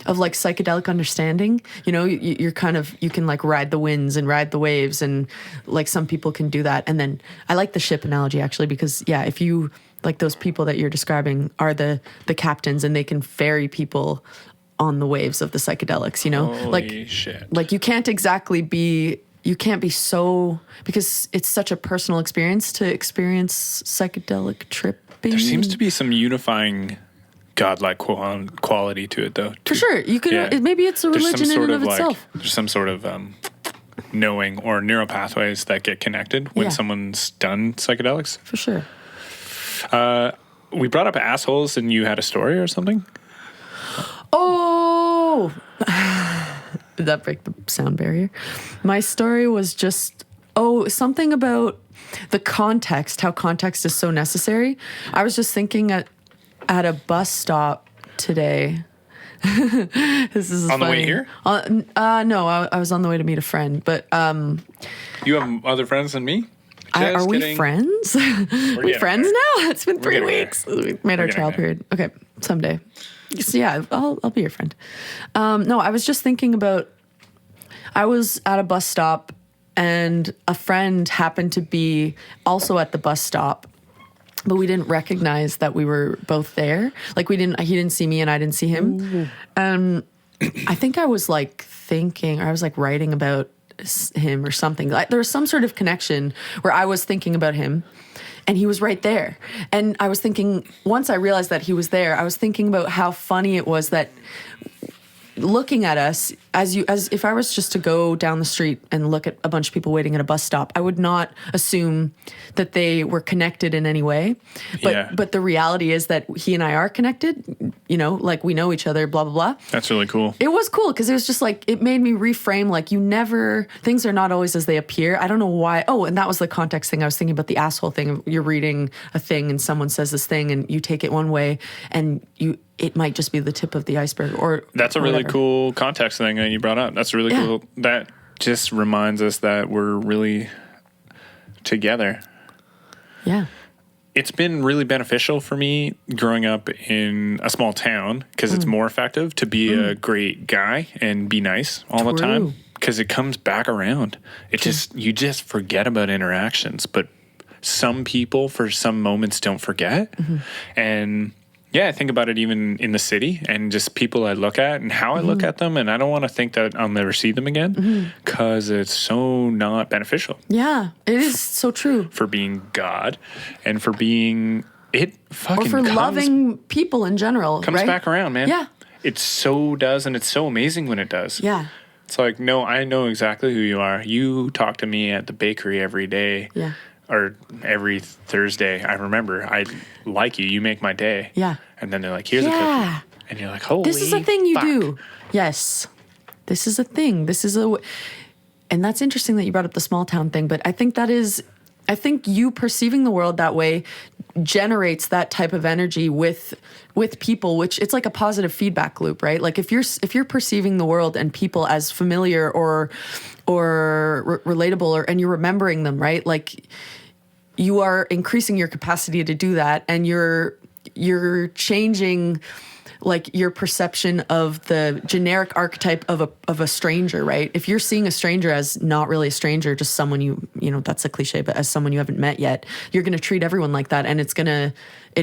like psychedelic understanding. You're you can like ride the winds and ride the waves, and like some people can do that. And then I like the ship analogy actually, because if you like those people that you're describing are the captains, and they can ferry people on the waves of the psychedelics, Holy shit. Like you can't be so, because it's such a personal experience to experience psychedelic tripping. There seems to be some unifying godlike quality to it, though. For sure. You can, maybe it's a religion in and of itself. There's some sort of knowing or neural pathways that get connected when someone's done psychedelics. For sure. We brought up assholes, and you had a story or something? Oh, did that break the sound barrier? My story was just, something about the context, how context is so necessary. I was just thinking at a bus stop today. This is on funny. the way here? No, I was on the way to meet a friend, but You have other friends than me? are we kidding. friends? We friends now? It's been 3 getting weeks. We made our getting trial there. period. Okay, someday. So yeah, I'll be your friend. No, I was just thinking about, I was at a bus stop, and a friend happened to be also at the bus stop, but we didn't recognize that we were both there. Like he didn't see me and I didn't see him. I think I was like thinking, or I was like writing about him or something. Like there was some sort of connection where I was thinking about him, and he was right there. And I was thinking, once I realized that he was there, I was thinking about how funny it was that looking at us, as if I was just to go down the street and look at a bunch of people waiting at a bus stop, I would not assume that they were connected in any way. But the reality is that he and I are connected, like we know each other, blah, blah, blah. That's really cool. It was cool because it was just like, it made me reframe, like things are not always as they appear. I don't know why. Oh, and that was the context thing. I was thinking about the asshole thing. You're reading a thing and someone says this thing and you take it one way, and it might just be the tip of the iceberg, or that's a really whatever. Cool context thing that you brought up. That's really cool. That just reminds us that we're really together. Yeah. It's been really beneficial for me growing up in a small town, because it's more effective to be a great guy and be nice all the time, because it comes back around. You just forget about interactions, but some people for some moments don't forget. And I think about it even in the city, and just people I look at and how I look at them, and I don't want to think that I'll never see them again, because it's so not beneficial. Yeah, it is so true. For being God, and for being Or for loving people in general, comes right? back around, man. Yeah. It so does, and it's so amazing when it does. Yeah. It's like, no, I know exactly who you are. You talk to me at the bakery every day. Yeah. Or every Thursday. I remember. I like you. You make my day. Yeah. And then they're like, here's a Yeah. cookie. And you're like, holy This is a thing you fuck. do. Yes. This is a thing. And that's interesting that you brought up the small town thing, but I think you perceiving the world that way generates that type of energy with people, which it's like a positive feedback loop, right? Like if you're perceiving the world and people as familiar or relatable, and you're remembering them, right? Like you are increasing your capacity to do that, and you're changing like your perception of the generic archetype of a stranger, right? If you're seeing a stranger as not really a stranger, just someone you know, that's a cliche, but as someone you haven't met yet, you're going to treat everyone like that. And it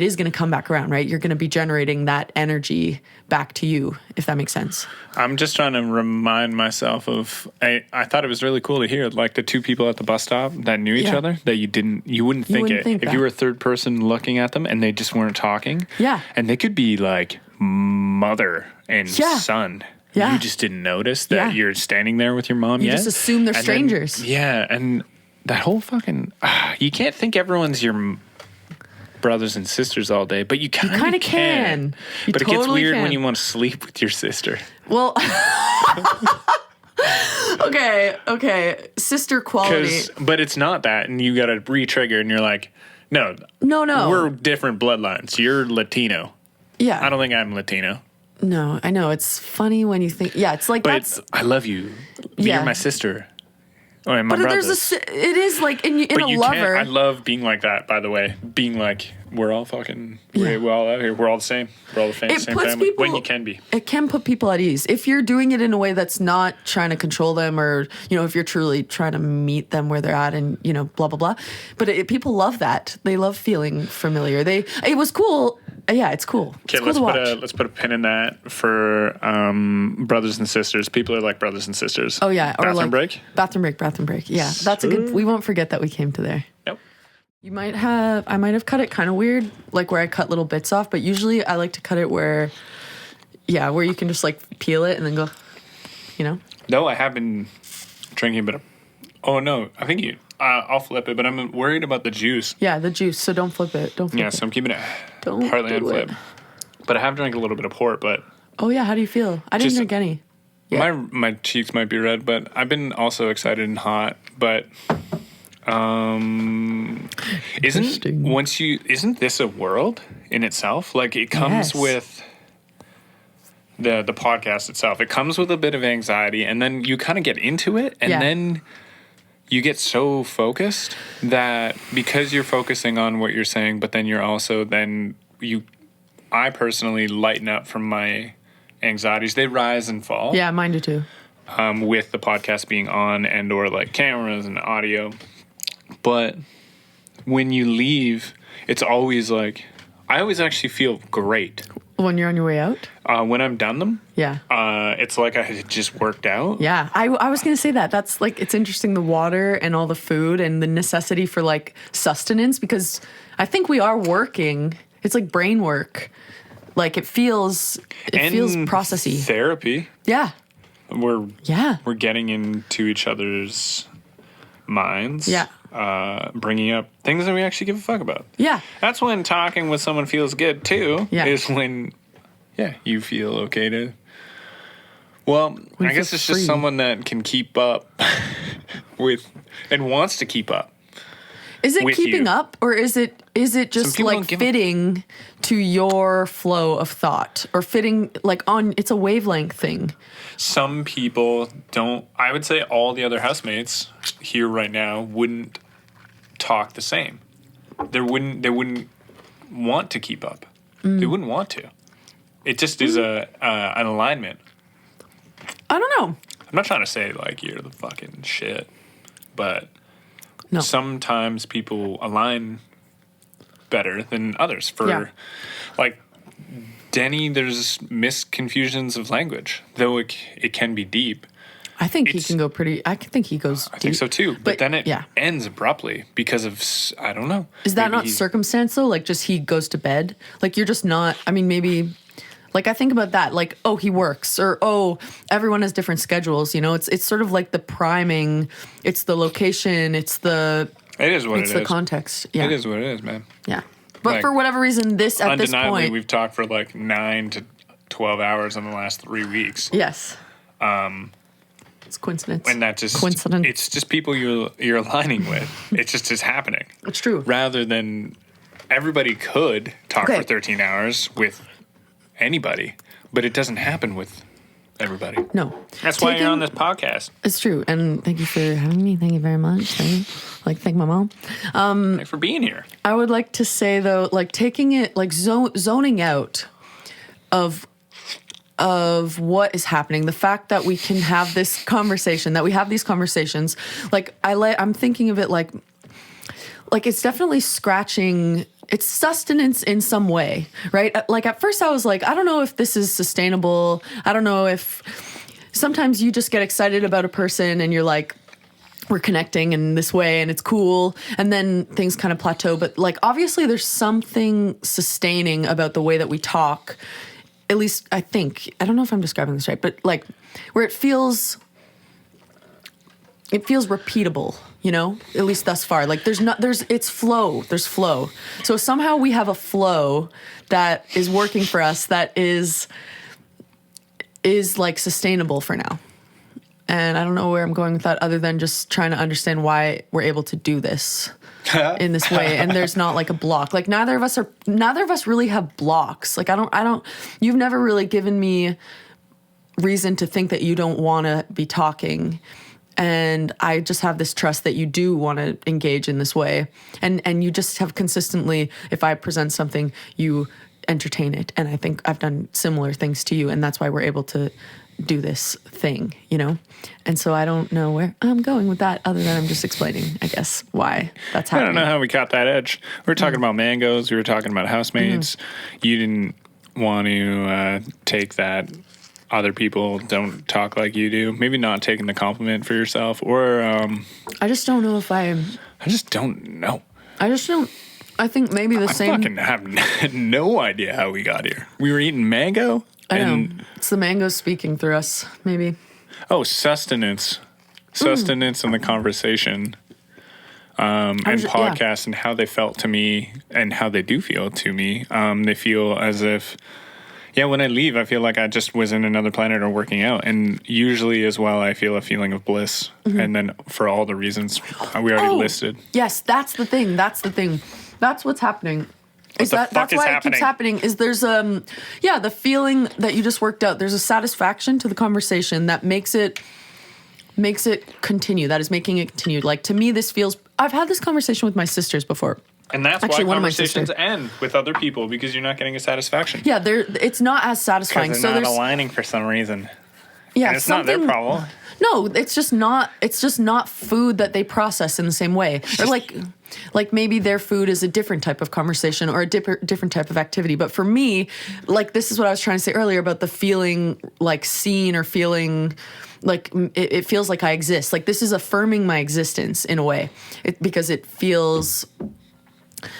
is going to come back around, right? You're going to be generating that energy back to you, if that makes sense. I'm just trying to remind myself of, I thought it was really cool to hear, like the two people at the bus stop that knew each other, that you wouldn't think it. If you were a third person looking at them and they just weren't talking. Yeah. And they could be like mother and son. Yeah. You just didn't notice that you're standing there with your mom You just assume they're strangers. And that whole fucking, you can't think everyone's your brothers and sisters all day, but you kind of can. But it gets weird when you want to sleep with your sister. Well, okay, sister quality. But it's not that, and you got to re-trigger, and you're like, no, we're different bloodlines. You're Latino. Yeah, I don't think I'm Latino. No, I know it's funny when you think. Yeah, it's like but I love you. You're my sister. Oh, and my brothers. It is like in a lover. I love being like that. By the way, being like we're all fucking, we're all out here. We're all the same. We're all the same family. When you can be, it can put people at ease if you're doing it in a way that's not trying to control them, or if you're truly trying to meet them where they're at, and blah blah blah. But people love that. They love feeling familiar. It was cool. Yeah, it's cool. Okay, let's put a pin in that for brothers and sisters. People are like brothers and sisters. Oh yeah, bathroom break. Bathroom break. Yeah, that's a good. We won't forget that we came to there. Yep. I might have cut it kind of weird, like where I cut little bits off. But usually I like to cut it where you can just like peel it and then go, No, I have been drinking a bit of. Oh no, I think you. I'll flip it, but I'm worried about the juice. Yeah, the juice. So don't flip it. Don't flip it. Yeah, so I'm keeping it Don't partly do unflipped. it. But I have drank a little bit of port, but... Oh, yeah. How do you feel? I didn't drink any. Yeah. My cheeks might be red, but I've been also excited and hot. But isn't this a world in itself? Like it comes with the podcast itself. It comes with a bit of anxiety, and then you kind of get into it, and then you get so focused that because you're focusing on what you're saying, but then you're also I personally lighten up from my anxieties. They rise and fall. Yeah, mine do too. With the podcast being on and or like cameras and audio. But when you leave, it's always like, I always actually feel great. When you're on your way out? When I'm done them. Yeah. It's like I had just worked out. Yeah. I was going to say that. That's like, it's interesting, the water and all the food and the necessity for like sustenance, because I think we are working. It's like brain work. Like it feels processy. Therapy. Yeah. We're getting into each other's minds. Yeah. Bringing up things that we actually give a fuck about. Yeah. That's when talking with someone feels good too. Yeah. Is when, you feel okay to. Well, I guess it's just someone that can keep up with and wants to keep up. Is it keeping up, or is it just like fitting to your flow of thought, or fitting like on? It's a wavelength thing. Some people don't. I would say all the other housemates here right now wouldn't talk the same. They wouldn't want to keep up. They wouldn't want to. It just is an alignment. I don't know. I'm not trying to say like you're the fucking shit, but. No. Sometimes people align better than others. Like Denny, there's misconfusions of language, though it can be deep. I think he can go pretty. I think he goes. I think so too. But then it ends abruptly because of I don't know. Is that not circumstance though? Like just he goes to bed. Like you're just not. I mean, maybe. Like I think about that, like, oh, he works, or oh, everyone has different schedules. It's sort of like the priming. It's the location. It's the. It is what it is. It's the context. Yeah. It is what it is, man. Yeah, but for whatever reason, at this point, undeniably, we've talked for like 9 to 12 hours in the last 3 weeks. Yes. It's coincidence. And that just coincidence. It's just people you're aligning with. It just is happening. It's true. Rather than everybody could talk for 13 hours with anybody, but it doesn't happen with everybody. No. That's why you're on this podcast. It's true. And thank you for having me. Thank you very much. Thank my mom. Thanks for being here. I would like to say though, like taking it, like zoning out of what is happening, the fact that we can have this conversation, that we have these conversations. Like I'm thinking of it like it's definitely scratching, it's sustenance in some way, right? Like at first I was like, I don't know if this is sustainable. I don't know if sometimes you just get excited about a person and you're like, we're connecting in this way and it's cool. And then things kind of plateau. But like, obviously there's something sustaining about the way that we talk. At least I think, I don't know if I'm describing this right, but like where it feels repeatable, you know, at least thus far. Like there's flow. So somehow we have a flow that is working for us that is like sustainable for now. And I don't know where I'm going with that other than just trying to understand why we're able to do this in this way. And there's not like a block. Like neither of us really have blocks. Like you've never really given me reason to think that you don't want to be talking. And I just have this trust that you do want to engage in this way. And you just have consistently, if I present something, you entertain it. And I think I've done similar things to you. And that's why we're able to do this thing, you know? And so I don't know where I'm going with that other than I'm just explaining, I guess, why that's happening. I don't know how we caught that edge. We were talking about mangoes. We were talking about housemates. You didn't want to take that other people don't talk like you do. Maybe not taking the compliment for yourself or... I just don't know if I just don't know. I think maybe the same... I fucking have no idea how we got here. We were eating mango? I know. It's the mangoes speaking through us, maybe. Oh, sustenance. Sustenance in the conversation. And podcasts and how they felt to me and how they do feel to me. They feel as if, when I leave, I feel like I just was in another planet or working out. And usually as well, I feel a feeling of bliss. And then for all the reasons we already listed. Yes, that's the thing. That's what's happening. That's why it keeps happening is there's the feeling that you just worked out. There's a satisfaction to the conversation that makes it continue. That is making it continue. Like to me, this feels. I've had this conversation with my sisters before. And that's why conversations end with other people because you're not getting a satisfaction. Yeah, it's not as satisfying. Because they're not aligning for some reason. Yeah, and it's not their problem. No, it's just not food that they process in the same way. Or like maybe their food is a different type of conversation or a different type of activity. But for me, like this is what I was trying to say earlier about the feeling like seen or feeling like it feels like I exist. Like this is affirming my existence in a way because it feels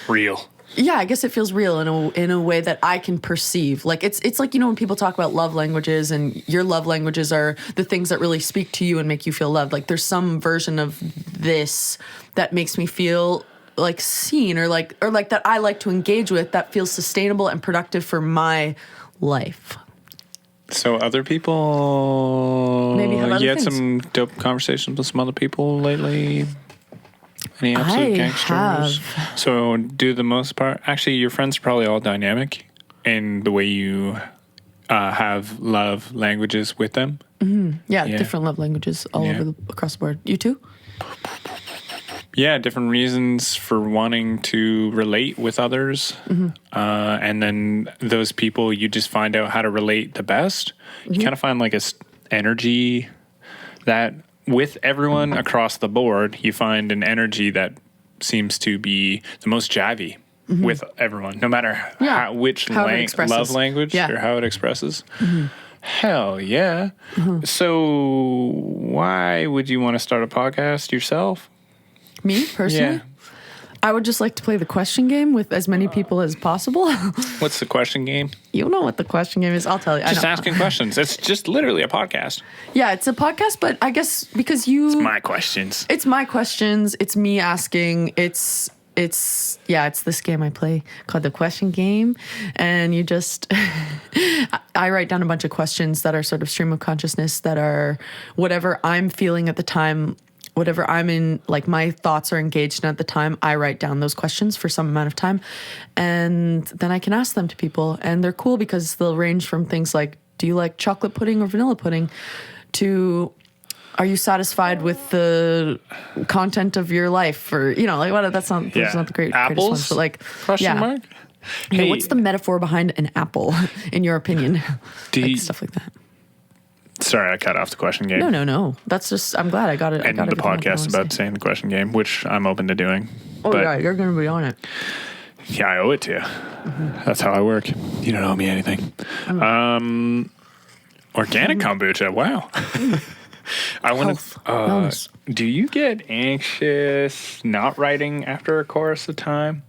real. Yeah, I guess it feels real in a way that I can perceive. Like it's like, you know, when people talk about love languages and your love languages are the things that really speak to you and make you feel loved. Like there's some version of this that makes me feel like seen or like that I like to engage with that feels sustainable and productive for my life. So other people maybe have other you had things. some dope conversations with some other people lately? Any absolute gangsters? Have. So do the most part. Actually, your friends are probably all dynamic in the way you have love languages with them. Mm-hmm. Yeah, different love languages all over across the board. You too? Yeah, different reasons for wanting to relate with others. Mm-hmm. And then those people, you just find out how to relate the best. Mm-hmm. You kind of find like a energy that with everyone across the board, you find an energy that seems to be the most jivey with everyone, no matter which love language or how it expresses. Mm-hmm. Hell yeah. Mm-hmm. So why would you want to start a podcast yourself? Me, personally? Yeah. I would just like to play the question game with as many people as possible. What's the question game? You know what the question game is. I'll tell you. Just asking questions. It's just literally a podcast. Yeah, it's a podcast, but I guess because you... It's my questions. It's my questions. It's me asking. It's this game I play called the question game. And you just... I write down a bunch of questions that are sort of stream of consciousness that are whatever I'm feeling at the time, whatever I'm in, like my thoughts are engaged in at the time, I write down those questions for some amount of time. And then I can ask them to people. And they're cool because they'll range from things like, do you like chocolate pudding or vanilla pudding? To, are you satisfied with the content of your life? Or, you know, like, what? That's not the great Apples? ones, but like, Question mark? You know, Hey. what's the metaphor behind an apple, in your opinion? Stuff like that. Sorry, I cut off the question game. No. That's just, I'm glad I got it. And the podcast about saying the question game, which I'm open to doing. Oh, but yeah, you're going to be on it. yeah, I owe it to you. That's how I work. You don't owe me anything. Organic kombucha. Wow. I want Health. to. Wellness. Do you get anxious not writing after a course of time?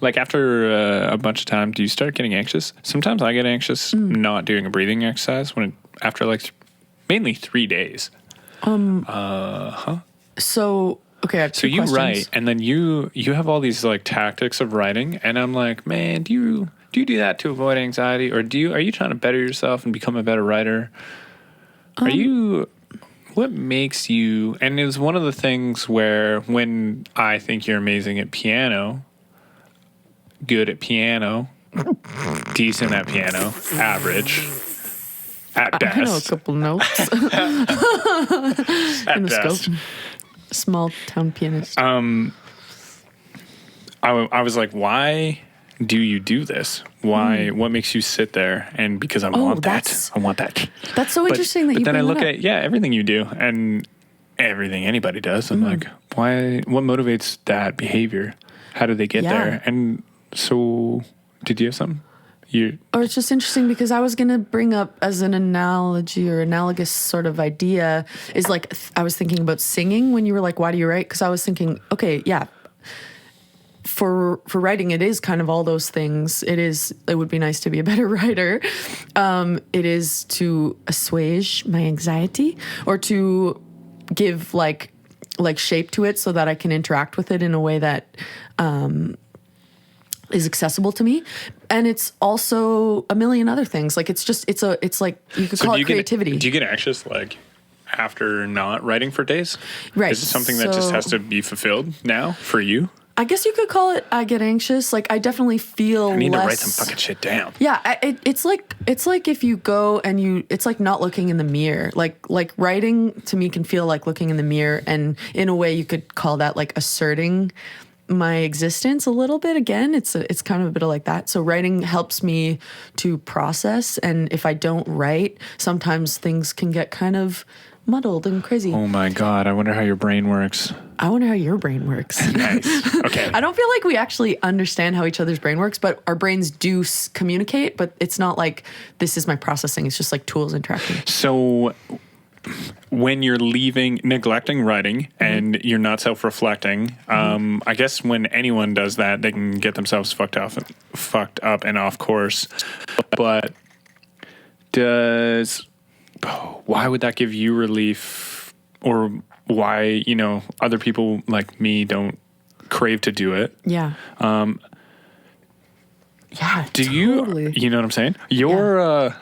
Like after a bunch of time, do you start getting anxious? Sometimes I get anxious not doing a breathing exercise after like mainly 3 days. So, okay, I have So two you questions. write, and then you have all these like tactics of writing, and I'm like, man, do you do that to avoid anxiety, or are you trying to better yourself and become a better writer? What makes you? And it was one of the things where when I think you're amazing at piano, good at piano, decent at piano, average at best. I know a couple notes at in the best. scope. Small town pianist. I was like, why do you do this? Why? What makes you sit there? And because I want that. I want that. That's so interesting that you But then I bring look that up. at everything you do and everything anybody does. I'm like, why? What motivates that behavior? How do they get Yeah. there? And so, did you have something? Or it's just interesting because I was going to bring up as an analogy or analogous sort of idea is like, I was thinking about singing when you were like, why do you write? Because I was thinking, okay, yeah, for writing, it is kind of all those things. It would be nice to be a better writer. It is to assuage my anxiety or to give like shape to it so that I can interact with it in a way that, is accessible to me. And it's also a million other things. Like it's like you could call it creativity. Do you get anxious like after not writing for days? Right. Is it something that just has to be fulfilled now for you? I guess you could call it I get anxious. Like I definitely feel I need less, to write some fucking shit down. Yeah, it's like if you go and it's like not looking in the mirror. Like writing to me can feel like looking in the mirror, and in a way you could call that like asserting my existence a little bit. Again, it's kind of a bit of like that. So writing helps me to process, and if I don't write, sometimes things can get kind of muddled and crazy. Oh my God, I wonder how your brain works. I wonder how your brain works. Nice. Okay. I don't feel like we actually understand how each other's brain works, but our brains do communicate, but it's not like this is my processing. It's just like tools interacting. So when you're neglecting writing and you're not self-reflecting, I guess when anyone does that, they can get themselves fucked up and off course. But why would that give you relief, or why, other people like me don't crave to do it? Yeah. Yeah. Totally. You know what I'm saying? You're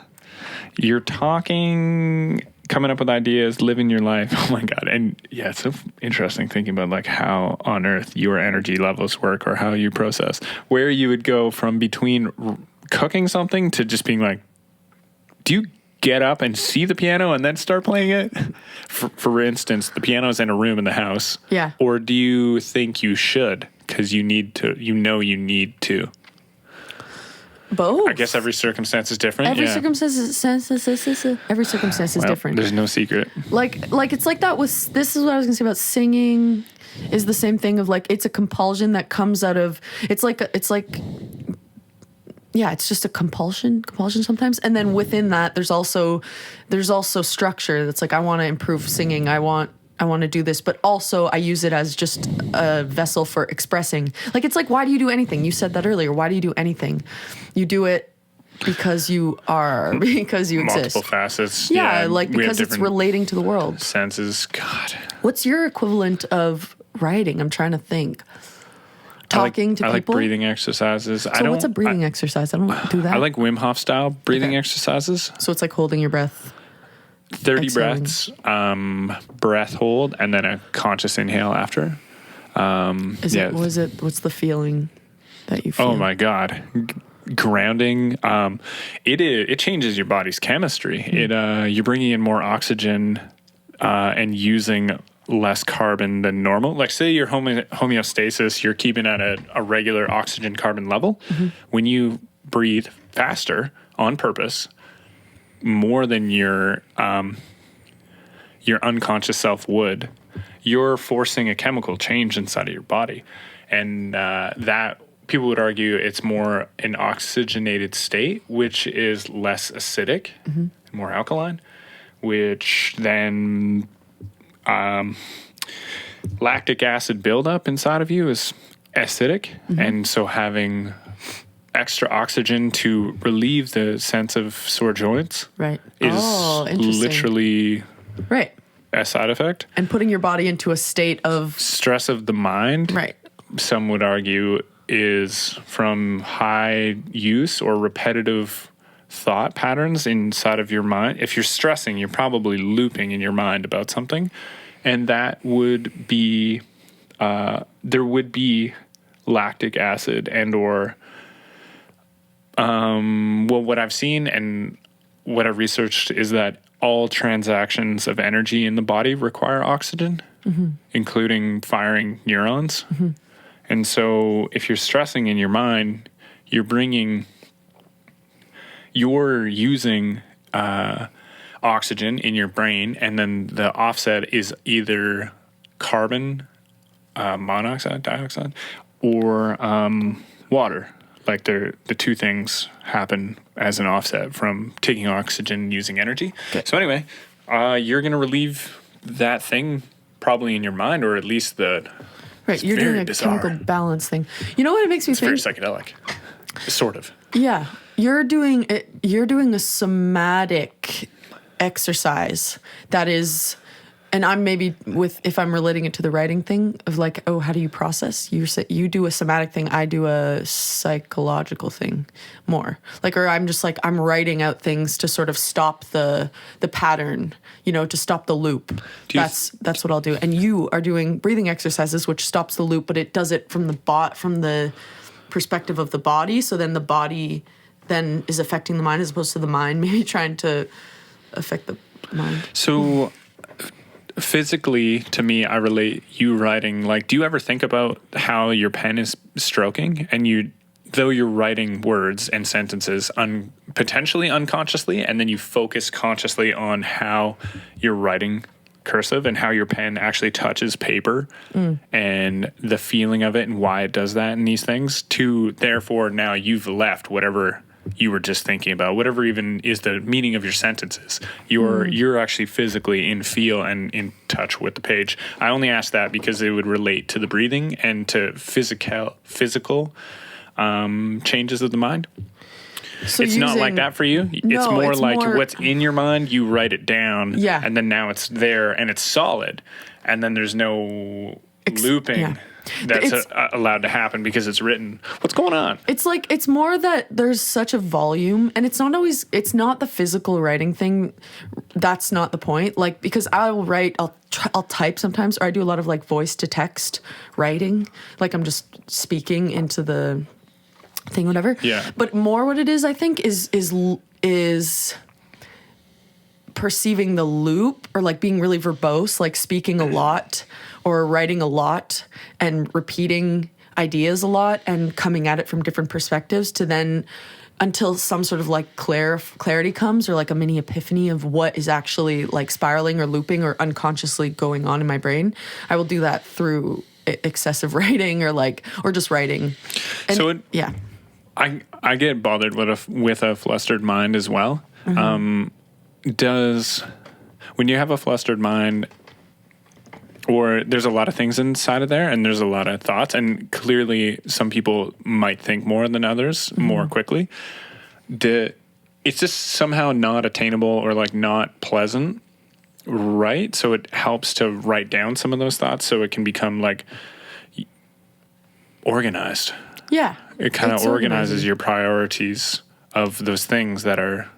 talking, coming up with ideas, living your life. Oh my God. And yeah, it's so interesting thinking about like how on earth your energy levels work or how you process, where you would go from between cooking something to just being like, do you get up and see the piano and then start playing it? For instance, the piano is in a room in the house. Yeah. Or do you think you should because you need to, you need to? Both. I guess every circumstance is different. Every yeah. circumstance is different. There's no secret. Like it's like that with, this is what I was gonna say about singing, is the same thing of like, it's a compulsion that comes out of, it's just a compulsion sometimes. And then within that, there's also structure that's like, I want to improve singing. I want to do this, but also I use it as just a vessel for expressing. Like, it's like, why do you do anything? You said that earlier. Why do you do anything? You do it because you exist. Multiple facets. Yeah, like we have because it's different relating to the world. senses. God. What's your equivalent of writing? I'm trying to think. Talking to people? I like breathing exercises. So what's a breathing exercise? I don't do that. I like Wim Hof style breathing exercises. So it's like holding your breath. 30 Exhaling. breaths, breath hold, and then a conscious inhale after. What's the feeling that you feel? Oh my God. Grounding. It changes your body's chemistry. You're bringing in more oxygen and using less carbon than normal. Like say your homeostasis, you're keeping at a regular oxygen carbon level. When you breathe faster on purpose, more than your unconscious self would, you're forcing a chemical change inside of your body. And that people would argue it's more an oxygenated state, which is less acidic, more alkaline, which then lactic acid buildup inside of you is acidic. And so having extra oxygen to relieve the sense of sore joints Right. is Interesting. literally Right. a side effect. And putting your body into a state of Stress of the mind, right. some would argue, is from high use or repetitive thought patterns inside of your mind. If you're stressing, you're probably looping in your mind about something. And that would be, there would be lactic acid and or, what I've seen and what I've researched is that all transactions of energy in the body require oxygen, including firing neurons. And so if you're stressing in your mind, you're using oxygen in your brain, and then the offset is either carbon monoxide, dioxide, or water. Like the two things happen as an offset from taking oxygen and using energy. Okay. So anyway, you're going to relieve that thing probably in your mind, or at least the... Right, you're doing a bizarre. chemical balance thing. You know what it makes me It's think? very psychedelic, sort of. Yeah, you're doing it. You're doing a somatic exercise that is, and I'm maybe if I'm relating it to the writing thing of like, oh, how do you process? You do a somatic thing. I do a psychological thing more. Like, or I'm just like I'm writing out things to sort of stop the pattern. To stop the loop. That's what I'll do. And you are doing breathing exercises, which stops the loop, but it does it from the perspective of the body. So then the body then is affecting the mind as opposed to the mind maybe trying to affect the mind. So physically, to me, I relate you writing. Like, do you ever think about how your pen is stroking, and though you're writing words and sentences potentially unconsciously, and then you focus consciously on how you're writing cursive and how your pen actually touches paper and the feeling of it and why it does that and these things, therefore now you've left whatever you were just thinking about, whatever even is the meaning of your sentences. You're actually physically in feel and in touch with the page. I only asked that because it would relate to the breathing and to physical changes of the mind. So it's not like that for you. It's more like what's in your mind, you write it down, and then now it's there and it's solid, and then there's no looping. Yeah. That's allowed to happen because it's written. What's going on? It's more that there's such a volume, and it's not the physical writing thing. That's not the point. Like, because I'll type sometimes, or I do a lot of like voice to text writing. Like I'm just speaking into the thing, whatever. Yeah. But more what it is, I think, is perceiving the loop, or like being really verbose, like speaking a lot or writing a lot and repeating ideas a lot and coming at it from different perspectives to then until some sort of like clarity comes, or like a mini epiphany of what is actually like spiraling or looping or unconsciously going on in my brain. I will do that through excessive writing or just writing. And I get bothered with a flustered mind as well. When you have a flustered mind, or there's a lot of things inside of there and there's a lot of thoughts, and clearly some people might think more than others more quickly. It's just somehow not attainable or like not pleasant, right? So it helps to write down some of those thoughts so it can become like organized. Yeah. It kind of organizes your priorities of those things that are,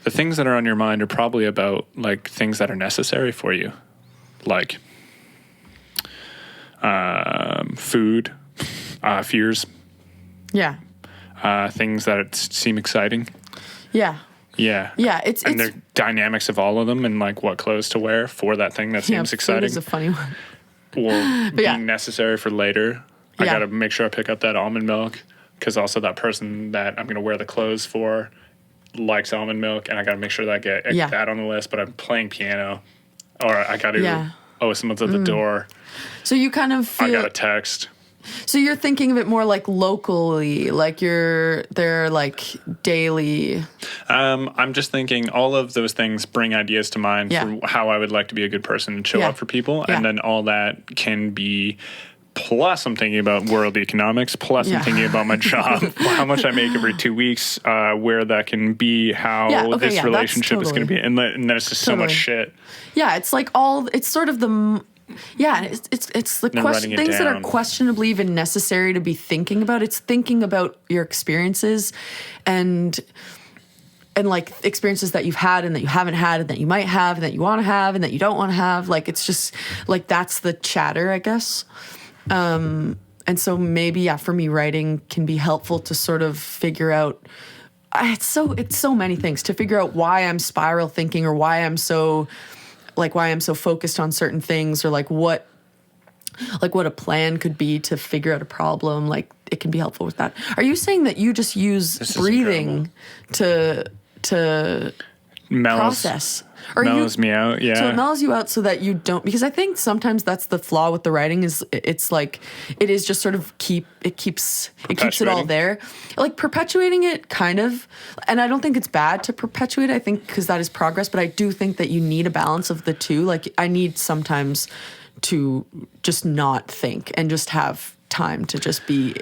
the things that are on your mind are probably about like things that are necessary for you. Like food, fears. Yeah. Things that seem exciting. Yeah. Yeah. Yeah, and the dynamics of all of them and like what clothes to wear for that thing that seems food exciting. is a funny one. Or But yeah. being necessary for later. I Yeah. got to make sure I pick up that almond milk because also that person that I'm going to wear the clothes for likes almond milk, and I got to make sure that I get Yeah. that on the list. But I'm playing piano, or I got to. Yeah. Oh, someone's at the door. So you kind of I feel. got a text. So you're thinking of it more like locally, like they're like daily. I'm just thinking all of those things bring ideas to mind for how I would like to be a good person and show up for people, and then all that can be. Plus, I'm thinking about world economics. Plus, I'm thinking about my job, how much I make every 2 weeks, where that can be, how this relationship is going to be, and then it's just so much shit. Yeah, it's like it's sort of the. Yeah, it's the things that are questionably even necessary to be thinking about. It's thinking about your experiences and like experiences that you've had and that you haven't had and that you might have and that you want to have and that you don't want to have. Like, it's just like that's the chatter, I guess. And so maybe, for me, writing can be helpful to sort of figure out, it's so many things, to figure out why I'm spiral thinking or why I'm so focused on certain things, or like what a plan could be to figure out a problem. Like, it can be helpful with that. Are you saying that you just use breathing to process? Or mellows me out, yeah. So it mellows you out so that you don't, because I think sometimes that's the flaw with the writing, is it's like, it is just sort of keeps it all there. Like perpetuating it, kind of. And I don't think it's bad to perpetuate, I think, because that is progress, but I do think that you need a balance of the two. Like, I need sometimes to just not think and just have time to just be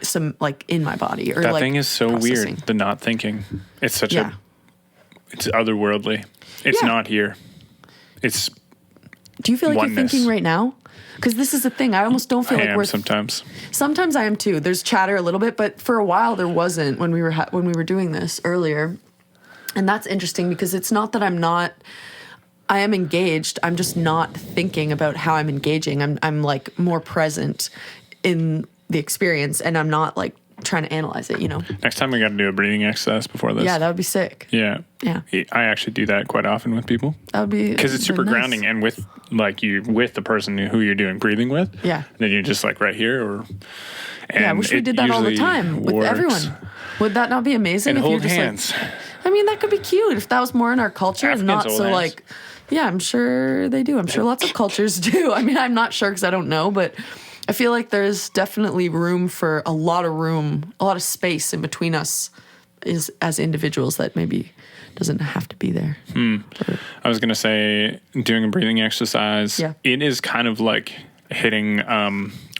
in my body, or that like thing is so processing. weird, the not thinking. It's such it's otherworldly. It's not here. It's. Do you feel like oneness. you're thinking right now? Because this is the thing. I almost don't feel I like am we're. Sometimes. Sometimes I am too. There's chatter a little bit, but for a while there wasn't when we were doing this earlier, and that's interesting because it's not that I'm not. I am engaged. I'm just not thinking about how I'm engaging. I'm like more present in the experience, and I'm not like trying to analyze it, Next time we got to do a breathing exercise before this. Yeah, that would be sick. Yeah. Yeah. I actually do that quite often with people. That would be because it's super nice. grounding, and with the person who you're doing breathing with. Yeah. Then you're just like right here, I wish we did that all the time with everyone. Would that not be amazing? And if hold you're just hands. I mean, that could be cute if that was more in our culture and not so hands. I'm sure they do. I'm sure lots of cultures do. I mean, I'm not sure because I don't know, but I feel like there's definitely room for a lot of space in between us as individuals that maybe doesn't have to be there. I was going to say, doing a breathing exercise, it is kind of like hitting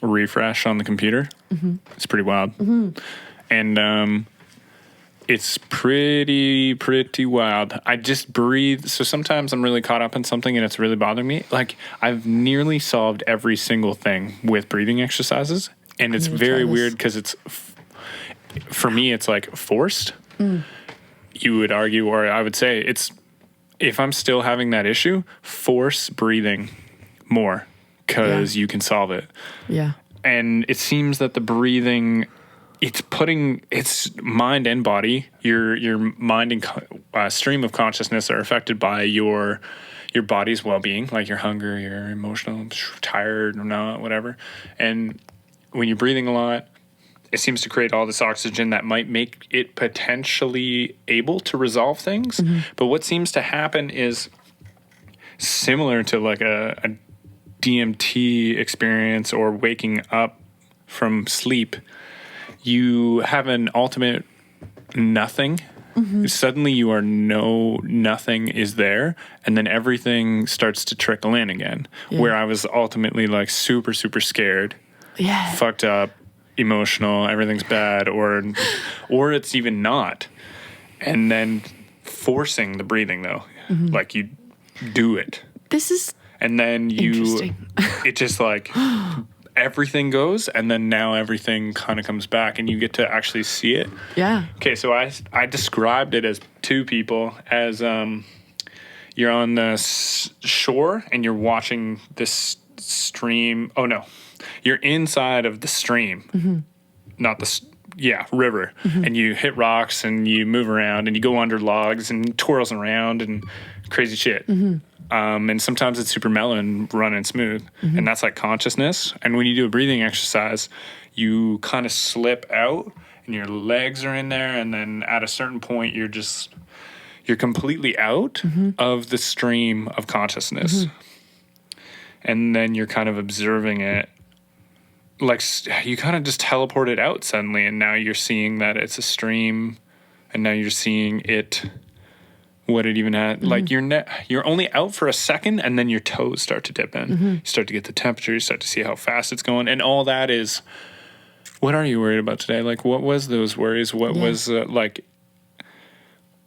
refresh on the computer. Mm-hmm. It's pretty wild. Mm-hmm. And it's pretty wild. I just breathe. So sometimes I'm really caught up in something and it's really bothering me. Like, I've nearly solved every single thing with breathing exercises. And it's very weird because it's, for me, it's like forced. You would argue, or I would say it's, if I'm still having that issue, force breathing more because you can solve it. Yeah. And it seems that the breathing, it's mind and body. Your mind and stream of consciousness are affected by your body's well-being, like your hunger, your emotional, tired or not, whatever. And when you're breathing a lot, it seems to create all this oxygen that might make it potentially able to resolve things. Mm-hmm. But what seems to happen is similar to like a DMT experience or waking up from sleep. You have an ultimate nothing. Mm-hmm. Suddenly you are nothing is there. And then everything starts to trickle in again. Yeah. Where I was ultimately like super, super scared. Yeah. Fucked up, emotional, everything's bad, or it's even not. And then forcing the breathing though. Mm-hmm. Like you do it. This is and then it just like everything goes, and then now everything kind of comes back and you get to actually see it. Yeah. Okay, so I described it as two people, as you're on the shore and you're watching this stream. Oh no, you're inside of the stream, mm-hmm. not river, and you hit rocks and you move around and you go under logs and twirls around and crazy shit. And sometimes it's super mellow and running smooth, and that's like consciousness. And when you do a breathing exercise, you kind of slip out and your legs are in there, and then at a certain point you're completely out of the stream of consciousness. And then you're kind of observing it. Like, you kind of just teleport it out suddenly, and now you're seeing that it's a stream, and now you're seeing it, what it even had. Like, you're only out for a second, and then your toes start to dip in. You start to get the temperature, you start to see how fast it's going, and all that is, what are you worried about today? Like, what was those worries? What was, like,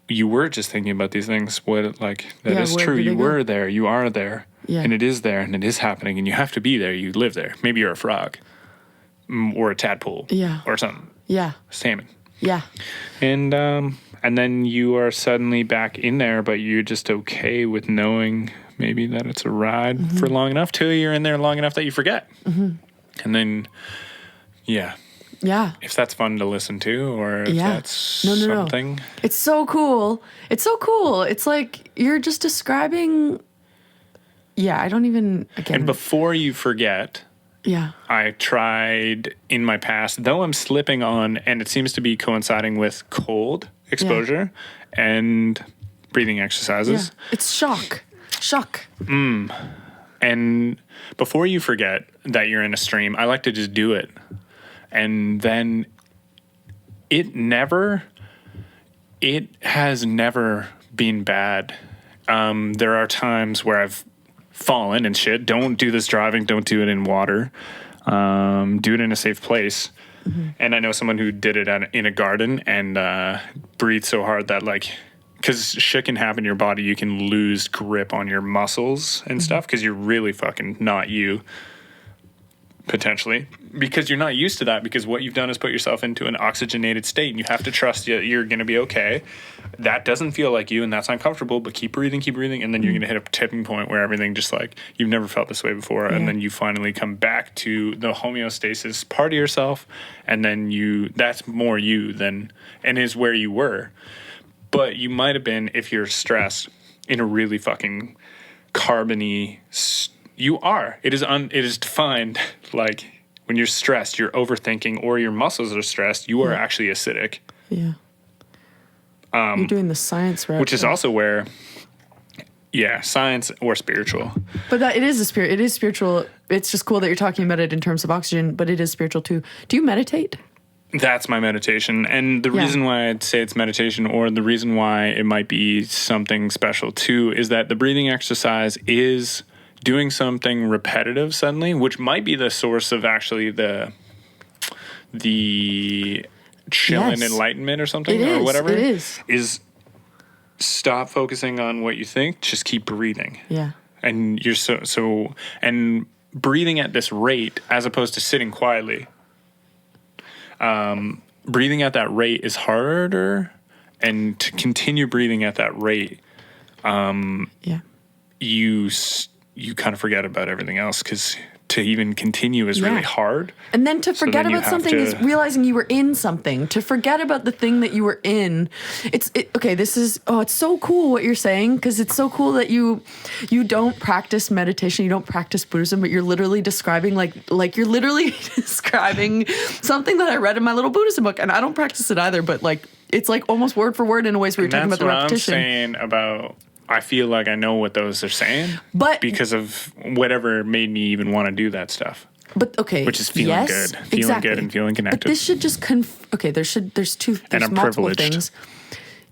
you were just thinking about these things. What, like, that is true. You were there, you are there, and it is there, and it is happening, and you have to be there. You live there. Maybe you're a frog. Or a tadpole, or something, salmon, and then you are suddenly back in there, but you're just okay with knowing maybe that it's a ride for long enough till you're in there long enough that you forget, and then, if that's fun to listen to, or if that's something. No. It's so cool. It's like you're just describing. I don't even again. And before you forget. I tried in my past, though I'm slipping on, and it seems to be coinciding with cold exposure and breathing exercises. It's shock. And before you forget that you're in a stream, I like to just do it. And then it has never been bad. There are times where I've fallen and shit. Don't do this driving. Don't do it in water. Do it in a safe place. And I know someone who did it in a garden and breathed so hard that, like, because shit can happen in your body, you can lose grip on your muscles and stuff because you're really fucking not you, potentially, because you're not used to that, because what you've done is put yourself into an oxygenated state, and you have to trust you're going to be okay. That doesn't feel like you, and that's uncomfortable, but keep breathing, and then you're going to hit a tipping point where everything just, like, you've never felt this way before, and then you finally come back to the homeostasis part of yourself, and then that's more you than, and is where you were. But you might have been, if you're stressed, in a really fucking carbony you are. It is defined, like, when you're stressed, you're overthinking, or your muscles are stressed, you are actually acidic. You're doing the science route. Which is also where, science or spiritual. But it is spiritual. It's just cool that you're talking about it in terms of oxygen, but it is spiritual too. Do you meditate? That's my meditation. And the reason why I'd say it's meditation, or the reason why it might be something special too, is that the breathing exercise is doing something repetitive suddenly, which might be the source of actually the chill and enlightenment or something, or whatever. It is stop focusing on what you think, just keep breathing. And you're so and breathing at this rate as opposed to sitting quietly. Breathing at that rate is harder, and to continue breathing at that rate, you kind of forget about everything else, because to even continue is really hard. And then to forget about something is realizing you were in something. To forget about the thing that you were in. It's so cool what you're saying, because it's so cool that you don't practice meditation, you don't practice Buddhism, but you're literally describing like you're literally describing something that I read in my little Buddhism book, and I don't practice it either, but like it's like almost word for word in a way where you're talking about the repetition. I'm saying about, I feel like I know what those are saying, but because of whatever made me even want to do that stuff. But which is feeling good, good, and feeling connected. But this should just there's multiple things.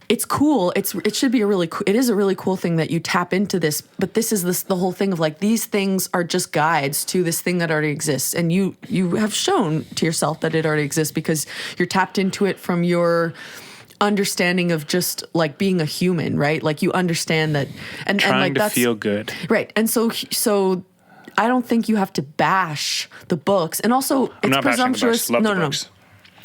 It's cool. It should be it is a really cool thing that you tap into this. But this is the whole thing of, like, these things are just guides to this thing that already exists, and you have shown to yourself that it already exists because you're tapped into it from your understanding of just, like, being a human, right? Like, you understand that, and like to feel good, right? And so I don't think you have to bash the books, and also it's presumptuous. Love the books.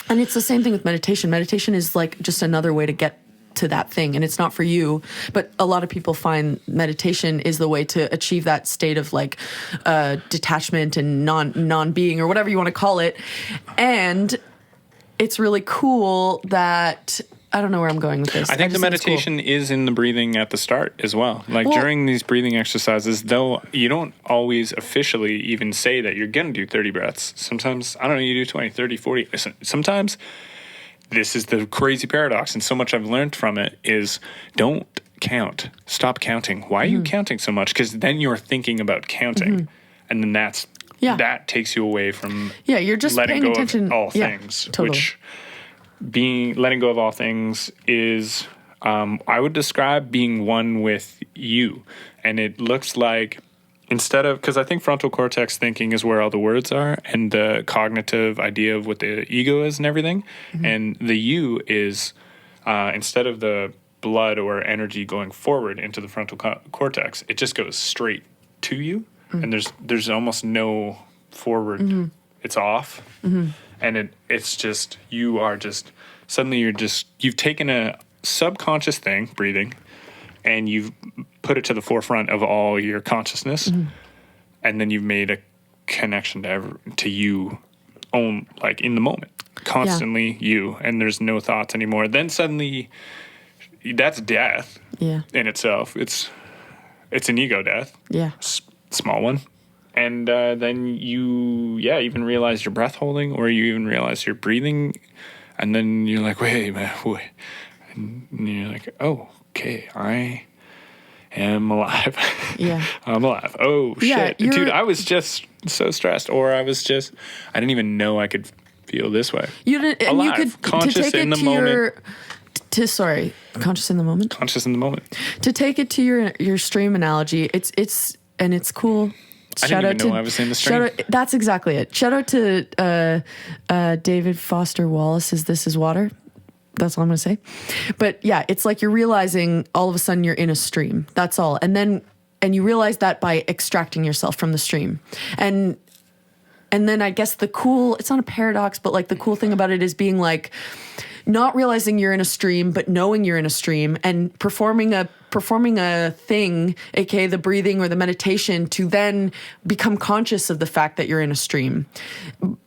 And it's the same thing with meditation. Meditation is like just another way to get to that thing, and it's not for you. But a lot of people find meditation is the way to achieve that state of, like, detachment and non-being, or whatever you want to call it, and it's really cool that I don't know where I'm going with this. I think the just it's cool. meditation is in the breathing at the start as well. Like Well- during these breathing exercises, though you don't always officially even say that you're going to do 30 breaths. Sometimes, I don't know, you do 20, 30, 40. Sometimes this is the crazy paradox, and so much I've learned from it is don't count. Stop counting. Why are you counting so much? Because then you're thinking about counting. And then that takes you away from Yeah, you're just letting paying go attention. of all Yeah, things, totally. which letting go of all things is I would describe being one with you. And it looks like instead of, because I think frontal cortex thinking is where all the words are and the cognitive idea of what the ego is and everything. And the you is instead of the blood or energy going forward into the frontal cortex, it just goes straight to you. And there's almost no forward. It's off. And it's just, suddenly you've taken a subconscious thing, breathing, and you've put it to the forefront of all your consciousness. And then you've made a connection to you like in the moment, constantly you, and there's no thoughts anymore. Then suddenly that's death in itself. It's an ego death. Yeah. Small one. And then you even realize your breath holding, or you even realize you're breathing, and then you're like, wait. And you're like, oh, okay, I am alive. Yeah. I'm alive. Oh, Yeah, shit. Dude, I was just so stressed, or I didn't even know I could feel this way. You didn't, and Alive. you could Conscious to take in it the to moment. conscious in the moment. Conscious in the moment. To take it to your stream analogy, it's cool. I didn't even know I was in the stream. That's exactly it. Shout out to David Foster Wallace's "This Is Water." That's all I'm going to say. But yeah, it's like you're realizing all of a sudden you're in a stream. That's all, and you realize that by extracting yourself from the stream, and then I guess it's not a paradox, but like the cool thing about it is being like not realizing you're in a stream, but knowing you're in a stream and performing a thing, aka the breathing or the meditation, to then become conscious of the fact that you're in a stream,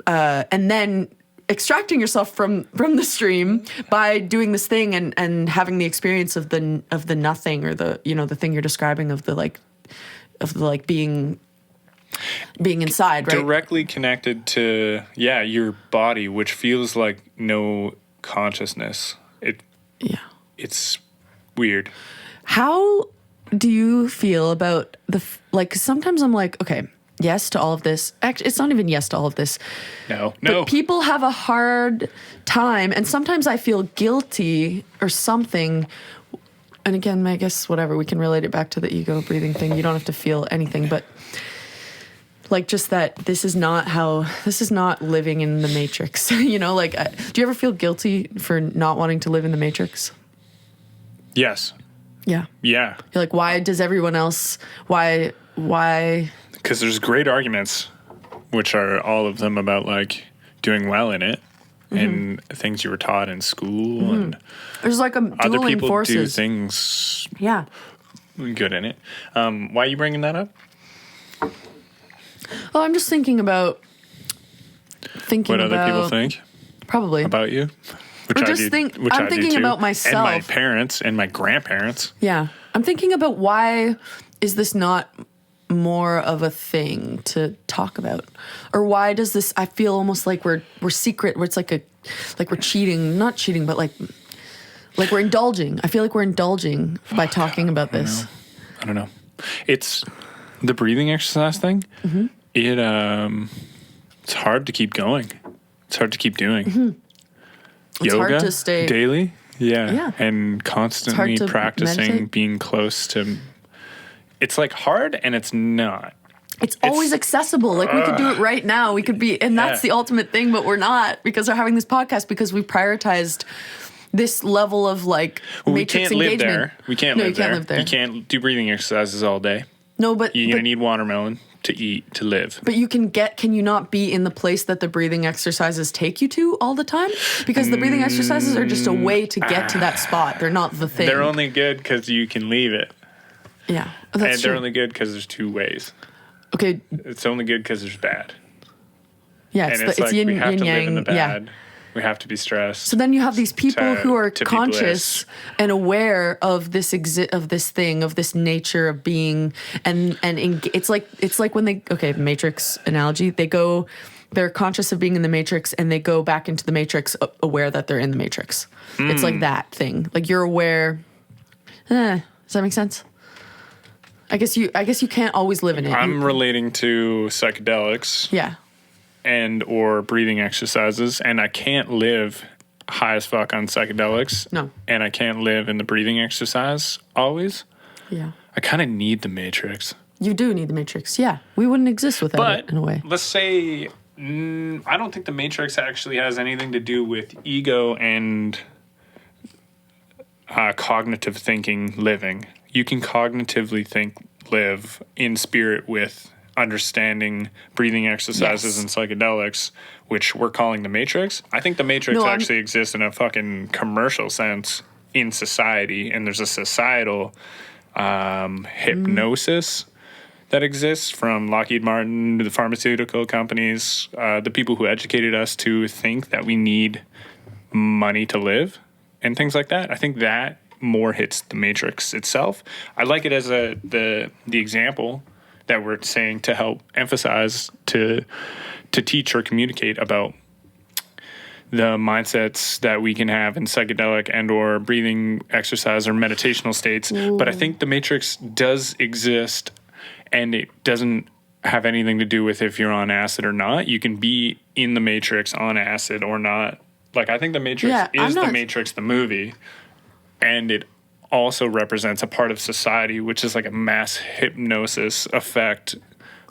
and then extracting yourself from the stream by doing this thing and having the experience of the nothing, or the thing you're describing of the being inside, right? Directly connected to your body, which feels like no consciousness. It's weird. How do you feel about sometimes I'm like, okay, yes to all of this. Actually, it's not even yes to all of this. No. But people have a hard time, and sometimes I feel guilty or something. And again, I guess whatever, we can relate it back to the ego breathing thing. You don't have to feel anything, but like just that this is not living in the Matrix. Do you ever feel guilty for not wanting to live in the Matrix? Yes. Yeah. Yeah. You're like, why does everyone else, why? Because there's great arguments, which are all of them about like doing well in it and things you were taught in school and There's like a other dueling people forces. do things Yeah. good in it. Why are you bringing that up? Oh, I'm just thinking about What other people think Probably. about you? Or just I'm thinking about myself. And my parents and my grandparents. Yeah. I'm thinking about why is this not more of a thing to talk about? Or why does this, I feel almost like we're secret, where it's like we're cheating, not cheating, but like we're indulging. I feel like we're indulging by talking about this. I don't know. It's the breathing exercise thing. It's hard to keep going. It's hard to keep doing. It's Yoga hard to stay daily. Yeah. And constantly to practicing meditate. being close to. It's like hard and it's not. It's always accessible. Like we could do it right now. We could be, and that's the ultimate thing, but we're not, because we're having this podcast because we prioritized this level of like matrix engagement. We can't live there. You can't live there. You can't do breathing exercises all day. No, but You're gonna need watermelon to eat to live. But can you not be in the place that the breathing exercises take you to all the time? Because the breathing exercises are just a way to get to that spot. They're not the thing. They're only good because you can leave it. Yeah, And that's they're true. only good because there's two ways. Okay, It's only good because there's bad. yeah, And it's like yin, we have yin to yang. live in the bad. We have to be stressed. So then you have these people who are to be conscious bliss. and aware of this of this nature of being, and it's like when they Matrix analogy, they're conscious of being in the Matrix and they go back into the Matrix aware that they're in the Matrix. It's like that thing. Like you're aware. Does that make sense? I guess you can't always live in it. I'm relating to psychedelics. Yeah. And or breathing exercises, and I can't live high as fuck on psychedelics. No. And I can't live in the breathing exercise always. Yeah. I kind of need the Matrix. You do need the Matrix. Yeah. We wouldn't exist without it in a way. Let's say I don't think the Matrix actually has anything to do with ego and cognitive thinking living. You can cognitively live in spirit with understanding breathing exercises and psychedelics, which we're calling the Matrix. I think the Matrix actually exists in a fucking commercial sense in society, and there's a societal hypnosis that exists from Lockheed Martin to the pharmaceutical companies, the people who educated us to think that we need money to live and things like that. I think that more hits the Matrix itself. I like it as the example that we're saying to help emphasize, to teach or communicate about the mindsets that we can have in psychedelic and or breathing exercise or meditational states. Ooh. But I think the Matrix does exist, and it doesn't have anything to do with if you're on acid or not. You can be in the Matrix on acid or not. Like, I think the Matrix is the Matrix, the movie, and it also represents a part of society, which is like a mass hypnosis effect.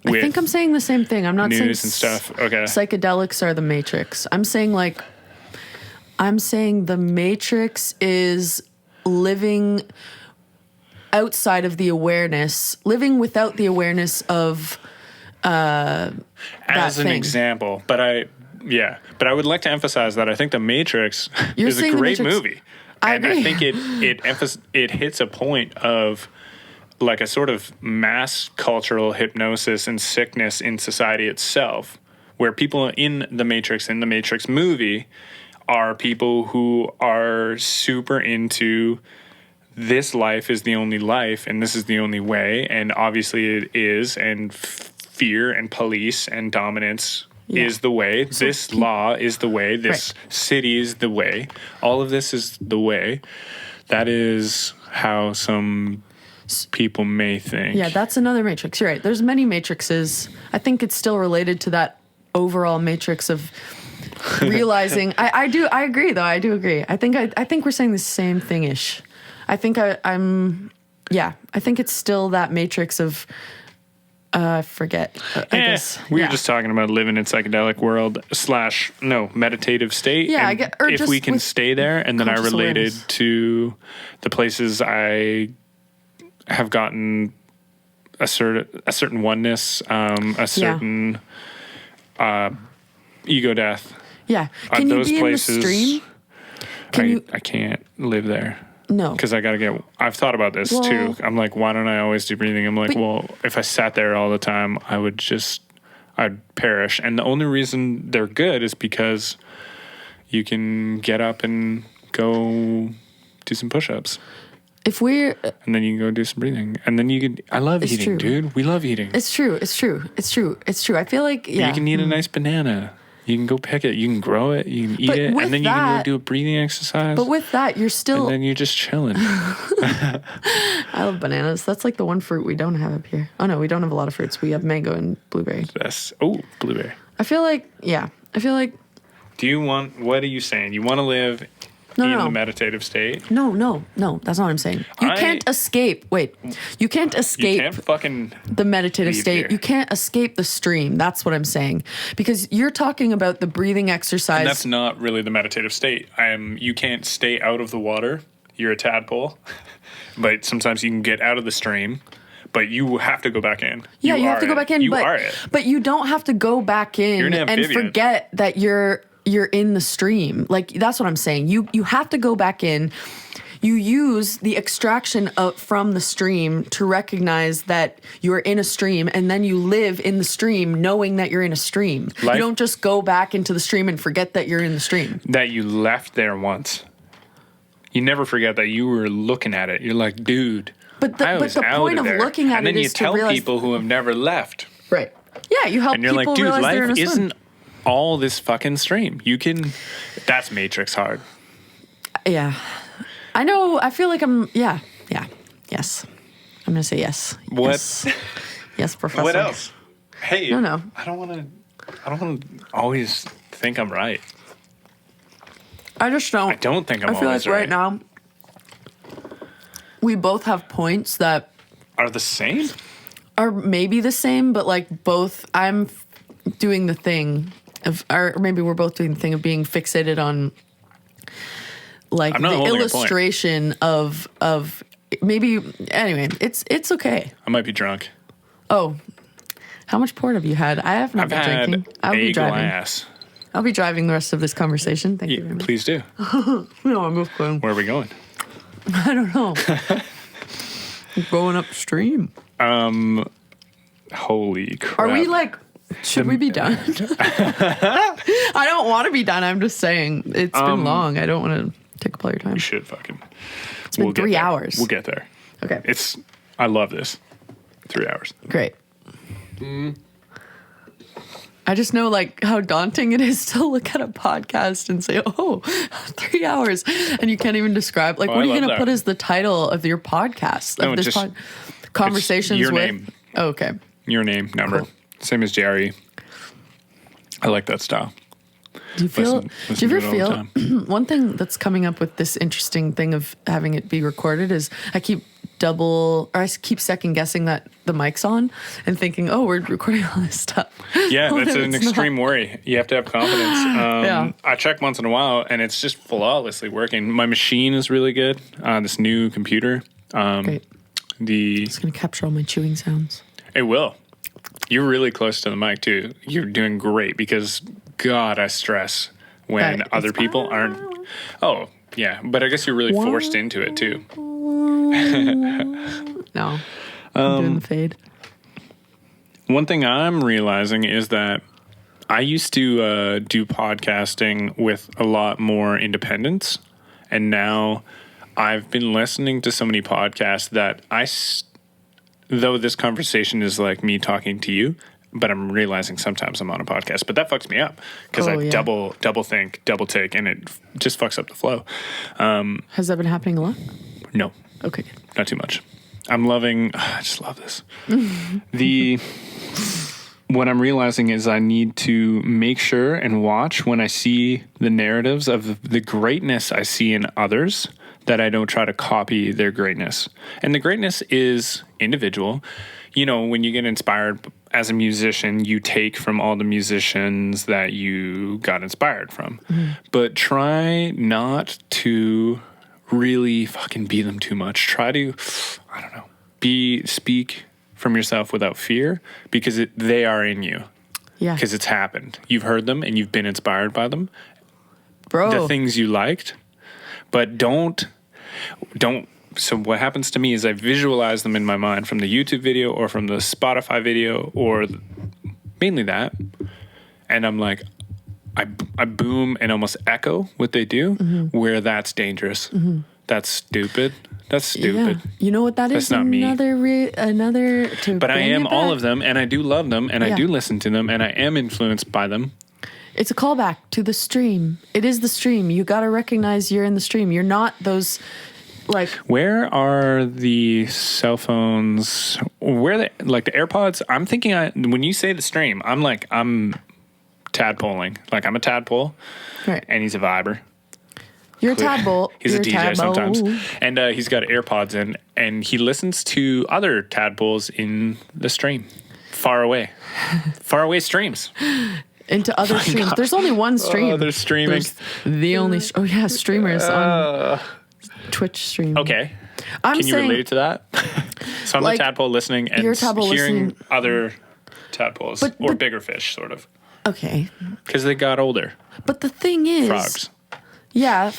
I think I'm saying the same thing. I'm not saying news and stuff. Okay. Psychedelics are the Matrix. I'm saying the Matrix is living outside of the awareness, living without the awareness of as an thing. example. But I would like to emphasize that I think the Matrix is a great movie. I agree. I think it hits a point of like a sort of mass cultural hypnosis and sickness in society itself, where people in the Matrix movie are people who are super into this life is the only life and this is the only way, and obviously it is, and fear and police and dominance is the way. So this law is the way. This city is the way. All of this is the way. That is how some people may think. Yeah, that's another Matrix. You're right. There's many Matrixes. I think it's still related to that overall Matrix of realizing. I agree, though. I do agree. I think we're saying the same thing-ish. I think I think it's still that Matrix of I forget. I guess. We were just talking about living in psychedelic world / meditative state. Yeah, I get, or if we can stay there, and then I related awareness to the places I have gotten a certain oneness, a certain ego death. Yeah, can you be places, in the stream? I can't live there. No. Because I've thought about this too. I'm like, why don't I always do breathing? I'm like, if I sat there all the time, I'd perish. And the only reason they're good is because you can get up and go do some push-ups. And then you can go do some breathing. And then I love eating, dude. We love eating. It's true. I feel like, you can eat a nice banana. You can go pick it. You can grow it. You can eat it. And then you can go do a breathing exercise. But with that, you're still... And then you're just chilling. I love bananas. That's like the one fruit we don't have up here. Oh, no, we don't have a lot of fruits. We have mango and blueberry. Blueberry. I feel like... What are you saying? You want to live in the meditative state? No. That's not what I'm saying. You can't escape. Wait. You can't escape the meditative state. Here. You can't escape the stream. That's what I'm saying. Because you're talking about the breathing exercise. And that's not really the meditative state. You can't stay out of the water. You're a tadpole. But sometimes you can get out of the stream. But you have to go back in. Yeah, you have to go back in. You are it. But you don't have to go back in and forget that you're in the stream. Like, that's what I'm saying. You have to go back in. you use the extraction from the stream to recognize that you're in a stream, and then you live in the stream knowing that you're in a stream. You don't just go back into the stream and forget that you're in the stream. That you left there once. You never forget that you were looking at it. You're like, dude, but the point of looking at and then it you is to tell realize people who have never left. Right. Yeah, you help And you're people like, dude, realize they're in a life swim. isn't all this fucking stream. You can. That's Matrix hard. Yeah. I know. I feel like I'm. Yeah. Yes. I'm gonna say yes. What? Yes, yes, Professor. What else? Hey. No. I don't want to always think I'm right. I just don't. I don't think I'm I feel always like right. right now we both have points that Are the same? are maybe the same, but like both. I'm doing the thing of, or maybe we're both doing the thing of being fixated on like I'm not the holding a point. illustration of maybe. Anyway, it's okay. I might be drunk. Oh, how much port have you had? I have not I've been had drinking. I'll be a driving. glass. I'll be driving the rest of this conversation. Thank you very much. Please do. No, I'm going. Where are we going? I don't know. Going upstream. Holy crap. Are we like? Should we be done? I don't want to be done. I'm just saying it's been long. I don't want to take up all your time. We should fucking. It's been 3 hours. We'll get there. Okay. I love this. 3 hours. Great. I just know like how daunting it is to look at a podcast and say, "Oh, 3 hours," and you can't even describe. Like, Oh, what are I you love going to that. put as the title of your podcast? No, Of this just- conversations your with. name. Oh, okay. Your name, number. Cool. Same as Jerry. I like that style. Do you feel? Listen do you to ever it all the feel? One thing that's coming up with this interesting thing of having it be recorded is I keep second guessing that the mic's on and thinking, oh, we're recording all this stuff. Yeah, What that's if an it's extreme not? worry. You have to have confidence. Yeah. I check once in a while, and it's just flawlessly working. My machine is really good. This new computer. Great. The It's going to capture all my chewing sounds. It will. You're really close to the mic, too. You're doing great because, God, I stress when That other it's- people aren't. Oh, yeah. But I guess you're really forced into it, too. No. I'm doing the fade. One thing I'm realizing is that I used to do podcasting with a lot more independence. And now I've been listening to so many podcasts that though this conversation is like me talking to you, but I'm realizing sometimes I'm on a podcast. But that fucks me up because I double think, double take, and it just fucks up the flow. Has that been happening a lot? No, Okay, good. not too much. I just love this. What I'm realizing is I need to make sure and watch when I see the narratives of the greatness I see in others, that I don't try to copy their greatness. And the greatness is individual. You know, when you get inspired as a musician, you take from all the musicians that you got inspired from. But try not to really fucking be them too much. Try to, I don't know, speak from yourself without fear, because they are in you. Yeah. Because it's happened. You've heard them and you've been inspired by them. Bro. The things you liked, but don't. So what happens to me is I visualize them in my mind from the YouTube video or from the Spotify video, or mainly that. And I'm like, I boom and almost echo what they do, where that's dangerous. That's stupid. That's stupid. Yeah. You know what that That's is? not me. Another. To But I bring am it all back. of them, and I do love them, and I Yeah. do listen to them, and I am influenced by them. It's a callback to the stream. It is the stream. You got to recognize you're in the stream. You're not those, like. Where are the cell phones? Where the AirPods? I'm thinking when you say the stream, I'm tadpoling. Like I'm a tadpole, Right. and he's a viber. You're a tadpole. He's You're a DJ sometimes, tadpole. and he's got AirPods in, and he listens to other tadpoles in the stream, far away streams. Into other streams. There's only one stream. Oh, they're streaming. There's the only. Streamers on Twitch stream. Okay. I'm Can you saying, relate to that? So I'm like, a tadpole listening and you're a tadpole hearing listening. other tadpoles or bigger fish, sort of, Okay, because they got older. but the thing is, Frogs. Yeah,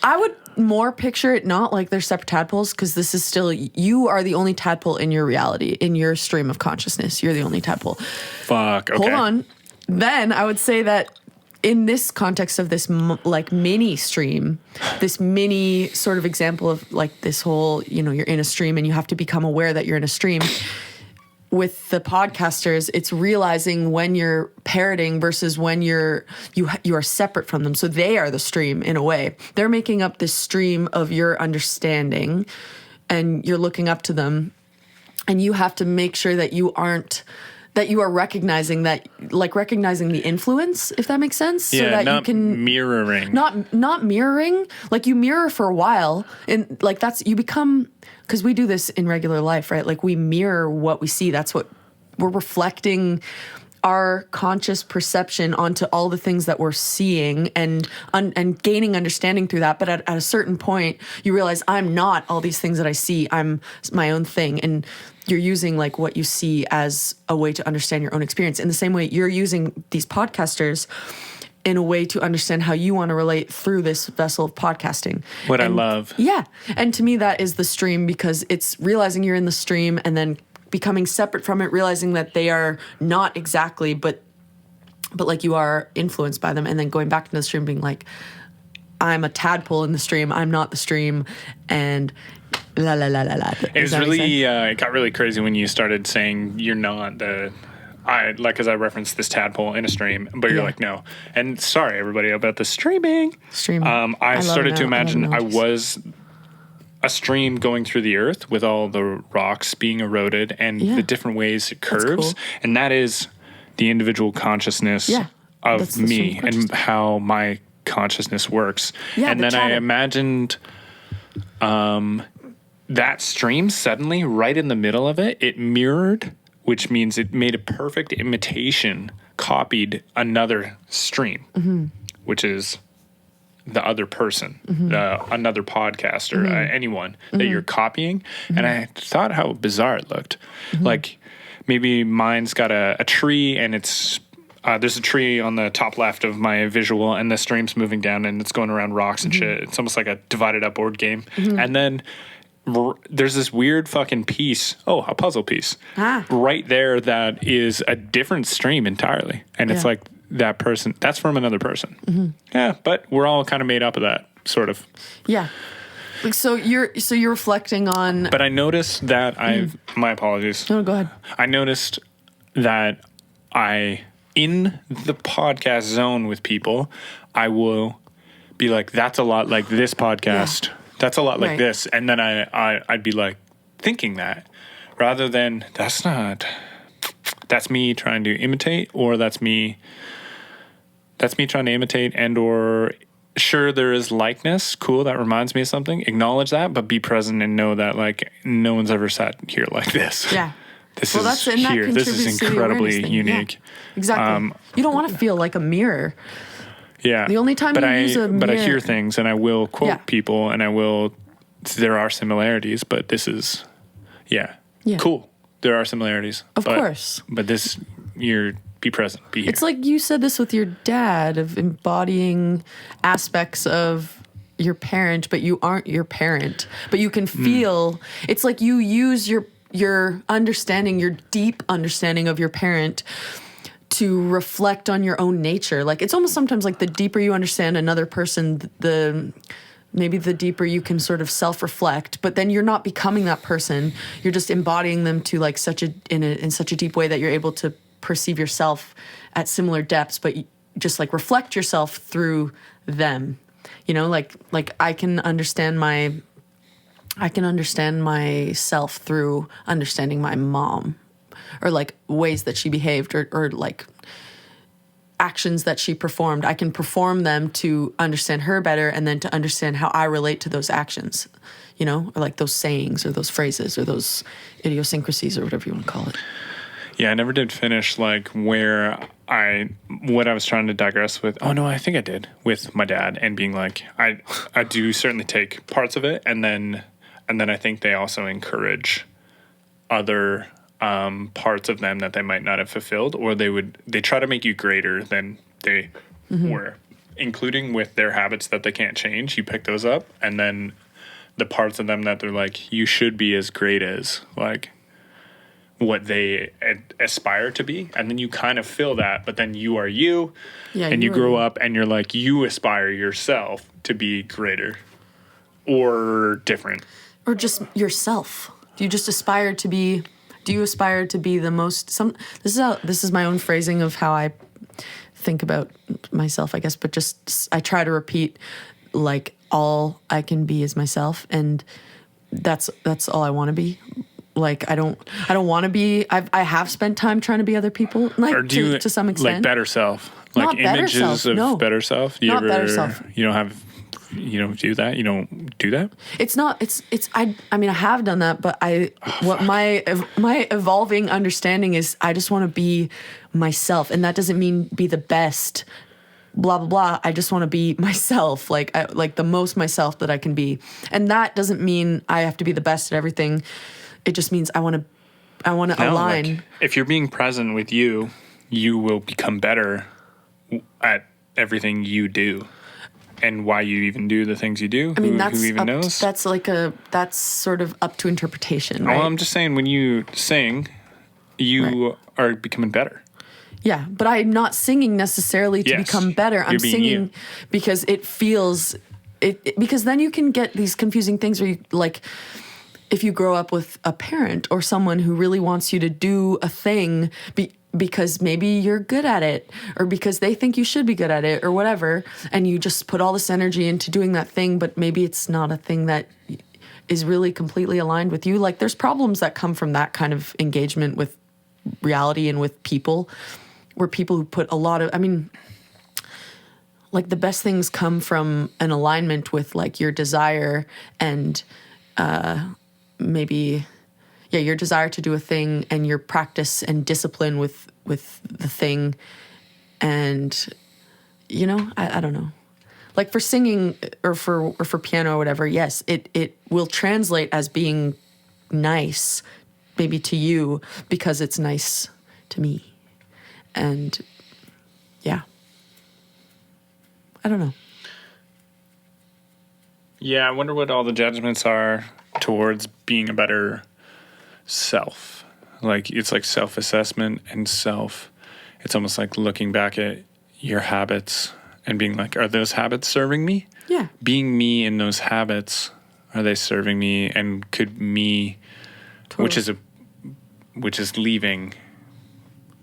I would more picture it not like they're separate tadpoles, because this is still, you are the only tadpole in your reality, in your stream of consciousness. You're the only tadpole. Fuck. Okay. Hold on. Then I would say that in this context of this like mini stream, this mini sort of example of like this whole, you're in a stream and you have to become aware that you're in a stream. With the podcasters, it's realizing when you're parroting versus when you are separate from them. So they are the stream in a way. They're making up this stream of your understanding, and you're looking up to them, and you have to make sure that you are recognizing the influence, if that makes sense. Yeah, so that not you can mirroring. Not mirroring. Like you mirror for a while, and like you become. Because we do this in regular life, right? Like we mirror what we see. That's what we're reflecting, our conscious perception onto all the things that we're seeing and gaining understanding through that. But at a certain point, you realize I'm not all these things that I see. I'm my own thing. And you're using like what you see as a way to understand your own experience. In the same way, you're using these podcasters in a way to understand how you want to relate through this vessel of podcasting. I love. Yeah. And to me, that is the stream, because it's realizing you're in the stream and then becoming separate from it, realizing that they are not exactly, but like you are influenced by them, and then going back into the stream being like, I'm a tadpole in the stream, I'm not the stream, and la la la la la. It was really, it got really crazy when you started saying you're not the... because I referenced this tadpole in a stream, but you're like, no. And sorry, everybody, about the streaming. I started to imagine I was a stream going through the earth with all the rocks being eroded and the different ways it curves. Cool. And that is the individual consciousness of me and how my consciousness works. Yeah, and then I imagined that stream suddenly, right in the middle of it, it mirrored, which means it made a perfect imitation, copied another stream, which is the other person, another podcaster, anyone that you're copying. And I thought how bizarre it looked. Like maybe mine's got a tree, and it's there's a tree on the top left of my visual, and the stream's moving down and it's going around rocks and shit. It's almost like a divided up board game. And then there's this weird fucking piece, a puzzle piece, right there that is a different stream entirely. And it's like that person, that's from another person. Yeah, but we're all kind of made up of that, sort of. Yeah. So you're reflecting on... But I noticed that my apologies. No, go ahead. I noticed that in the podcast zone with people, I will be like, that's a lot like this podcast. Yeah. That's a lot like this. And then I'd be like thinking that, rather than that's me trying to imitate, or that's me trying to imitate, and or sure, there is likeness. Cool. That reminds me of something. Acknowledge that, but be present and know that like no one's ever sat here like this. Yeah. This is incredibly unique. Yeah, exactly. You don't want to feel like a mirror. Yeah. The only time use a mirror... But I hear things, and I will quote people, and there are similarities, but this is, cool. There are similarities. Of course. But be present, be here. It's like you said this with your dad, of embodying aspects of your parent, but you aren't your parent. But you can feel, it's like you use your understanding, your deep understanding of your parent to reflect on your own nature. Like it's almost sometimes like the deeper you understand another person, maybe the deeper you can sort of self-reflect, but then you're not becoming that person. You're just embodying them to like in such a deep way that you're able to perceive yourself at similar depths, but you just like reflect yourself through them. You know, like I can understand myself through understanding my mom, or like ways that she behaved, or like actions that she performed. I can perform them to understand her better, and then to understand how I relate to those actions, you know, or like those sayings or those phrases or those idiosyncrasies or whatever you want to call it. Yeah, I never did finish like what I was trying to digress with. Oh no, I think I did with my dad, and being like, I do certainly take parts of it, and then I think they also encourage other parts of them that they might not have fulfilled, or they try to make you greater than they were including with their habits that they can't change, you pick those up, and then the parts of them that they're like, you should be as great as, like, what they aspire to be, and then you kind of feel that, but then you are you, and you grow up and you're like, you aspire yourself to be greater or different. Or just yourself. Do you just aspire to be, do you aspire to be the most, this is my own phrasing of how I think about myself, I guess, but just, I try to repeat, like, all I can be is myself, and that's all I want to be. Like, I don't want to be, I have spent time trying to be other people, like, or do you, to some extent. like better self, like not images better self, of no. better self. Not better self. You don't do that. You don't do that. It's not. I mean, I have done that, but my evolving understanding is I just want to be myself, and that doesn't mean be the best. Blah blah blah. I just want to be myself, like the most myself that I can be, and that doesn't mean I have to be the best at everything. It just means I want to align. Like, if you're being present with you, you will become better at everything you do. And why you even do the things you do. I mean, who even knows? That's sort of up to interpretation, right? Well, I'm just saying, when you sing, you are becoming better. Yeah, but I'm not singing necessarily to become better. I'm singing you. because it feels because then you can get these confusing things where you, like, if you grow up with a parent or someone who really wants you to do a thing because maybe you're good at it, or because they think you should be good at it, or whatever, and you just put all this energy into doing that thing, but maybe it's not a thing that is really completely aligned with you. Like, there's problems that come from that kind of engagement with reality and with people, where people who put a lot of, I mean, like, the best things come from an alignment with, like, your desire and maybe, yeah, your desire to do a thing and your practice and discipline with the thing. And, you know, I don't know. Like, for singing or for piano or whatever, yes, it will translate as being nice, maybe to you, because it's nice to me. And, yeah. I don't know. Yeah, I wonder what all the judgments are towards being a better self. Like, it's like self-assessment and it's almost like looking back at your habits and being like, are those habits serving me? Yeah. Being me in those habits, are they serving me? And could me, Totally. which is leaving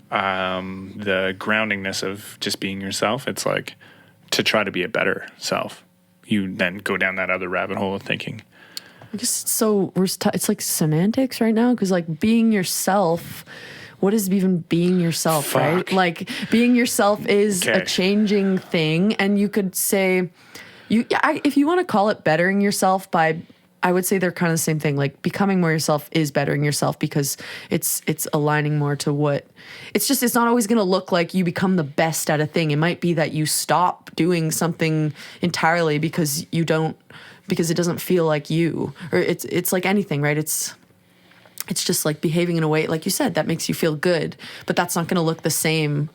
the groundingness of just being yourself. It's like, to try to be a better self, you then go down that other rabbit hole of thinking. I guess so. It's like semantics right now, because, like, being yourself, what is even being yourself, right? Like, being yourself is a changing thing, and you could say, if you want to call it bettering yourself by, I would say they're kind of the same thing. Like, becoming more yourself is bettering yourself, because it's aligning more to what, it's not always going to look like you become the best at a thing. It might be that you stop doing something entirely because it doesn't feel like you, or it's like anything, right? It's just like behaving in a way, like you said, that makes you feel good, but that's not going to look the same.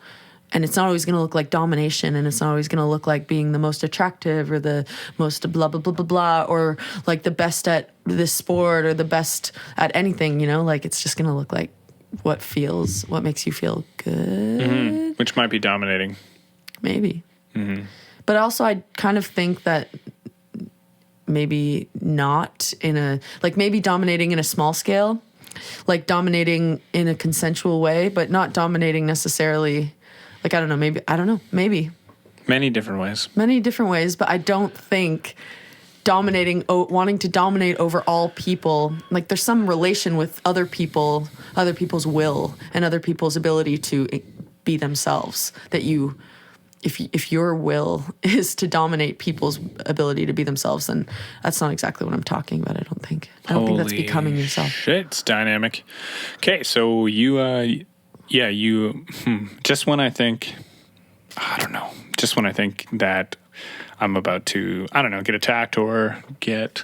And it's not always going to look like domination, and it's not always going to look like being the most attractive or the most blah, blah, blah, blah, blah, or like the best at this sport or the best at anything, you know? Like, it's just going to look like what makes you feel good. Mm-hmm. Which might be dominating. Maybe. Mm-hmm. But also, I kind of think that maybe not maybe dominating in a small scale, like dominating in a consensual way, but not dominating necessarily. Like, I don't know, maybe. Many different ways. But I don't think wanting to dominate over all people, like, there's some relation with other people's will and other people's ability to be themselves, that if your will is to dominate people's ability to be themselves, then that's not exactly what I'm talking about, I don't think. I don't think that's becoming yourself. Shit, it's dynamic. Okay, so you just when I think that I'm about to, I don't know, get attacked or get...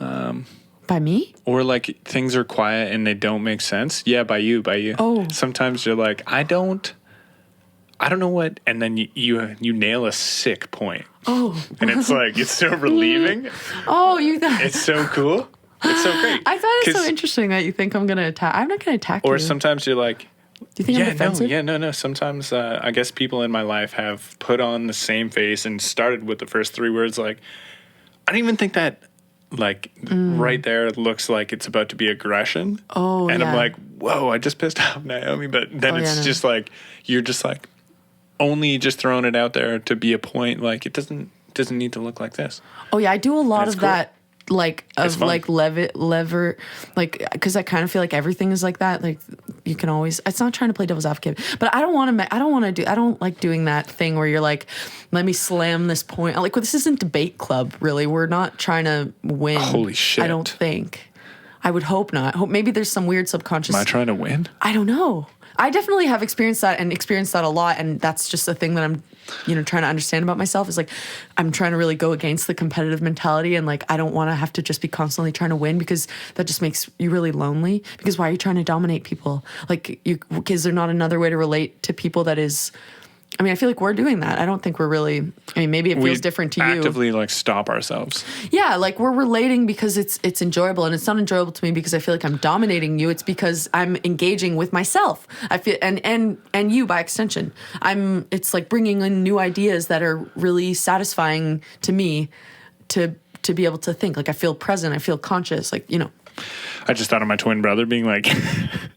By me? Or, like, things are quiet and they don't make sense. Yeah, by you. Oh. Sometimes you're like, I don't I don't know what, and then you nail a sick point. Oh. And it's like, it's so relieving. Oh, It's so cool. It's so great. I thought it's so 'Cause- interesting that you think I'm going to attack. I'm not going to attack you. Or sometimes you're like, Do you think I'm defensive? no. Sometimes I guess people in my life have put on the same face and started with the first 3 words. Like, I don't even think that, like, right there looks like it's about to be aggression. Oh, and yeah. I'm like, whoa, I just pissed off Naomi. But then it's just like, you're just like, only just throwing it out there to be a point. Like, it doesn't need to look like this. Oh yeah, I do a lot It's of cool. that, like It's of fun. like lever, like because I kind of feel like everything is like that. Like you can always. It's not trying to play devil's advocate, but I don't want to. I don't like doing that thing where you're like, let me slam this point. Like this isn't debate club, really. We're not trying to win. Holy shit. I don't think. I would hope not. Hope maybe there's some weird subconscious. Am I trying to win? I don't know. I definitely have experienced that a lot. And that's just a thing that I'm, trying to understand about myself is like, I'm trying to really go against the competitive mentality. And like, I don't want to have to just be constantly trying to win because that just makes you really lonely. Because why are you trying to dominate people? Like is there not another way to relate to people that is, I mean, I feel like we're doing that. I don't think we're really, maybe it feels different to you. Actively like stop ourselves. Yeah, like we're relating because it's enjoyable, and it's not enjoyable to me because I feel like I'm dominating you. It's because I'm engaging with myself. I feel and you by extension. It's like bringing in new ideas that are really satisfying to me to be able to think. Like I feel present, I feel conscious, like, I just thought of my twin brother being like,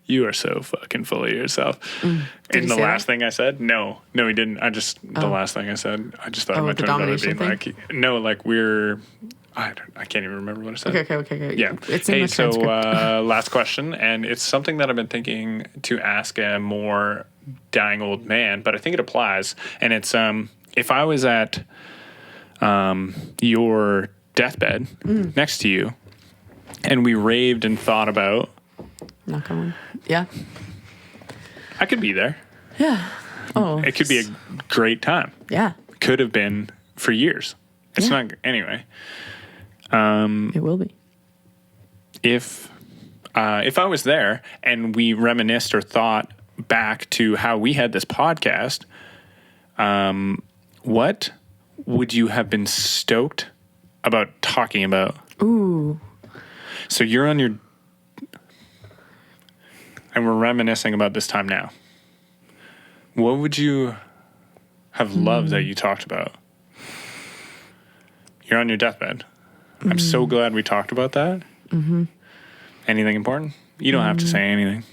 you are so fucking full of yourself. Did And he the say last that? thing I said, no, he didn't. The last thing I said, I just thought of my the twin brother domination being thing? like, no, like I can't even remember what I said. Okay. Yeah. It's in Hey, the so transcript. last question, and it's something that I've been thinking to ask a more dying old man, but I think it applies. And it's if I was at your deathbed next to you, and we raved and thought about, Knock on wood. Yeah. I could be there. Yeah. Oh. It could be a great time. Yeah. Could have been for years. It's Yeah. not anyway. It will be. If I was there and we reminisced or thought back to how we had this podcast, what would you have been stoked about talking about? Ooh. So you're on your, and we're reminiscing about this time now. What would you have loved that you talked about? You're on your deathbed. I'm so glad we talked about that. Mm-hmm. Anything important? You don't have to say anything.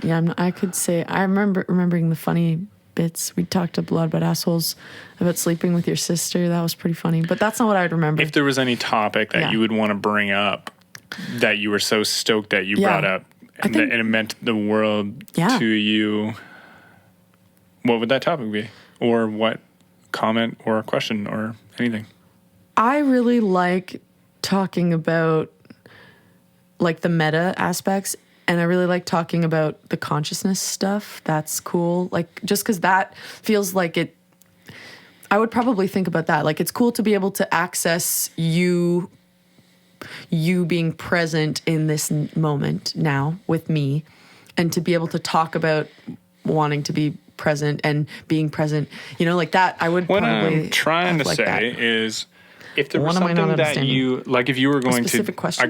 Yeah, I could say I remembering the funny bits. We talked a lot about assholes, about sleeping with your sister. That was pretty funny, but that's not what I'd remember. If there was any topic that you would want to bring up that you were so stoked that you brought up and it meant the world to you, what would that topic be? Or what comment or question or anything? I really like talking about like the meta aspects, and I really like talking about the consciousness stuff. That's cool. Like just because that feels like it, I would probably think about that. Like it's cool to be able to access you being present in this moment now with me, and to be able to talk about wanting to be present and being present, like that. I would what probably I'm trying to like say that. is, if there was What am I not something that understanding? you like, if you were going to, specific question?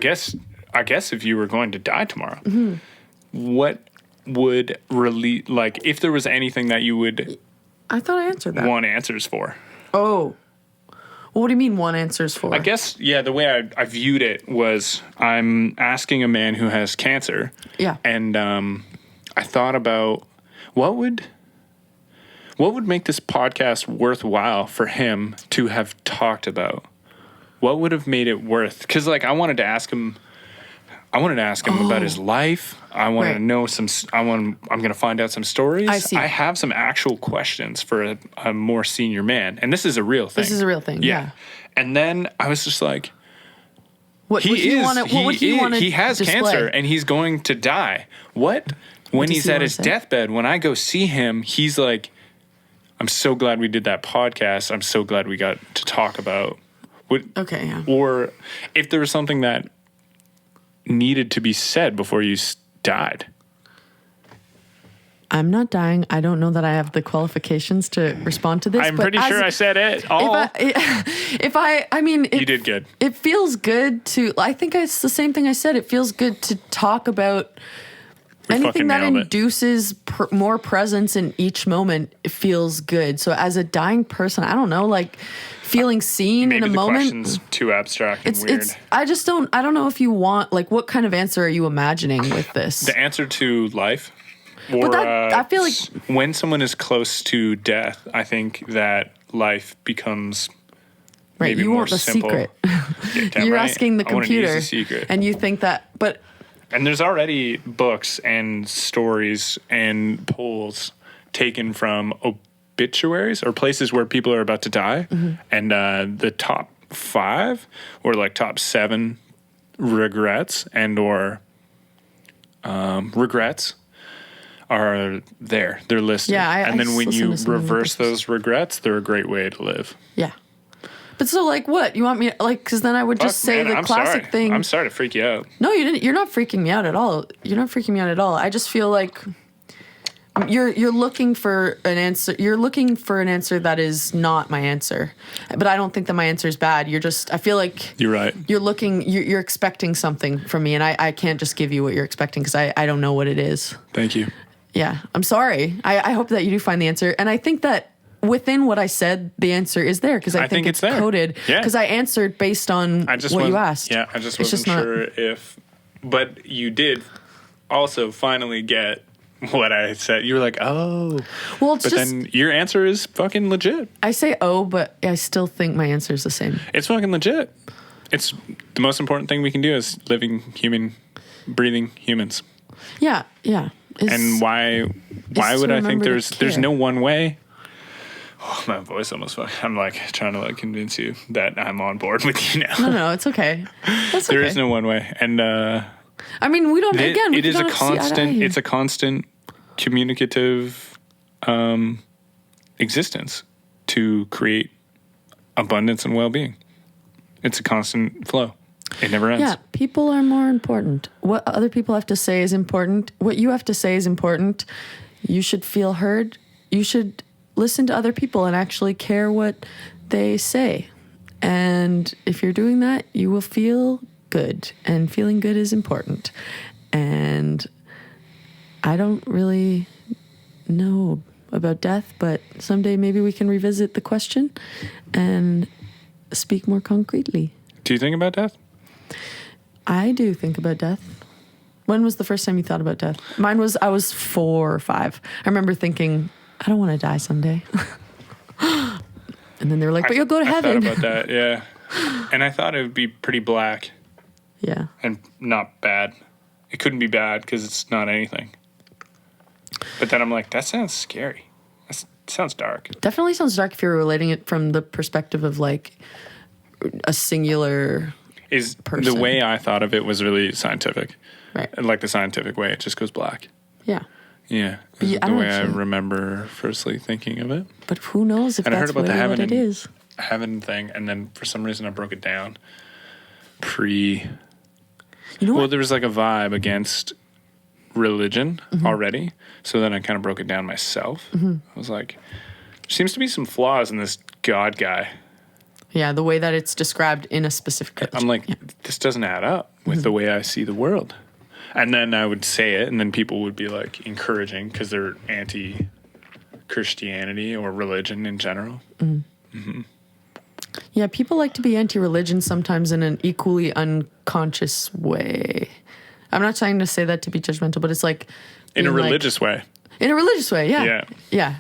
I guess if you were going to die tomorrow, Mm-hmm. what would really, like, if there was anything that you would I thought I answered that. want answers for? Oh. Well, what do you mean one answers for? I guess, the way I viewed it was, I'm asking a man who has cancer. Yeah. And I thought about what would make this podcast worthwhile for him to have talked about? What would have made it worth? Because I wanted to ask him about his life. I wanted to know I'm going to find out some stories. I see. I have some actual questions for a more senior man, and this is a real thing. This is a real thing. Yeah. And then I was just like, What would he want to he has display? cancer and he's going to die. When does he's he at wanna his say? deathbed, when I go see him, he's like, I'm so glad we did that podcast. I'm so glad we got to talk about what. Okay, yeah. Or if there was something that needed to be said before you died. I'm not dying. I don't know that I have the qualifications to respond to this. I'm but pretty sure I said it all. I mean, You did good. It feels good to, I think it's the same thing I said. It feels good to talk about anything that nailed it. induces more presence in each moment. It feels good. So as a dying person, I don't know, like feeling seen Maybe in a the moment. question's too abstract and weird. I don't know if you want, like, what kind of answer are you imagining with this? The answer to life, or But I feel like when someone is close to death, I think that life becomes maybe you more want the simple. secret. Yeah, damn You're right. asking the I wanna use computer, the secret. and you think that, but And there's already books and stories and polls taken from obituaries or places where people are about to die. Mm-hmm. And the top 5 or like top 7 regrets and or regrets are there. They're listed. Yeah, and then when listen you to some of the reverse books. those regrets, they're a great way to live. yeah. But so, like, what you want me like? Because then I would just Fuck, say man, the I'm classic sorry. thing. I'm sorry to freak you out. No, you didn't. You're not freaking me out at all. You're not freaking me out at all. I just feel like you're looking for an answer. You're looking for an answer that is not my answer. But I don't think that my answer is bad. I feel like You're right. you're expecting something from me, and I can't just give you what you're expecting because I don't know what it is. Thank you. Yeah, I'm sorry. I hope that you do find the answer, and I think that within what I said, the answer is there because I think it's there. coded. Yeah. Because I answered based on what you wasn't- asked. Yeah, I just It's wasn't not- sure if, but you did also finally get what I said. You were like, oh, Well, it's but just then your answer is fucking legit. I say but I still think my answer is the same. It's fucking legit. It's the most important thing we can do as living breathing humans. Yeah, yeah. And why would I think remember to there's care. no one way? Oh, my voice almost fucked. I'm like trying to like convince you that I'm on board with you now. No, it's okay. That's There okay. is no one way, and I mean, we don't. Again, we it is a don't see eye to eye constant. here. It's a constant communicative existence to create abundance and well-being. It's a constant flow. It never ends. Yeah, people are more important. What other people have to say is important. What you have to say is important. You should feel heard. You should listen to other people and actually care what they say. And if you're doing that, you will feel good. And feeling good is important. And I don't really know about death, but someday maybe we can revisit the question and speak more concretely. Do you think about death? I do think about death. When was the first time you thought about death? Mine was, I was 4 or 5. I remember thinking, I don't want to die someday. And then they were like, but you'll go to heaven. I thought about that, yeah. And I thought it would be pretty black Yeah. and not bad. It couldn't be bad because it's not anything. But then I'm like, that sounds scary. That sounds dark. Definitely sounds dark if you're relating it from the perspective of like a singular Is person. the way I thought of it was really scientific. Right. And like the scientific way, it just goes black. Yeah. Yeah. But yeah, I the don't way I actually- remember firstly thinking of it. But who knows if And I heard that's about the really what heaven it is. heaven thing, and then for some reason I broke it down. You know Well, what? there was like a vibe against religion Mm-hmm. already. So then I kind of broke it down myself. I was like, there seems to be some flaws in this God guy. Yeah, the way that it's described in a specific religion. I'm like, this doesn't add up with the way I see the world. And then I would say it, and then people would be like encouraging because they're anti-Christianity or religion in general. Yeah, people like to be anti-religion sometimes in an equally unconscious way. I'm not trying to say that to be judgmental, but it's like In a being like- religious way. In a religious way, yeah. Yeah. Yeah.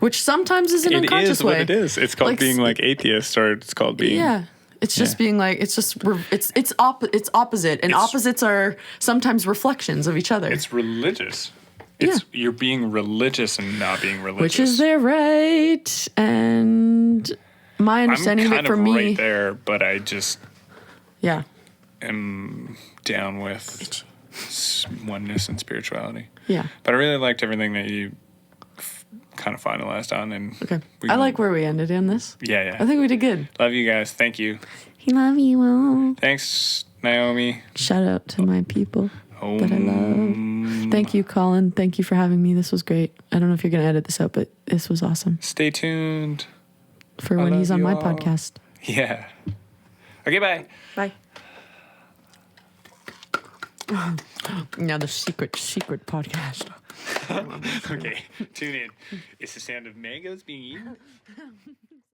Which sometimes is an It unconscious is way. what it is. It's called Like, being like atheist, or it's called being. Yeah. It's just Yeah. being like, it's just, it's opposite. And It's- opposites are sometimes reflections of each other. It's religious. It's You're being religious and not being religious. Which is their right. And my understanding I'm of kind it for of me. right there, but I just Yeah. am down with oneness and spirituality. Yeah. But I really liked everything that you kind of finalized on. And Okay. we I can- like where we ended on this. Yeah. I think we did good. Love you guys. Thank you. Love you all. Thanks, Naomi. Shout out to my people. that I love. Thank you, Colin. Thank you for having me. This was great. I don't know if you're going to edit this out, but this was awesome. Stay tuned For when love he's on you my all. podcast. Yeah. Okay, bye. Bye. Now the secret podcast. Okay, tune in. It's the sound of mangoes being eaten.